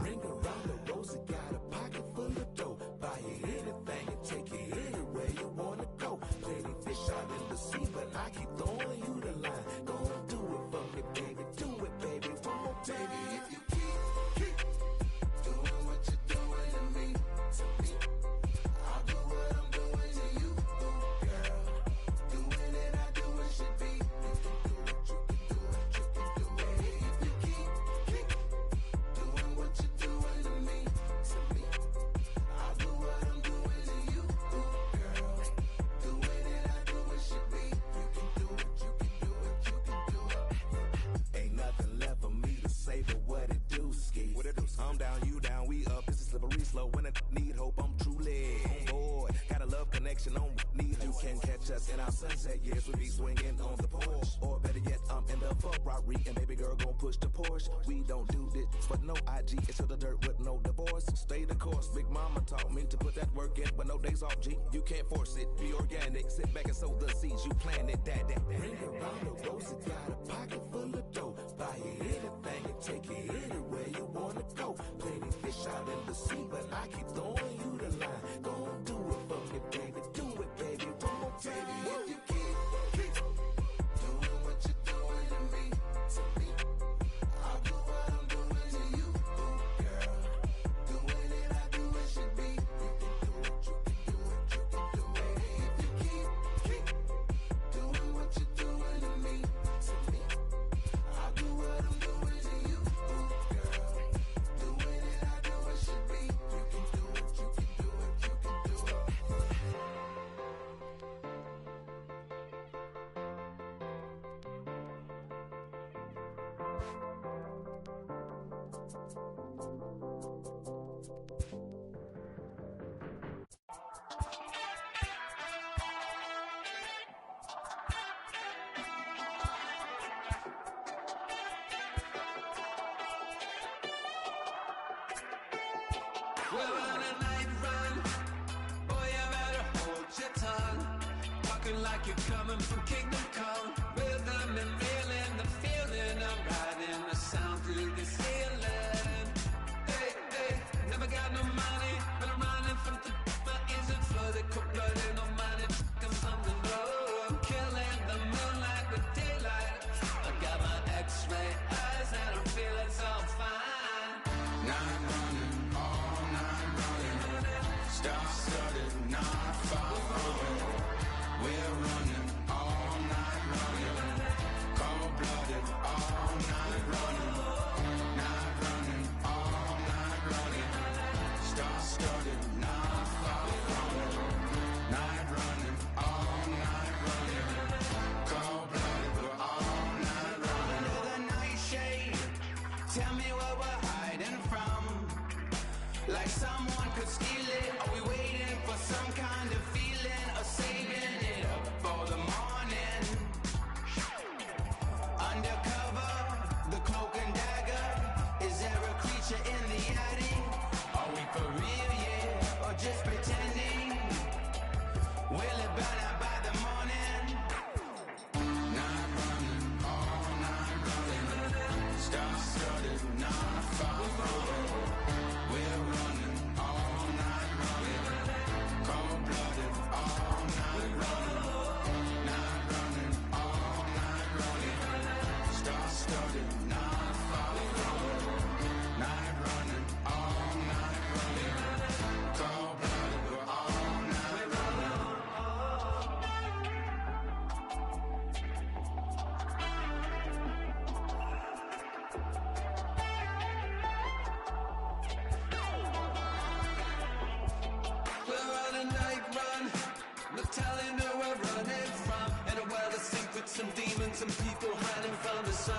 Ring around the rosy, got a pocket full of dough. Buy you anything and take you anywhere you wanna go. Plenty fish out in the sea, but I keep throwing you the line. Gonna do it for me, baby. Do it, baby. One more time. Baby, if you keep doing what you're doing to me, I'll do what I'm doing to you, girl. Doing it, I do what should be. You can do it, you can do it, you can do it. Baby, if you keep doing what you're doing to me, need hope, I'm truly on board. Got a love connection on need. You can catch us in our sunset years. We be swinging on the porch, or better yet, I'm in the Ferrari, and baby girl gon' push the Porsche. We don't do this, but no IG into the dirt with no divorce. Stay the course. Big mama taught me to put that work in, but no days off. G, you can't force it. Be organic. Sit back and sow the seeds you planted. That. Bring around the roses, got a pocket full of dough. Buy you anything and take you anywhere you wanna go. Plenty fish out in the sea, but I keep throwing you the line. Gon' do it for me, baby. Do it, baby. One more time. If you keep doing what you're doing to me, I'll do what I'm doing to you, girl. Doing it, I do it should be. You can do it, you can do it, you can do it. If you keep doing what you're doing to me, I'll do what I'm doing to you, girl. Doing it, I do it should be. You can do it, you can do it, you can do it. We're on a night run. Boy, you better hold your tongue. Talking like you're coming from Kingdom Come. Rhythm and feeling the feeling of riding the sound through the ceiling. Hey, hey, never got no money, but I'm running from the my isn't flooded, cold-blooded, no money, comes on the road. I'm killing the moonlight with daylight. I got my X-ray eyes and I'm feeling so fine. Night running, all night running. Star-studded, not far away. We're running, all night running. Cold-blooded, all night running. Night running, all night running. Star-studded, not far away. Night running, all night running. Cold-blooded, we're all night running. Under the nightshade, tell me what we're hiding from. Like someone could steal it. Are we waiting for some kind of feeling, or saving it up for the morning? Undercover, the cloak and dagger. Is there a creature in the attic? Are we for real, yeah, or just pretending? Will it burn out by the morning? Night running, all night running. Star-studded, not far away. We're running, all night running. Cold-blooded, all night running. Night running, all night running. Star-studded, not far away. Night running, all night running. Cold-blooded, we're all night running. We're on a night run. No telling where we're running from. In a world of secrets, some demons, some people hiding from the sun.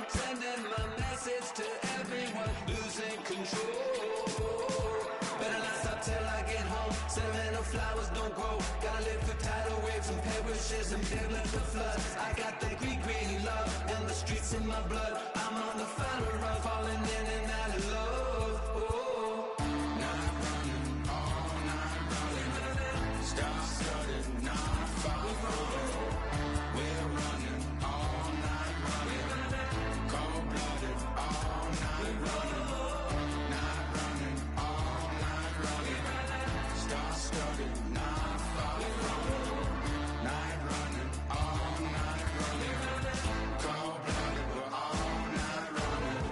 Sending my message to everyone, losing control. Better not stop till I get home. Sentimental flowers don't grow. Gotta live through tidal waves and perishes and biblical floods. I got that greedy love in the streets in my blood. I'm on the final run, falling in and out of love. Oh. Night running, all night running. Star-studded, not far away. We're running, all night running. Cold-blooded, all night running. Night running, all night running. Star-studded, not far away. Night running, all night running. Cold-blooded, we're all night running.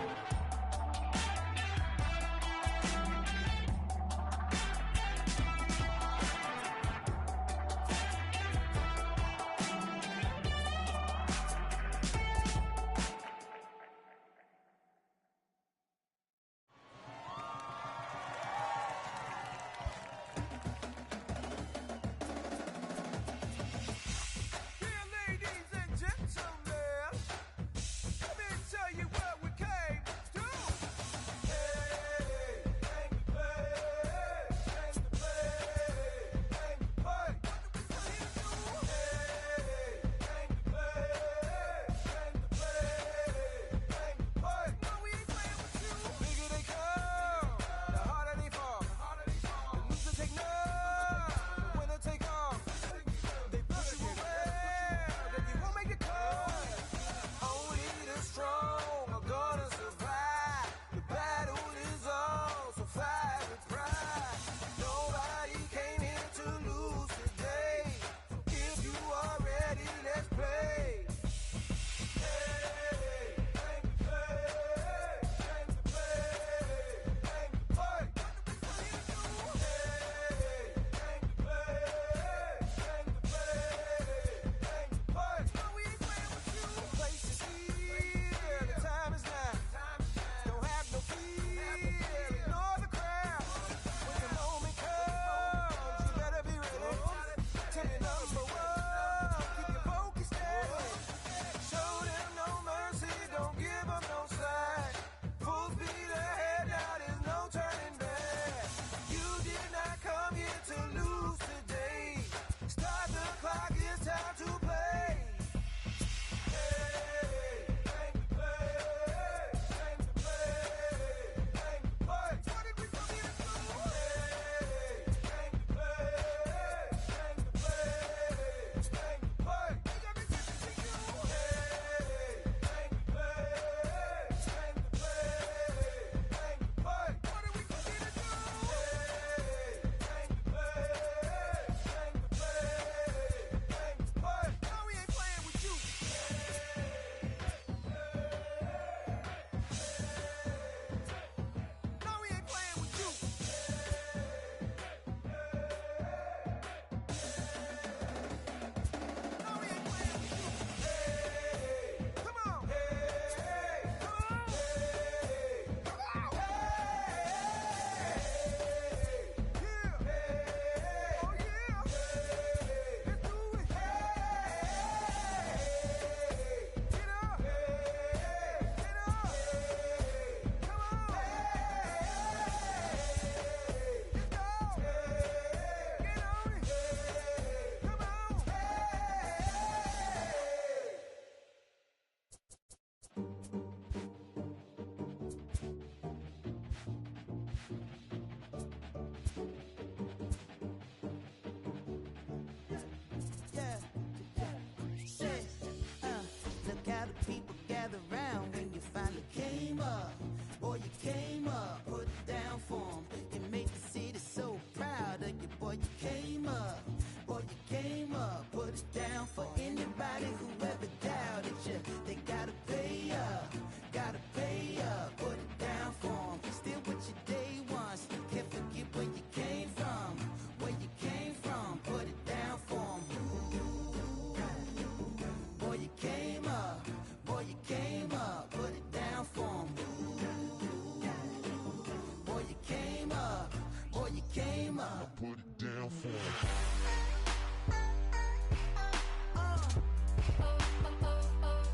came up. I put it down for him.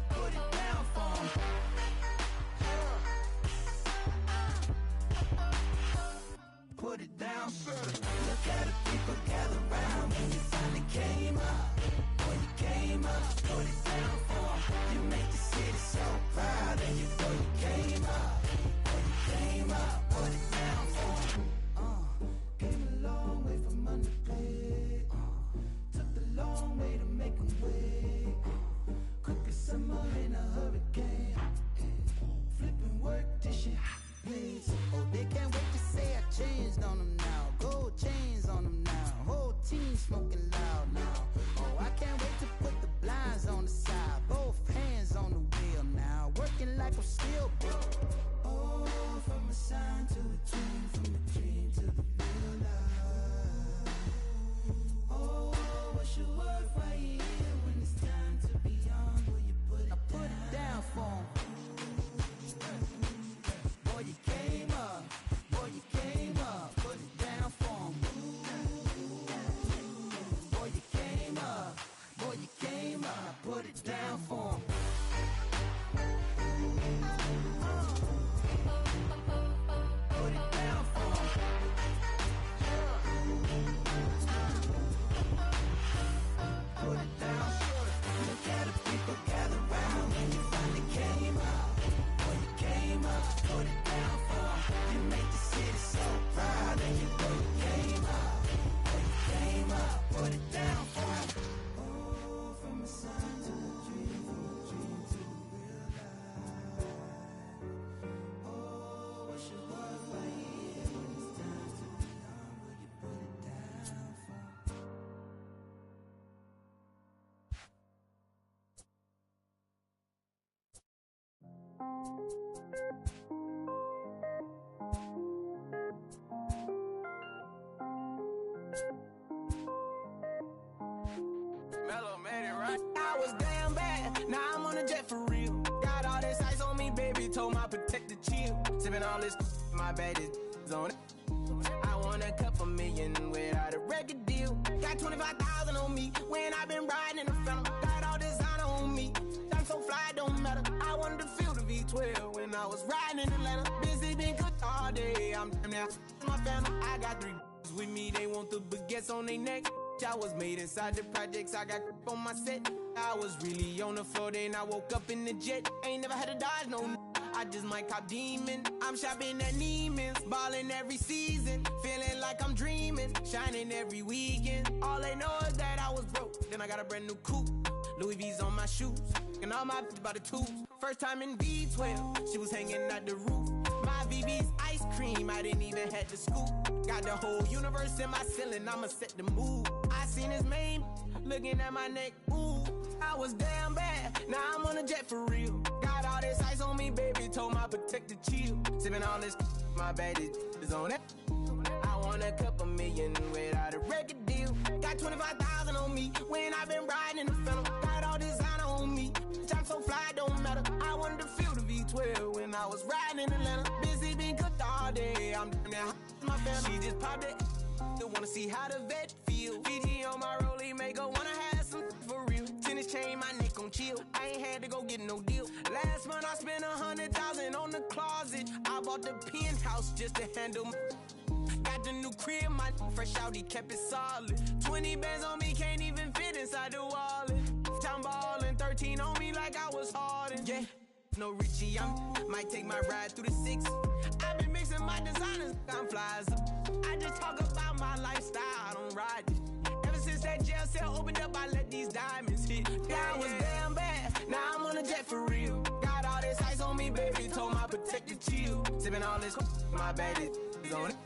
Put it down for him. Put it down for him. Look at the people gather round when you finally came up. When you came up, put it down for him. You make the city so proud of you. When you came up, when you came up, put it down for him. Came a long way from underpaid. Took the long way to make them wait. Quick as summer in a hurricane. Flipping work, this shit hot, please. Oh, they can't wait to say I changed on them now. Gold chains on them now. Whole team smoking loud now. Oh, I can't wait to put the blinds on the side. Both hands on the wheel now. Working like I'm still broke. Oh, from a sign to a dream, from a dream to the real life. Oh, what's your worth right here when it's time to be on? Will you put it down? I put it down for 'em. Boy, you came up. Boy, you came up. Put it down for 'em. Boy, you came up. Boy, you came up. I put it down for 'em. Put it down for 'em. Put it down. Look at the people gather round when you finally came up. When you came up, put it down for 'em. You make the city so proud of you. When you came up, when you came up, put it down for 'em. Oh, from a sign to a dream, from a dream to a real life. Oh, what's your worth right here when it's time to be on? Will you put it down for 'em? Mellow made it right. I was damn bad, now I'm on a jet for real. Got all this ice on me, baby, told my protector chill. Sipping all this, my bad is on it. I want a couple million without a record deal. Got 25,000 on me when I been riding in the phantom. Got all designer on me, I'm so fly, don't matter. I wanted to feel the V12 when I was riding in Atlanta. Busy been cooked all day, I'm damn near my family. I got 3 with me, they want the baguettes on their neck. I was made inside the projects, I got on my set. I was really on the floor, then I woke up in the jet. Ain't never had to dodge no I just might cop demon. I'm shopping at Neiman's, balling every season. Feeling like I'm dreaming, shining every weekend. All they know is that I was broke, then I got a brand new coupe. Louis V's on my shoes, and all my by the tubes. First time in V12, she was hanging at the roof. My VV's ice cream, I didn't even have to scoop. Got the whole universe in my ceiling, I'ma set the mood. I seen his main, looking at my neck, ooh. I was damn bad, now I'm on a jet for real. Got all this ice on me, baby, told my protector chill. Sipping all this, my bad is on it. I want a couple million without a record deal. Got 25,000 on me when I been riding in the phantom. Got all designer on me, I'm so fly, don't matter. I wanted to feel the V12 when I was riding in Atlanta. Busy been cooked all day, I'm damn near my family. She just popped it, still wanna see how the vet feel. Fiji on my rollie, make her wanna have some for real. Tennis chain, my neck on chill. I ain't had to go get no deal. Last month I spent 100,000 on the closet. I bought the penthouse just to handle. Got the new crib, my fresh out, he kept it solid. 20 bands on me, can't even fit inside the wallet. Time ballin', 13 on me like I was Harden. Yeah, no Richie, might take my ride through the 6. I've been mixing my designers, I'm flies. I just talk about my lifestyle, I don't ride it. Ever since that jail cell opened up, I let these diamonds hit. Yeah, I was damn bad, now I'm on a jet for real. Got all this ice on me, baby, told my protector chill. Sipping all this, my bad is on it.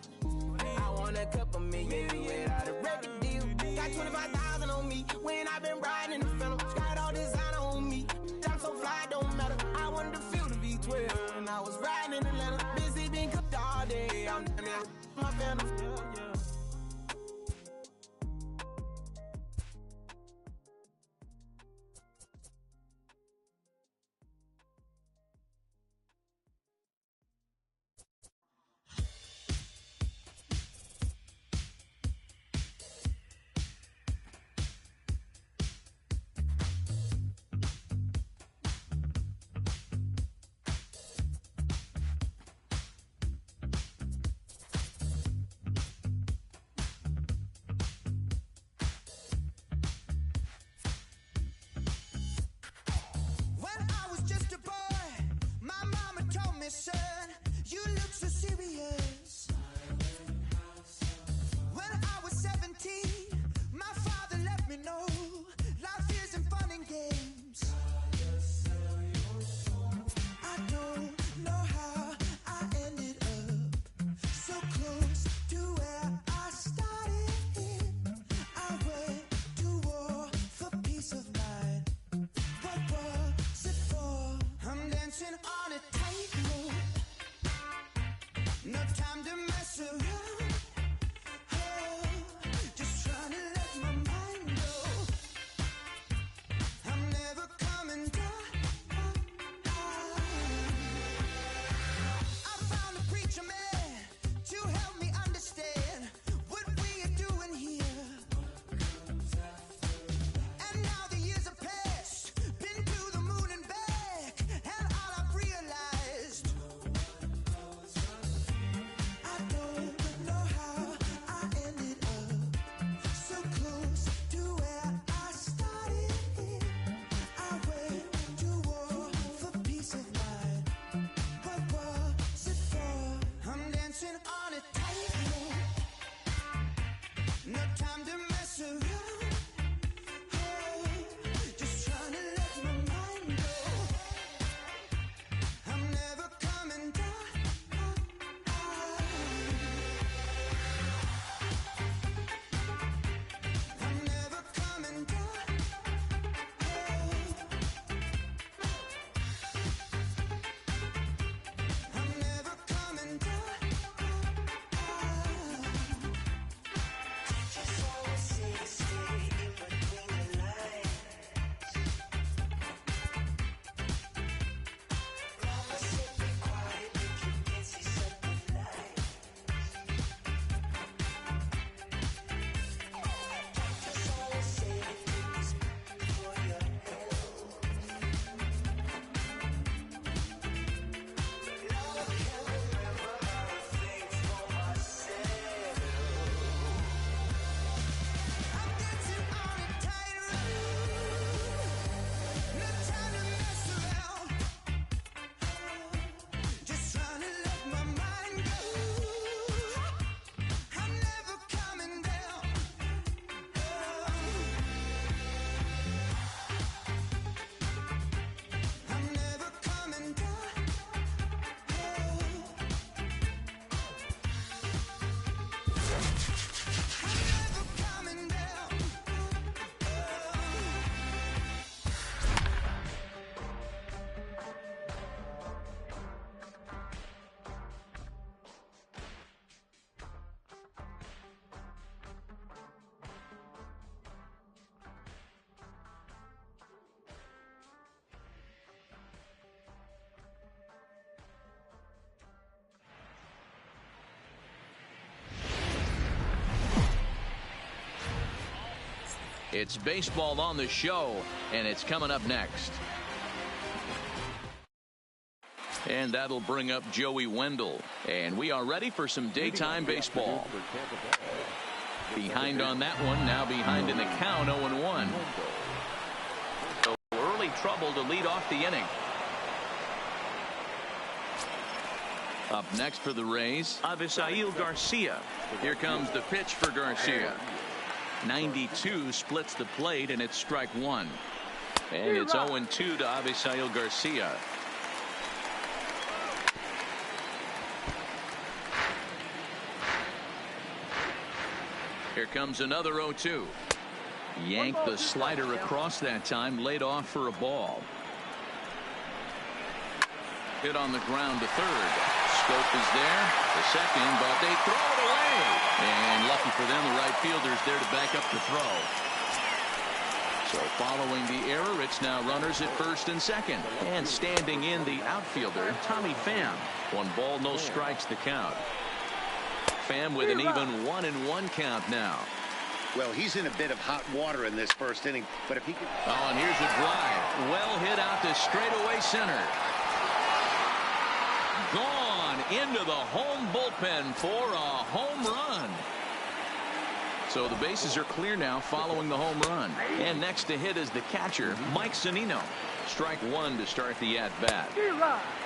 I want a couple million without a record deal. Got 25,000 on me when I been riding in the phantom. Got all designer on me, I'm so fly, don't matter. I wanted to feel the V12 when I was riding in Atlanta. Busy been cooked all day, I'm damn near my phantom. It's baseball on the show, and it's coming up next. And that'll bring up Joey Wendell. And we are ready for some daytime baseball. Behind on that one, now behind in the count, 0-1. So early trouble to lead off the inning. Up next for the Rays, Avisail Garcia. Here comes the pitch for Garcia. 92 splits the plate, and it's strike one. And it's 0-2 to Avisail Garcia. Here comes another 0-2. Yanked the slider across that time, laid off for a ball. Hit on the ground to third. Scope is there, the second, but they throw it away. And lucky for them, the right fielder's there to back up the throw. So following the error, it's now runners at first and second. And standing in the outfielder, Tommy Pham. 1 ball, no strikes the count. Pham with an even 1-1 count now. Well, he's in a bit of hot water in this first inning, but if he could... Oh, and here's a drive. Well hit out to straightaway center. Gone into the home bullpen for a home run. So the bases are clear now following the home run. And next to hit is the catcher, Mike Zunino. Strike one to start the at-bat.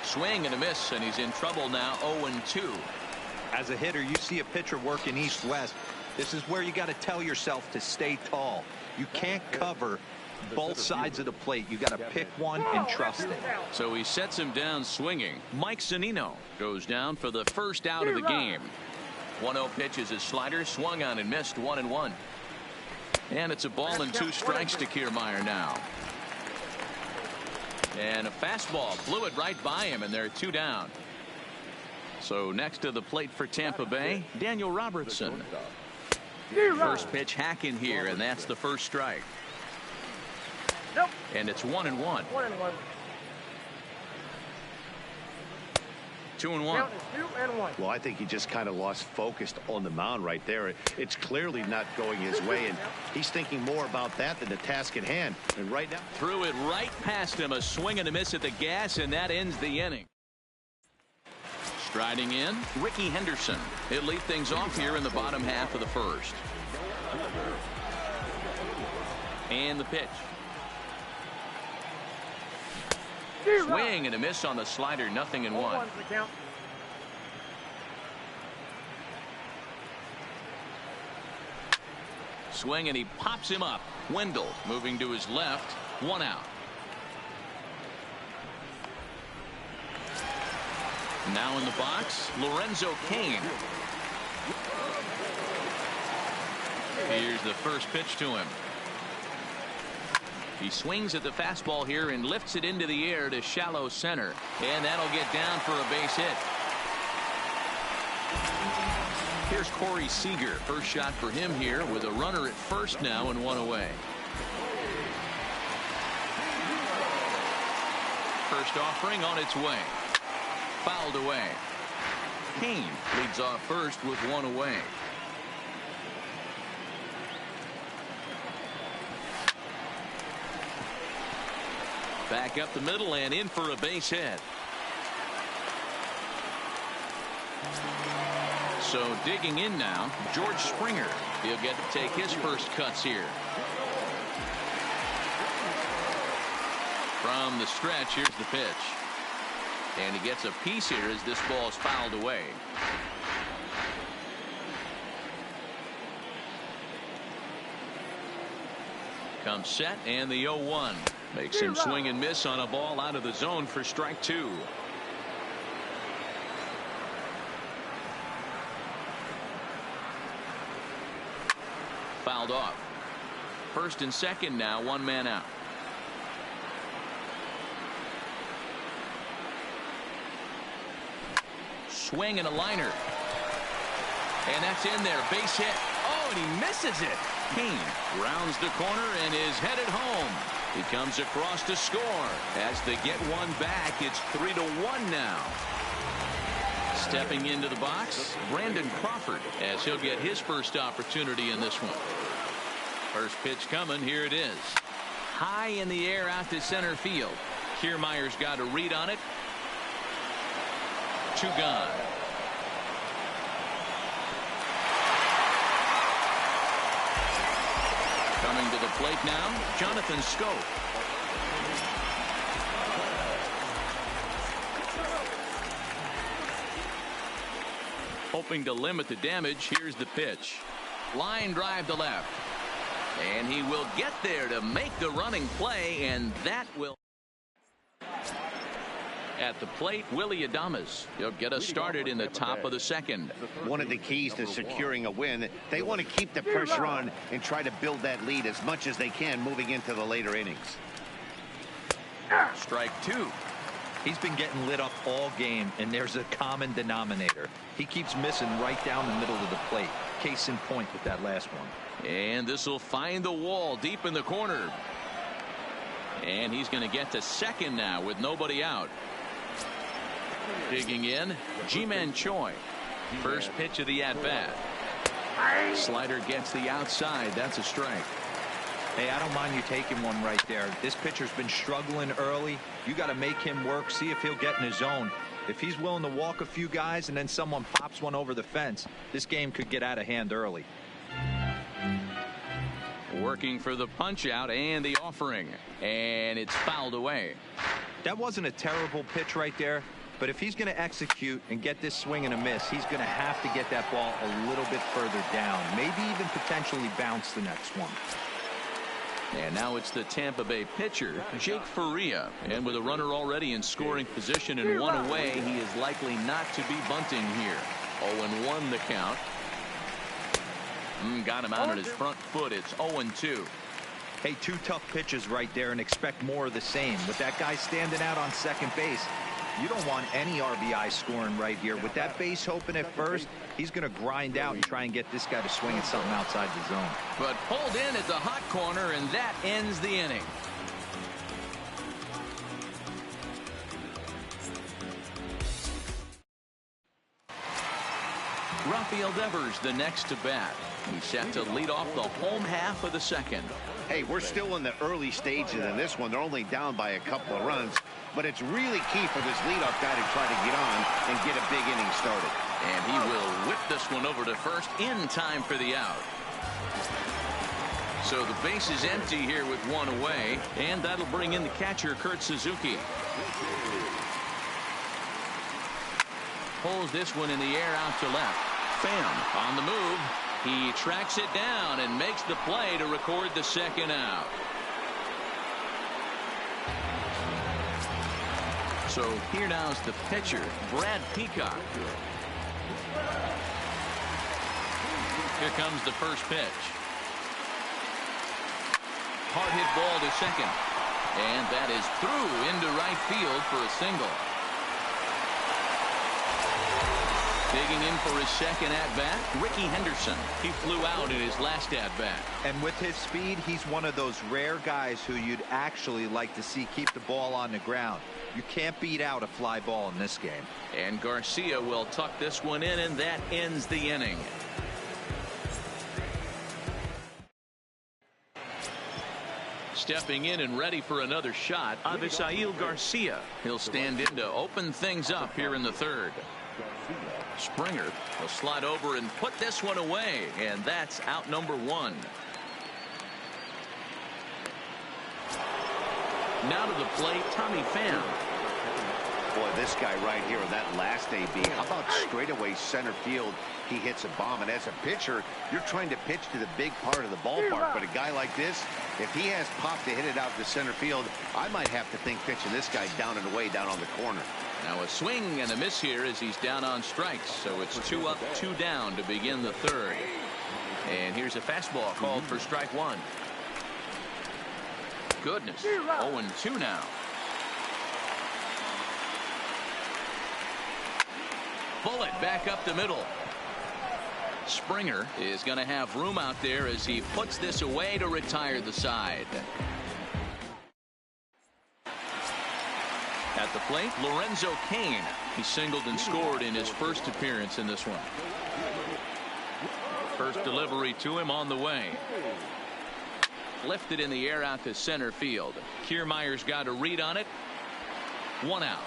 Swing and a miss, and he's in trouble now, 0-2. As a hitter, you see a pitcher working east-west. This is where you got to tell yourself to stay tall. You can't cover both sides of the plate. You got to pick one and trust it. So he sets him down swinging. Mike Zunino goes down for the first out of the game. 1-0 pitch is his slider, swung on and missed, 1-1. And it's a ball and 2 strikes to Kiermaier now. And a fastball blew it right by him, and they're 2 down. So next to the plate for Tampa Bay, Daniel Robertson. First pitch hack in here, and that's the first strike. And it's 1-1. 2-1. Well, I think he just kind of lost focus on the mound right there. It's clearly not going his way, and he's thinking more about that than the task at hand. And right now, threw it right past him, a swing and a miss at the gas, and that ends the inning. Striding in, Ricky Henderson. He'll lead things off here in the bottom half of the first. And the pitch. Swing and a miss on the slider, 0-1. Swing and he pops him up. Wendell moving to his left, 1 out. Now in the box, Lorenzo Cain. Here's the first pitch to him. He swings at the fastball here and lifts it into the air to shallow center. And that'll get down for a base hit. Here's Corey Seager. First shot for him here with a runner at first now and 1 away. First offering on its way. Fouled away. Cain leads off first with 1 away. Back up the middle and in for a base hit. So digging in now, George Springer. He'll get to take his first cuts here. From the stretch, here's the pitch. And he gets a piece here as this ball is fouled away. Comes set and the 0-1. Makes him swing and miss on a ball out of the zone for strike 2. Fouled off. First and second now, 1 man out. Swing and a liner. And that's in there. Base hit. Oh, and he misses it. Cain rounds the corner and is headed home. He comes across to score. As they get one back, it's 3-1 now. Stepping into the box, Brandon Crawford, as he'll get his first opportunity in this one. First pitch coming. Here it is. High in the air out to center field. Kiermaier's got a read on it. 2 gone. Coming to the plate now, Jonathan Scope. Hoping to limit the damage. Here's the pitch. Line drive to left. And he will get there to make the running play, and that will. At the plate, Willy Adames. He'll get us started in the top of the second. One of the keys to securing a win, they want to keep the pressure on and try to build that lead as much as they can moving into the later innings. Strike 2. He's been getting lit up all game, and there's a common denominator. He keeps missing right down the middle of the plate. Case in point with that last one. And this will find the wall deep in the corner. And he's going to get to second now with nobody out. Digging in, Ji-Man Choi. First pitch of the at-bat. Slider gets the outside. That's a strike. Hey, I don't mind you taking one right there. This pitcher's been struggling early. You got to make him work, see if he'll get in his zone. If he's willing to walk a few guys and then someone pops one over the fence, this game could get out of hand early. Working for the punch out and the offering, and it's fouled away. That wasn't a terrible pitch right there, but if he's going to execute and get this swing and a miss, he's going to have to get that ball a little bit further down, maybe even potentially bounce the next one. And now it's the Tampa Bay pitcher, Jake Faria. And with a runner already in scoring position and 1 away, he is likely not to be bunting here. 0-1 the count. Got him out on his front foot. It's 0-2. Hey, 2 tough pitches right there, and expect more of the same. With that guy standing out on second base, you don't want any RBI scoring right here. With that base open at first, he's going to grind out and try and get this guy to swing at something outside the zone. But pulled in at the hot corner, and that ends the inning. Rafael Devers, the next to bat. He's set to lead off the home half of the second. Hey, we're still in the early stages in this one. They're only down by a couple of runs, but it's really key for this leadoff guy to try to get on and get a big inning started. And he will whip this one over to first in time for the out. So the base is empty here with 1 away, and that'll bring in the catcher, Kurt Suzuki. Pulls this one in the air out to left. Pham on the move. He tracks it down and makes the play to record the second out. So here now is the pitcher, Brad Peacock. Here comes the first pitch. Hard hit ball to second. And that is through into right field for a single. Digging in for his second at-bat, Ricky Henderson. He flew out in his last at-bat. And with his speed, he's one of those rare guys who you'd actually like to see keep the ball on the ground. You can't beat out a fly ball in this game. And Garcia will tuck this one in, and that ends the inning. Stepping in and ready for another shot, Avisail Garcia. He'll stand in to open things up here in the third. Springer will slide over and put this one away, and that's out number 1. Now to the plate, Tommy Pham. Boy, this guy right here with that last AB, how about straightaway center field? He hits a bomb, and as a pitcher, you're trying to pitch to the big part of the ballpark, but a guy like this, if he has pop to hit it out to center field, I might have to think pitching this guy down and away down on the corner. Now a swing and a miss here as he's down on strikes, so it's 2 up, 2 down to begin the third. And here's a fastball called for strike 1. Goodness, 0-2 now. Bullet back up the middle. Springer is going to have room out there as he puts this away to retire the side. At the plate, Lorenzo Cain. He singled and scored in his first appearance in this one. First delivery to him on the way. Lifted in the air out to center field. Kiermaier's got a read on it. 1 out.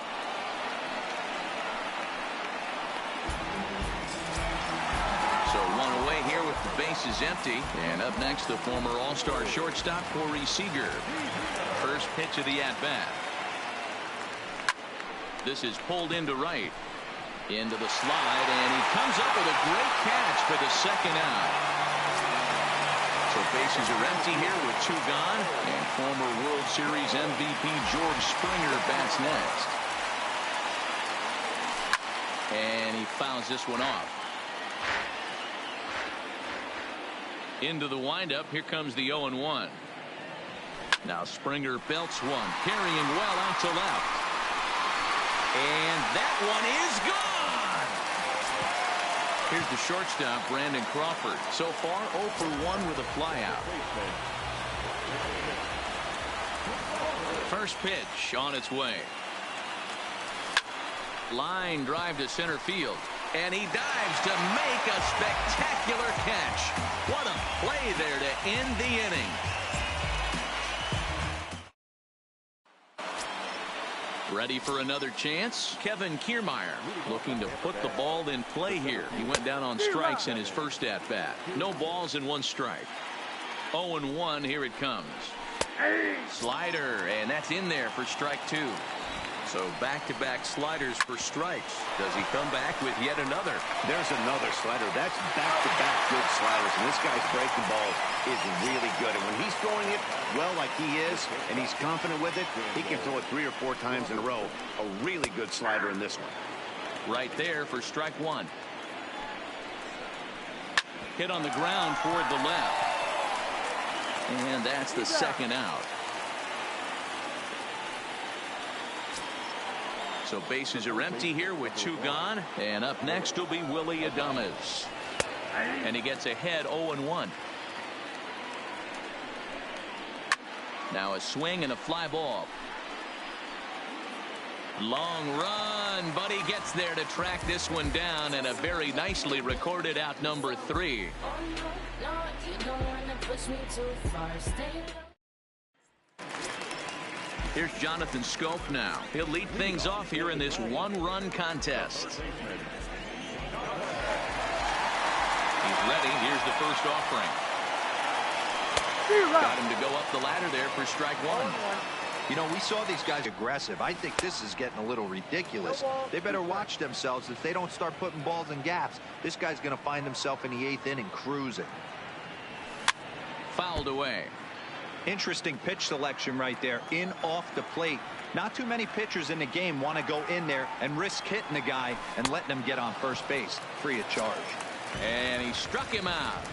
So 1 away here with the bases empty. And up next, the former All-Star shortstop, Corey Seager. First pitch of the at-bat. This is pulled into right. Into the slide, and he comes up with a great catch for the second out. So bases are empty here with 2 gone. And former World Series MVP George Springer bats next. And he fouls this one off. Into the windup. Here comes the 0-1. Now Springer belts one. Carrying well out to left. And that one is gone. Here's the shortstop, Brandon Crawford. So far, 0 for 1 with a flyout. First pitch on its way. Line drive to center field. And he dives to make a spectacular catch. What a play there to end the inning. Ready for another chance? Kevin Kiermaier looking to put the ball in play here. He went down on strikes in his first at-bat. No balls and 1 strike. 0-1, here it comes. Slider, and that's in there for strike 2. So back-to-back sliders for strikes. Does he come back with yet another? There's another slider. That's back-to-back good sliders. And this guy's breaking ball is really good. And when he's throwing it well like he is, and he's confident with it, he can throw it 3 or 4 times in a row. A really good slider in this one. Right there for strike 1. Hit on the ground toward the left. And that's the second out. So bases are empty here with 2 gone. And up next will be Willy Adames. And he gets ahead 0-1. Now a swing and a fly ball. Long run, but he gets there to track this one down, and a very nicely recorded out number 3. Here's Jonathan Scope now. He'll lead things off here in this 1-run contest. He's ready. Here's the first offering. Got him to go up the ladder there for strike 1. You know, we saw these guys aggressive. I think this is getting a little ridiculous. They better watch themselves. If they don't start putting balls in gaps, this guy's going to find himself in the 8th inning cruising. Fouled away. Interesting pitch selection right there. In off the plate. Not too many pitchers in the game want to go in there and risk hitting the guy and letting him get on first base free of charge. And he struck him out.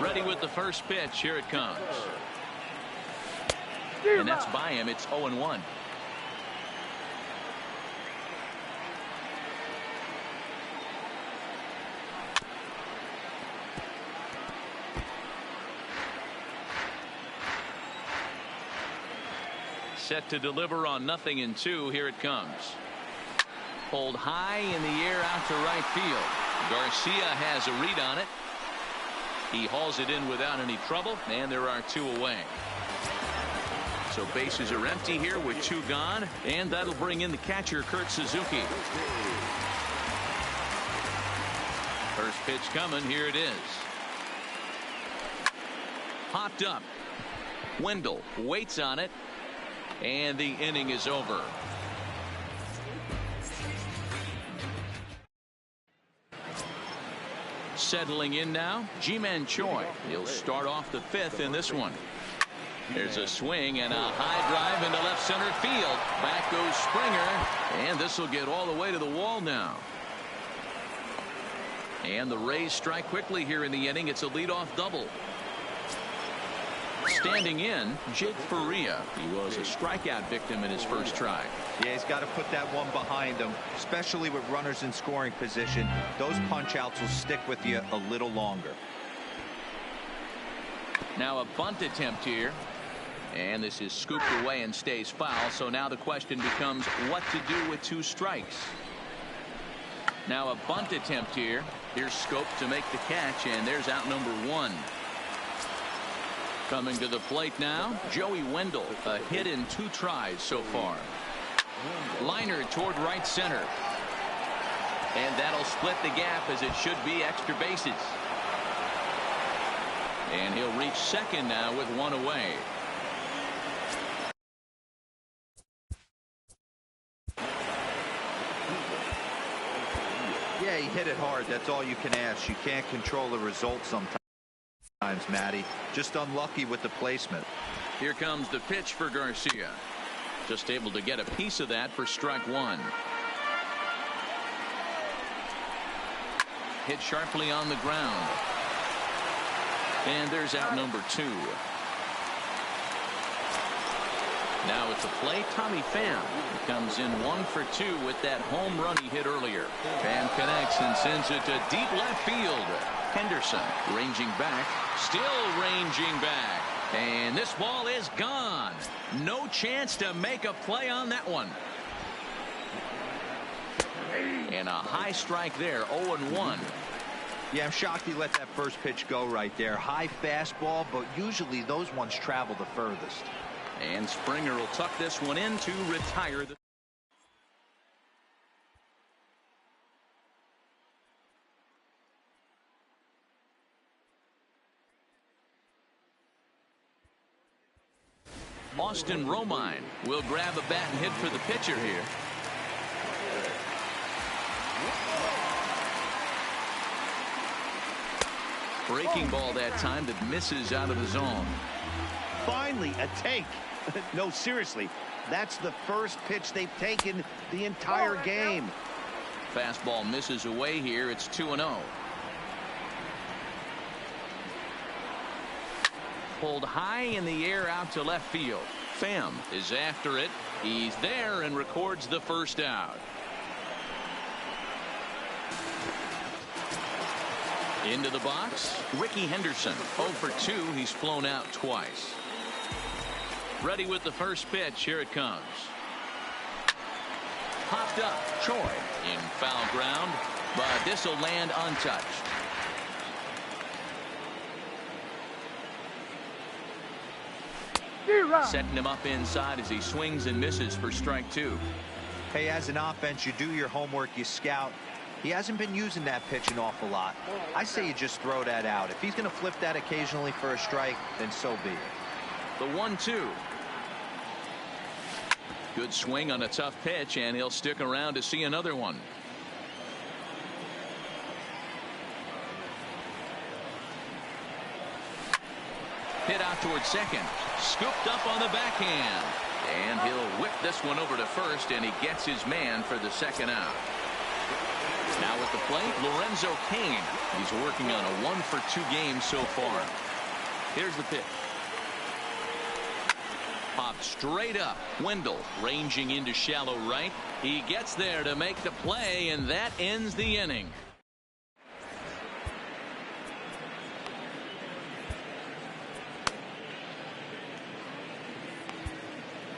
Ready with the first pitch. Here it comes. And that's by him. It's 0-1. Set to deliver on 0-2. Here it comes. Pulled high in the air out to right field. Garcia has a read on it. He hauls it in without any trouble, and there are 2 away. So bases are empty here with 2 gone, and that'll bring in the catcher, Kurt Suzuki. First pitch coming. Here it is. Popped up. Wendell waits on it, and the inning is over. Settling in now, Ji-Man Choi. He'll start off the 5th in this one. There's a swing and a high drive into left center field. Back goes Springer, and this will get all the way to the wall now. And the Rays strike quickly here in the inning. It's a leadoff double. Standing in, Jake Faria. He was a strikeout victim in his first try. Yeah, he's got to put that one behind him, especially with runners in scoring position. Those punch-outs will stick with you a little longer. Now a bunt attempt here. And this is scooped away and stays foul. So now the question becomes what to do with 2 strikes. Now a bunt attempt here. Here's Scope to make the catch, and there's out number 1. Coming to the plate now, Joey Wendell. A hit in 2 tries so far. Liner toward right center. And that'll split the gap, as it should be extra bases. And he'll reach second now with 1 away. Yeah, he hit it hard. That's all you can ask. You can't control the result sometimes, Matty. Just unlucky with the placement. Here comes the pitch for Garcia. Just able to get a piece of that for strike 1. Hit sharply on the ground. And there's out number 2. Now at the plate, Tommy Pham comes in 1 for 2 with that home run he hit earlier. Pham connects and sends it to deep left field. Henderson ranging back, still ranging back. And this ball is gone. No chance to make a play on that one. And a high strike there, 0-1. Yeah, I'm shocked he let that first pitch go right there. High fastball, but usually those ones travel the furthest. And Springer will tuck this one in to retire the. Austin Romine will grab a bat and hit for the pitcher here. Breaking ball that time that misses out of the zone. Finally a take. No, seriously, that's the first pitch they've taken the entire game. Fastball misses away here. It's 2-0. Pulled high in the air out to left field. Pham is after it. He's there and records the first out. Into the box, Ricky Henderson. 0 for 2. He's flown out twice. Ready with the first pitch. Here it comes. Popped up. Choi in foul ground, but this will land untouched. Setting him up inside as he swings and misses for strike 2. Hey, as an offense, you do your homework, you scout. He hasn't been using that pitch an awful lot. I say you just throw that out. If he's going to flip that occasionally for a strike, then so be it. The 1-2. Good swing on a tough pitch, and he'll stick around to see another one. Hit out towards second. Scooped up on the backhand. And he'll whip this one over to first, and he gets his man for the second out. Now at the plate, Lorenzo Cain. He's working on a 1 for 2 game so far. Here's the pitch. Popped straight up. Wendell ranging into shallow right. He gets there to make the play, and that ends the inning.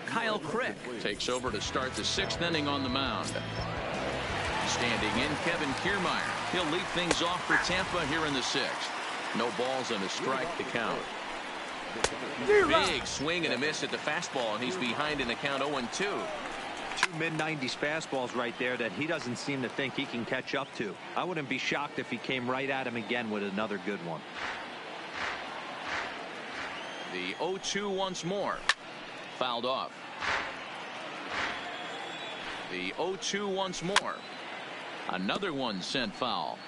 Kyle Crick takes over to start the 6th inning on the mound. Standing in, Kevin Kiermaier. He'll lead things off for Tampa here in the 6th. No balls and a strike to count. Big swing and a miss at the fastball, and he's behind in the count 0-2. 2 mid-90s fastballs right there that he doesn't seem to think he can catch up to. I wouldn't be shocked if he came right at him again with another good one. The 0-2 once more. Fouled off. The 0-2 once more. Another one sent foul.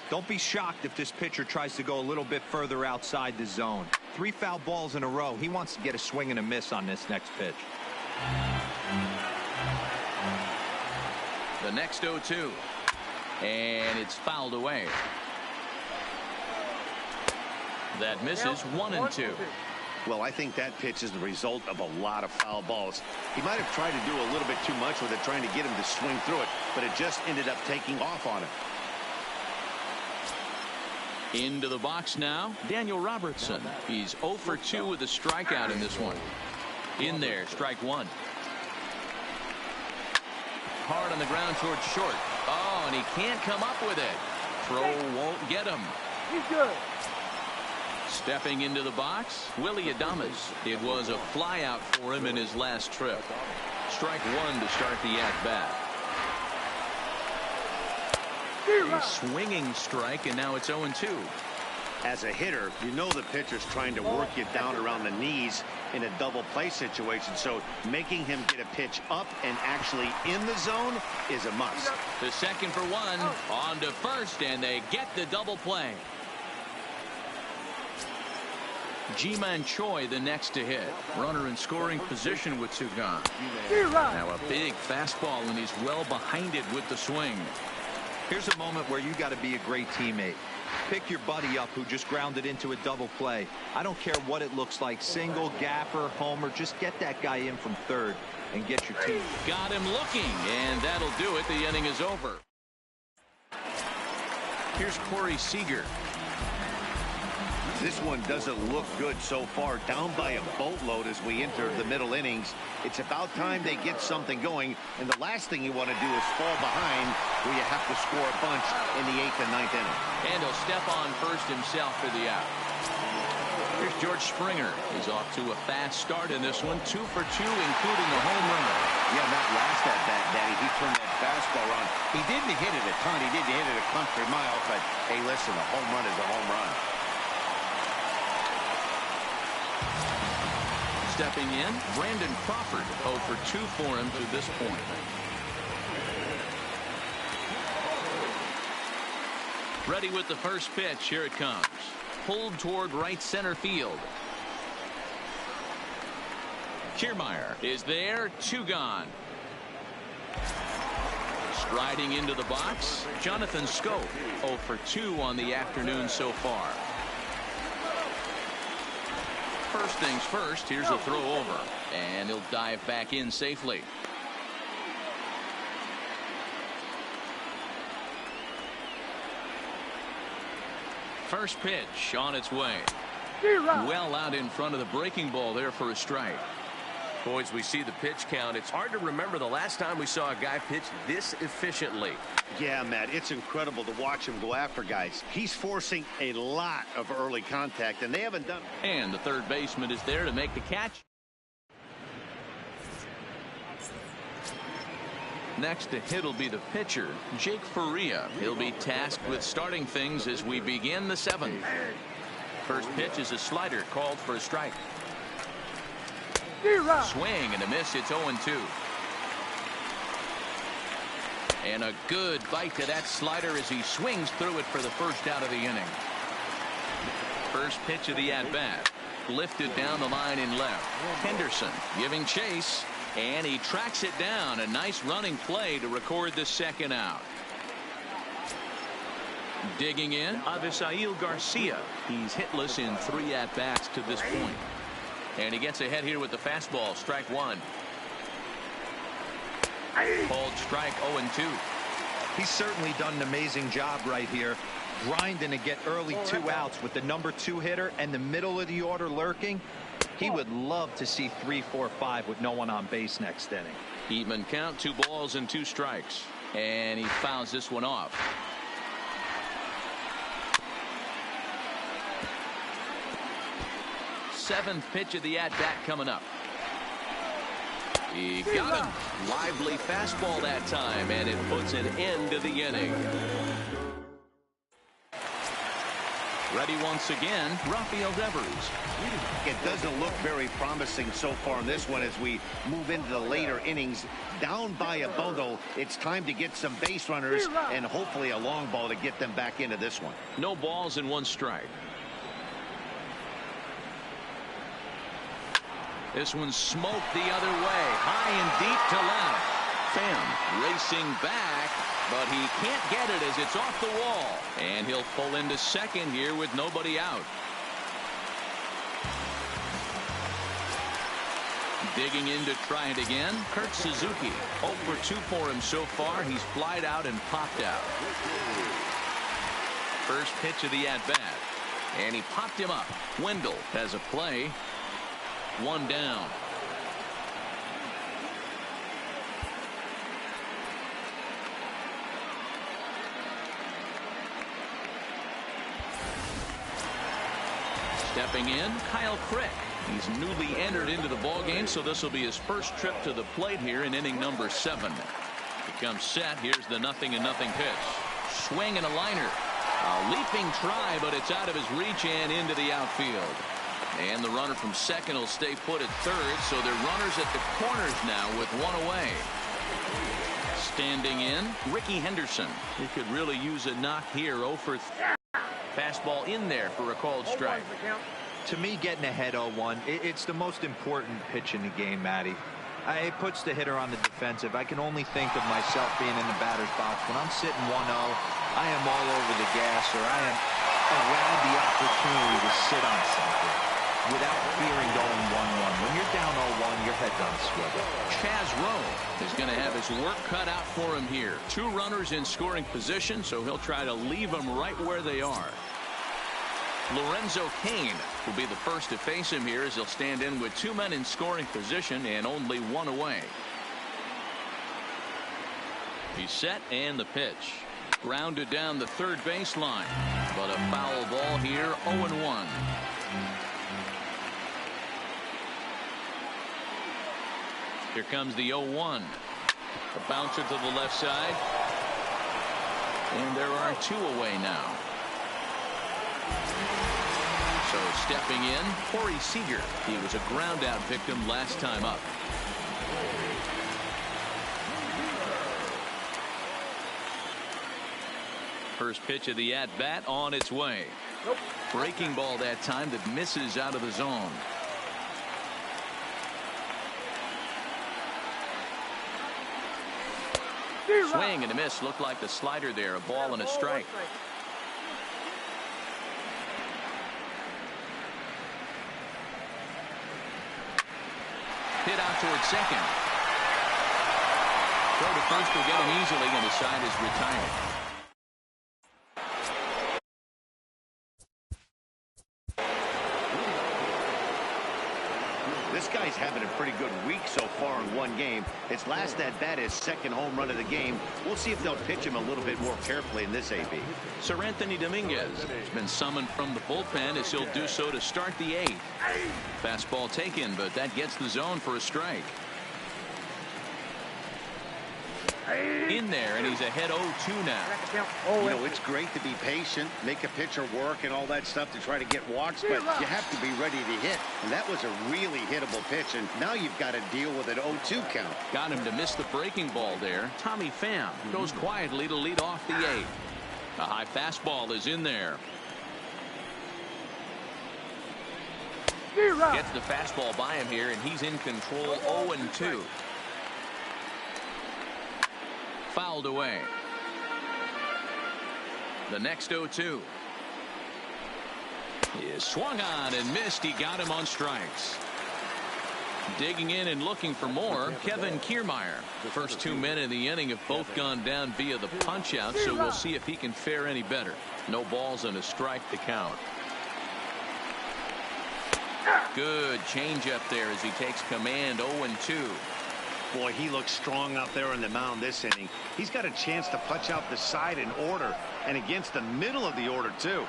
Don't be shocked if this pitcher tries to go a little bit further outside the zone. 3 foul balls in a row. He wants to get a swing and a miss on this next pitch. The next 0-2. And it's fouled away. That misses 1-2. Well, I think that pitch is the result of a lot of foul balls. He might have tried to do a little bit too much with it, trying to get him to swing through it, but it just ended up taking off on him. Into the box now, Daniel Robertson. He's 0 for 2 with a strikeout in this one. In there, strike 1. hard on the ground towards short. Oh, and he can't come up with it. Throw won't get him. He's good. Stepping into the box, Willie Adames. It was a fly out for him in his last trip. Strike one to start the at-bat. A swinging strike, and now it's 0-2. As a hitter, you know the pitcher's trying to work you down around the knees in a double play situation, so making him get a pitch up and actually in the zone is a must. The second for one, on to first, and they get the double play. Ji-Man Choi the next to hit. Runner in scoring position with two gone. Now a big fastball, and he's well behind it with the swing. Here's a moment where you got to be a great teammate. Pick your buddy up who just grounded into a double play. I don't care what it looks like, single, gapper, homer, just get that guy in from third and get your team. Got him looking, and that'll do it. The inning is over. Here's Corey Seager. This one doesn't look good so far. Down by a boatload as we enter the middle innings. It's about time they get something going, and the last thing you want to do is fall behind where you have to score a bunch in the 8th and 9th inning. And he'll step on first himself for the out. Here's George Springer. He's off to a fast start in this one. 2 for 2, including the home run. Yeah, that last at bat, Daddy, he turned that fastball on. He didn't hit it a ton. He didn't hit it a country mile, but hey, listen, a home run is a home run. Stepping in, Brandon Crawford. 0 for 2 for him to this point. Ready with the first pitch. Here it comes. Pulled toward right center field. Kiermaier is there. 2 gone. Striding into the box, Jonathan Schoop. 0 for 2 on the afternoon so far. First things first, here's a throw over, and he'll dive back in safely. First pitch on its way. Well out in front of the breaking ball there for a strike. Boys, we see the pitch count. It's hard to remember the last time we saw a guy pitch this efficiently. Yeah, Matt, it's incredible to watch him go after guys. He's forcing a lot of early contact, and they haven't done it. And the third baseman is there to make the catch. Next to hit will be the pitcher, Jake Faria. He'll be tasked with starting things as we begin the 7th. First pitch is a slider called for a strike. Swing and a miss. It's 0-2. And a good bite to that slider as he swings through it for the first out of the inning. First pitch of the at-bat. Lifted down the line in left. Henderson giving chase, and he tracks it down. A nice running play to record the second out. Digging in, Avisail Garcia. He's hitless in 3 at-bats to this point. And he gets ahead here with the fastball. Strike 1. Called strike 0-2. He's certainly done an amazing job right here, grinding to get early 2 outs with the number 2 hitter and the middle of the order lurking. He would love to see 3, 4, 5 with no one on base next inning. Even count, 2 balls and 2 strikes. And he fouls this one off. Seventh pitch of the at-bat coming up. He got him. Lively fastball that time, and it puts an end to the inning. Ready once again, Rafael Devers. It doesn't look very promising so far in this one as we move into the later innings. Down by a bundle, it's time to get some base runners and hopefully a long ball to get them back into this one. No balls and 1 strike. This one's smoked the other way, high and deep to left. Pham racing back, but he can't get it as it's off the wall. And he'll pull into second here with nobody out. Digging in to try it again, Kurt Suzuki. 0 for 2 for him so far. He's flied out and popped out. First pitch of the at-bat. And he popped him up. Wendell has a play. 1 down. Stepping in, Kyle Crick. He's newly entered into the ballgame, so this will be his first trip to the plate here in inning number 7. He comes set. Here's the 0-0 pitch. Swing and a liner. A leaping try, but it's out of his reach and into the outfield. And the runner from second will stay put at third, so they're runners at the corners now with one away. Standing in, Ricky Henderson. He could really use a knock here. 0 for 3. Fastball in there for a called strike. To me, getting ahead 0-1, it's the most important pitch in the game, Matty. It puts the hitter on the defensive. I can only think of myself being in the batter's box. When I'm sitting 1-0, I am all over the gas, or I am around the opportunity to sit on something without fearing going 1-1. When you're down 0-1, your head's on a swivel. Chaz Rowe is going to have his work cut out for him here. 2 runners in scoring position, so he'll try to leave them right where they are. Lorenzo Cain will be the first to face him here as he'll stand in with 2 men in scoring position and only 1 away. He's set and the pitch. Grounded down the third baseline, but a foul ball here. 0-1. Here comes the 0-1. A bouncer to the left side. And there are 2 away now. So stepping in, Corey Seager. He was a ground out victim last time up. First pitch of the at-bat on its way. Breaking ball that time that misses out of the zone. Swing and a miss. Looked like the slider there. A ball and a strike. Hit out towards second. Throw to first will get him easily, and the side is retired. This guy's having a pretty good week so far in one game. His last at-bat is second home run of the game. We'll see if they'll pitch him a little bit more carefully in this AB. Sir Anthony Dominguez has been summoned from the bullpen as he'll do so to start the 8th. Fastball taken, but that gets the zone for a strike. In there, and he's ahead 0-2 now. You know, it's great to be patient, make a pitcher work and all that stuff to try to get walks, but you have to be ready to hit. And that was a really hittable pitch, and now you've got to deal with an 0-2 count. Got him to miss the breaking ball there. Tommy Pham goes quietly to lead off the 8th. A high fastball is in there. Gets the fastball by him here, and he's in control. 0-2. Fouled away. The next 0-2 is swung on and missed. He got him on strikes. Digging in and looking for more, Kevin Kiermaier. The first 2 men in the inning have both gone down via the punch out, so we'll see if he can fare any better. No balls and a strike to count. Good changeup there as he takes command. 0-2. Boy, he looks strong out there on the mound this inning. He's got a chance to punch out the side in order, and against the middle of the order, too.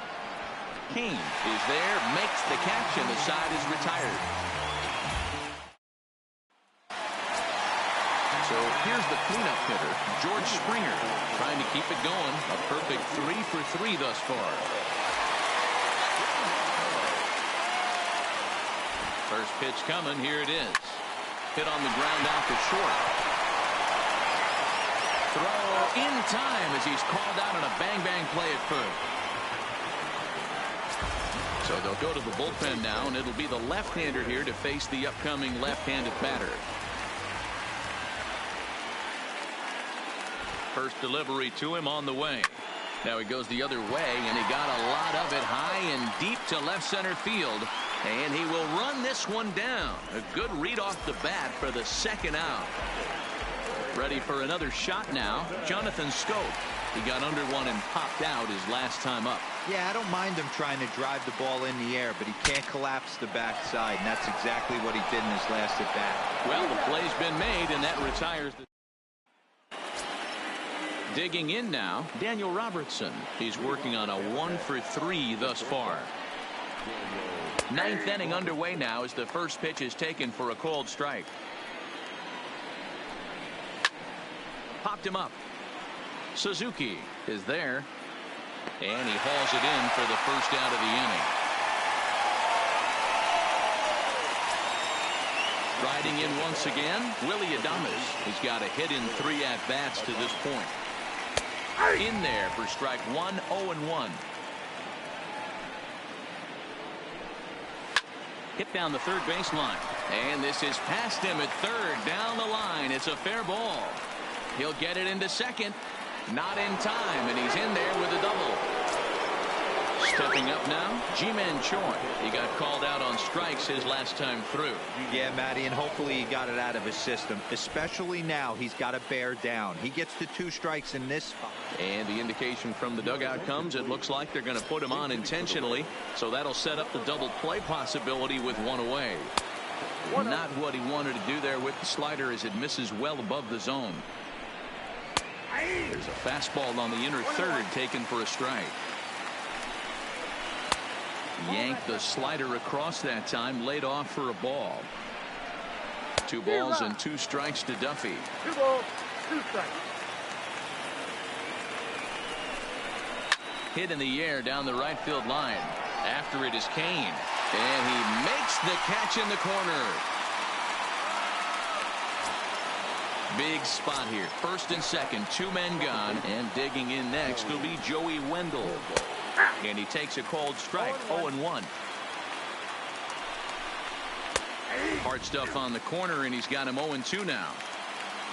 Cain is there, makes the catch, and the side is retired. So here's the cleanup hitter, George Springer, trying to keep it going. A perfect 3 for 3 thus far. First pitch coming. Here it is. Hit on the ground out to short. Throw in time as he's called out on a bang-bang play at first. So they'll go to the bullpen now, and it'll be the left-hander here to face the upcoming left-handed batter. First delivery to him on the way. Now he goes the other way, and he got a lot of it high and deep to left center field. And he will run this one down. A good read off the bat for the second out. Ready for another shot now. Jonathan Scope. He got under one and popped out his last time up. Yeah, I don't mind him trying to drive the ball in the air, but he can't collapse the backside, and that's exactly what he did in his last at bat. Well, the play's been made, and that retires the... Digging in now, Daniel Robertson. He's working on a 1 for 3 thus far. Ninth inning underway now as the first pitch is taken for a called strike. Popped him up. Suzuki is there. And he hauls it in for the first out of the inning. Riding in once again, Willie Adames. He's got a hit in 3 at-bats to this point. In there for strike 1, 0-1. Hit down the third baseline. And this is past him at third. Down the line. It's a fair ball. He'll get it into second. Not in time, and he's in there with a double. Stepping up now, Ji-Man Choi. He got called out on strikes his last time through. Yeah, Matty, and hopefully he got it out of his system. Especially now, he's got to bear down. He gets to 2 strikes in this spot. And the indication from the dugout comes, it looks like they're going to put him on intentionally. So that'll set up the double play possibility with 1 away. Not what he wanted to do there with the slider as it misses well above the zone. There's a fastball on the inner third taken for a strike. Yanked the slider across that time, laid off for a ball. 2 balls and 2 strikes to Duffy. 2 balls, 2 strikes. Hit in the air down the right field line. After it is Kane. And he makes the catch in the corner. Big spot here. First and second, 2 men gone. And digging in next will be Joey Wendell. And he takes a called strike. 0-1. Hard stuff on the corner, and he's got him 0-2 now.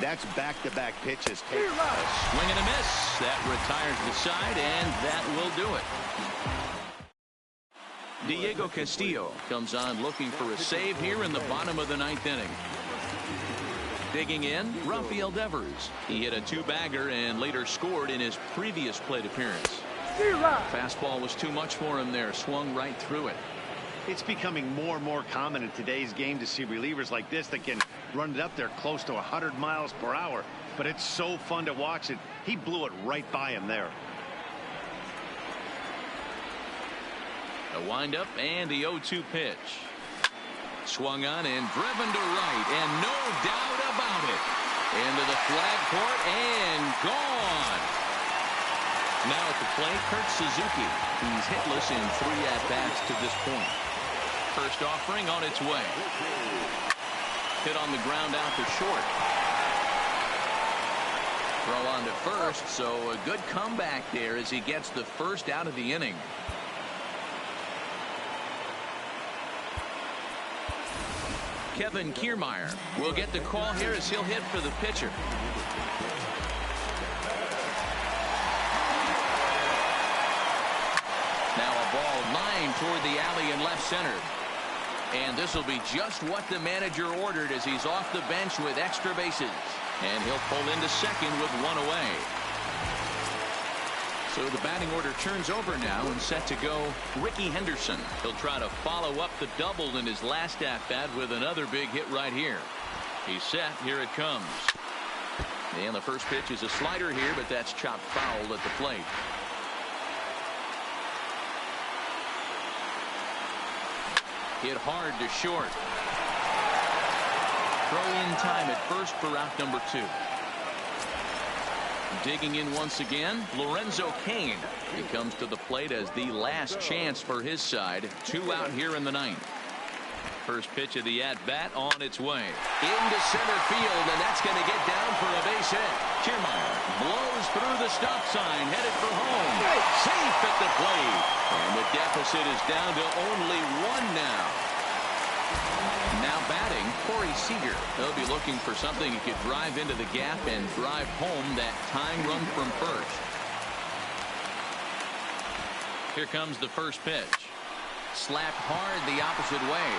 That's back-to-back pitches. A swing and a miss. That retires the side, and that will do it. Diego Castillo comes on looking for a save here in the bottom of the 9th inning. Digging in, Rafael Devers. He hit a 2-bagger and later scored in his previous plate appearance. Fastball was too much for him there. Swung right through it. It's becoming more and more common in today's game to see relievers like this that can run it up there close to 100 miles per hour. But it's so fun to watch it. He blew it right by him there. The windup and the 0-2 pitch. Swung on and driven to right, and no doubt about it. Into the flag court and gone. Now at the plate, Kurt Suzuki. He's hitless in 3 at-bats to this point. First offering on its way. Hit on the ground out to short. Throw on to first, so a good comeback there as he gets the first out of the inning. Kevin Kiermaier will get the call here as he'll hit for the pitcher. Now a ball lined toward the alley in left center. And this will be just what the manager ordered as he's off the bench with extra bases. And he'll pull into second with 1 away. So the batting order turns over now and set to go Ricky Henderson. He'll try to follow up the double in his last at-bat with another big hit right here. He's set. Here it comes. And the first pitch is a slider here, but that's chopped foul at the plate. Hit hard to short. Throw in time at first for out number 2. Digging in once again, Lorenzo Cain. He comes to the plate as the last chance for his side. 2 out here in the 9th. First pitch of the at-bat on its way. Into center field, and that's going to get down for a base hit. Kiermaier blows through the stop sign, headed for home. Safe at the plate. And the deficit is down to only 1 now. Now batting, Corey Seager. They'll be looking for something he could drive into the gap and drive home that tying run from first. Here comes the first pitch. Slapped hard the opposite way.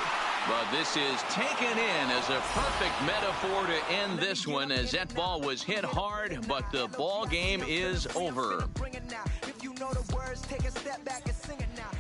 But this is taken in as a perfect metaphor to end this one, as that ball was hit hard, but the ball game is over. If you know the words, take a step back and sing it now.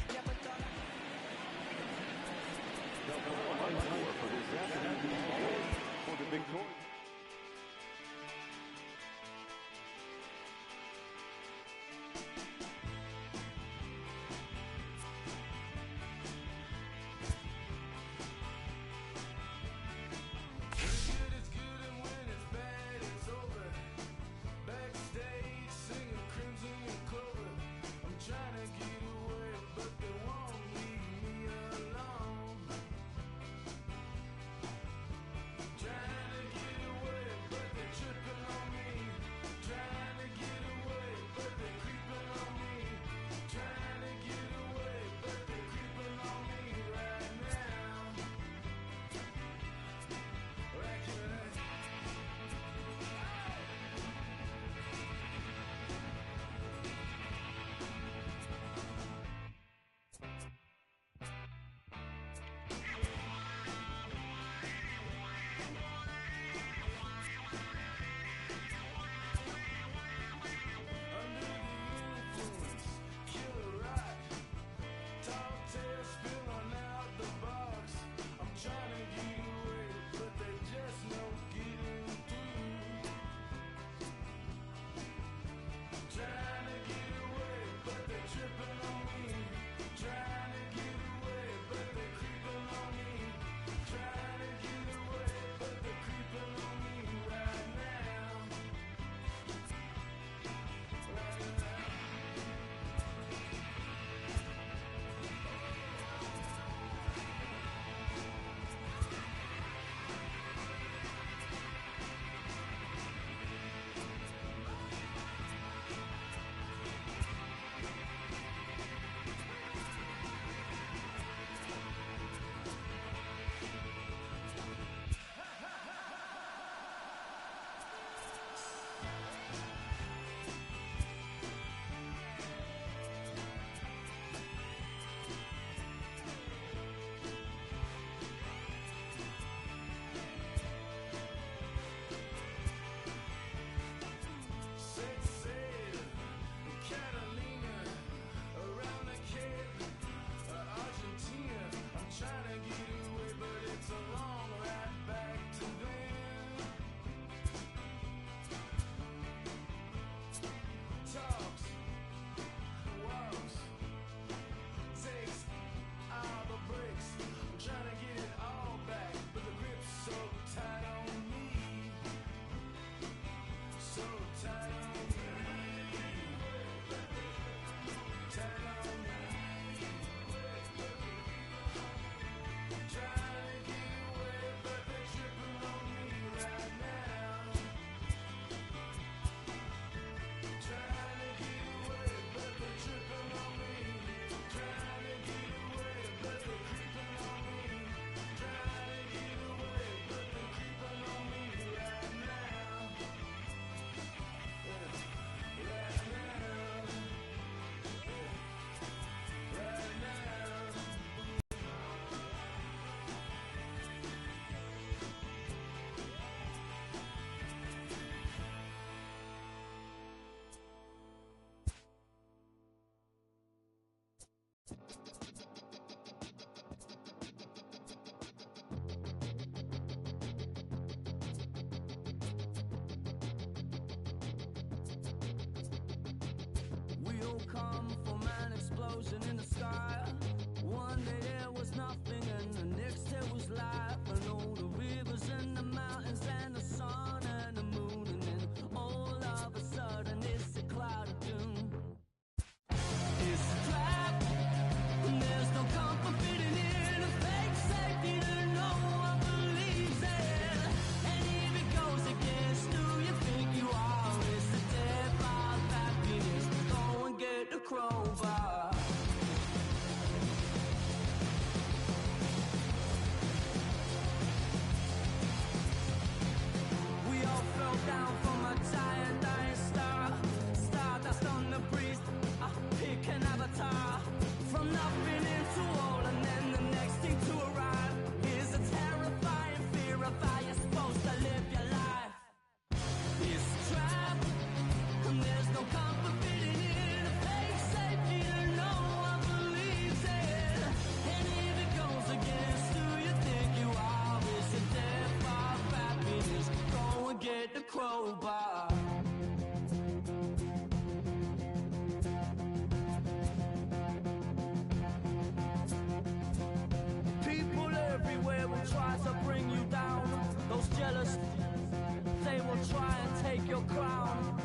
take your crown.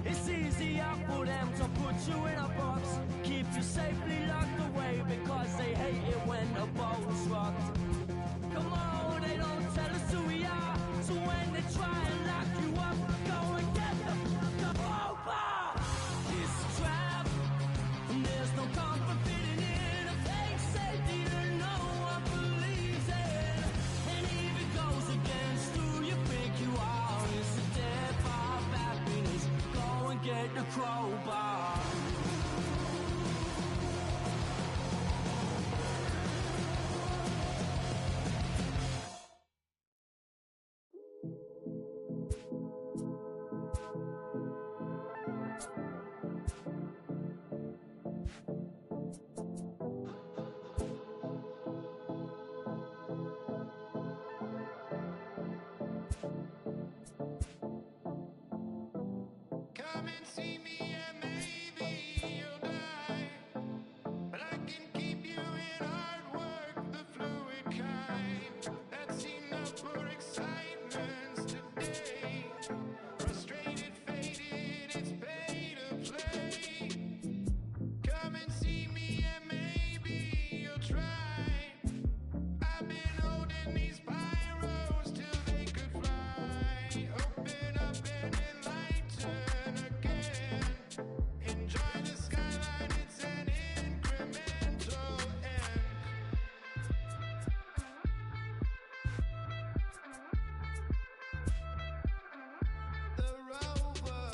It's easier for them to put you in a box, keep you safely locked away, because they hate it when the boat's rocked. Come on, they don't tell us who we are, so when they try and lock you up, go and get the over. It's a trap, and there's no comfort fitting in a fake safety that no one believes in. And if it goes against who you think you are, it's a dead bar of happiness. Go and get the crowbar. Come and see me and maybe you'll die, but I can keep you in hard work, the fluid kind that's enough for excitements today. Frustrated, faded, it's pay to play. Come and see me and maybe you'll try. I've been holding these pyros till they could fly. Open up and enlighten again. Enjoy the skyline, it's an incremental end. The rover.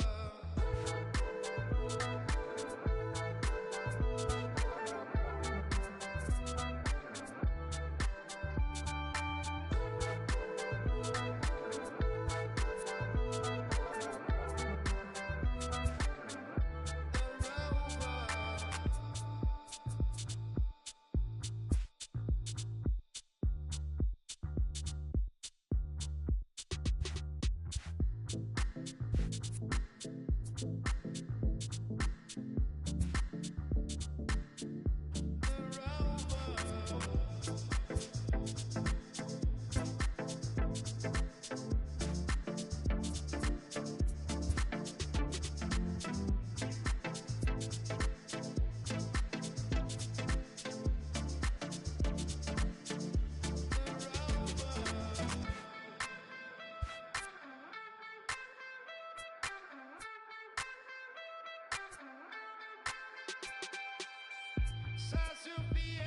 Ça suffit,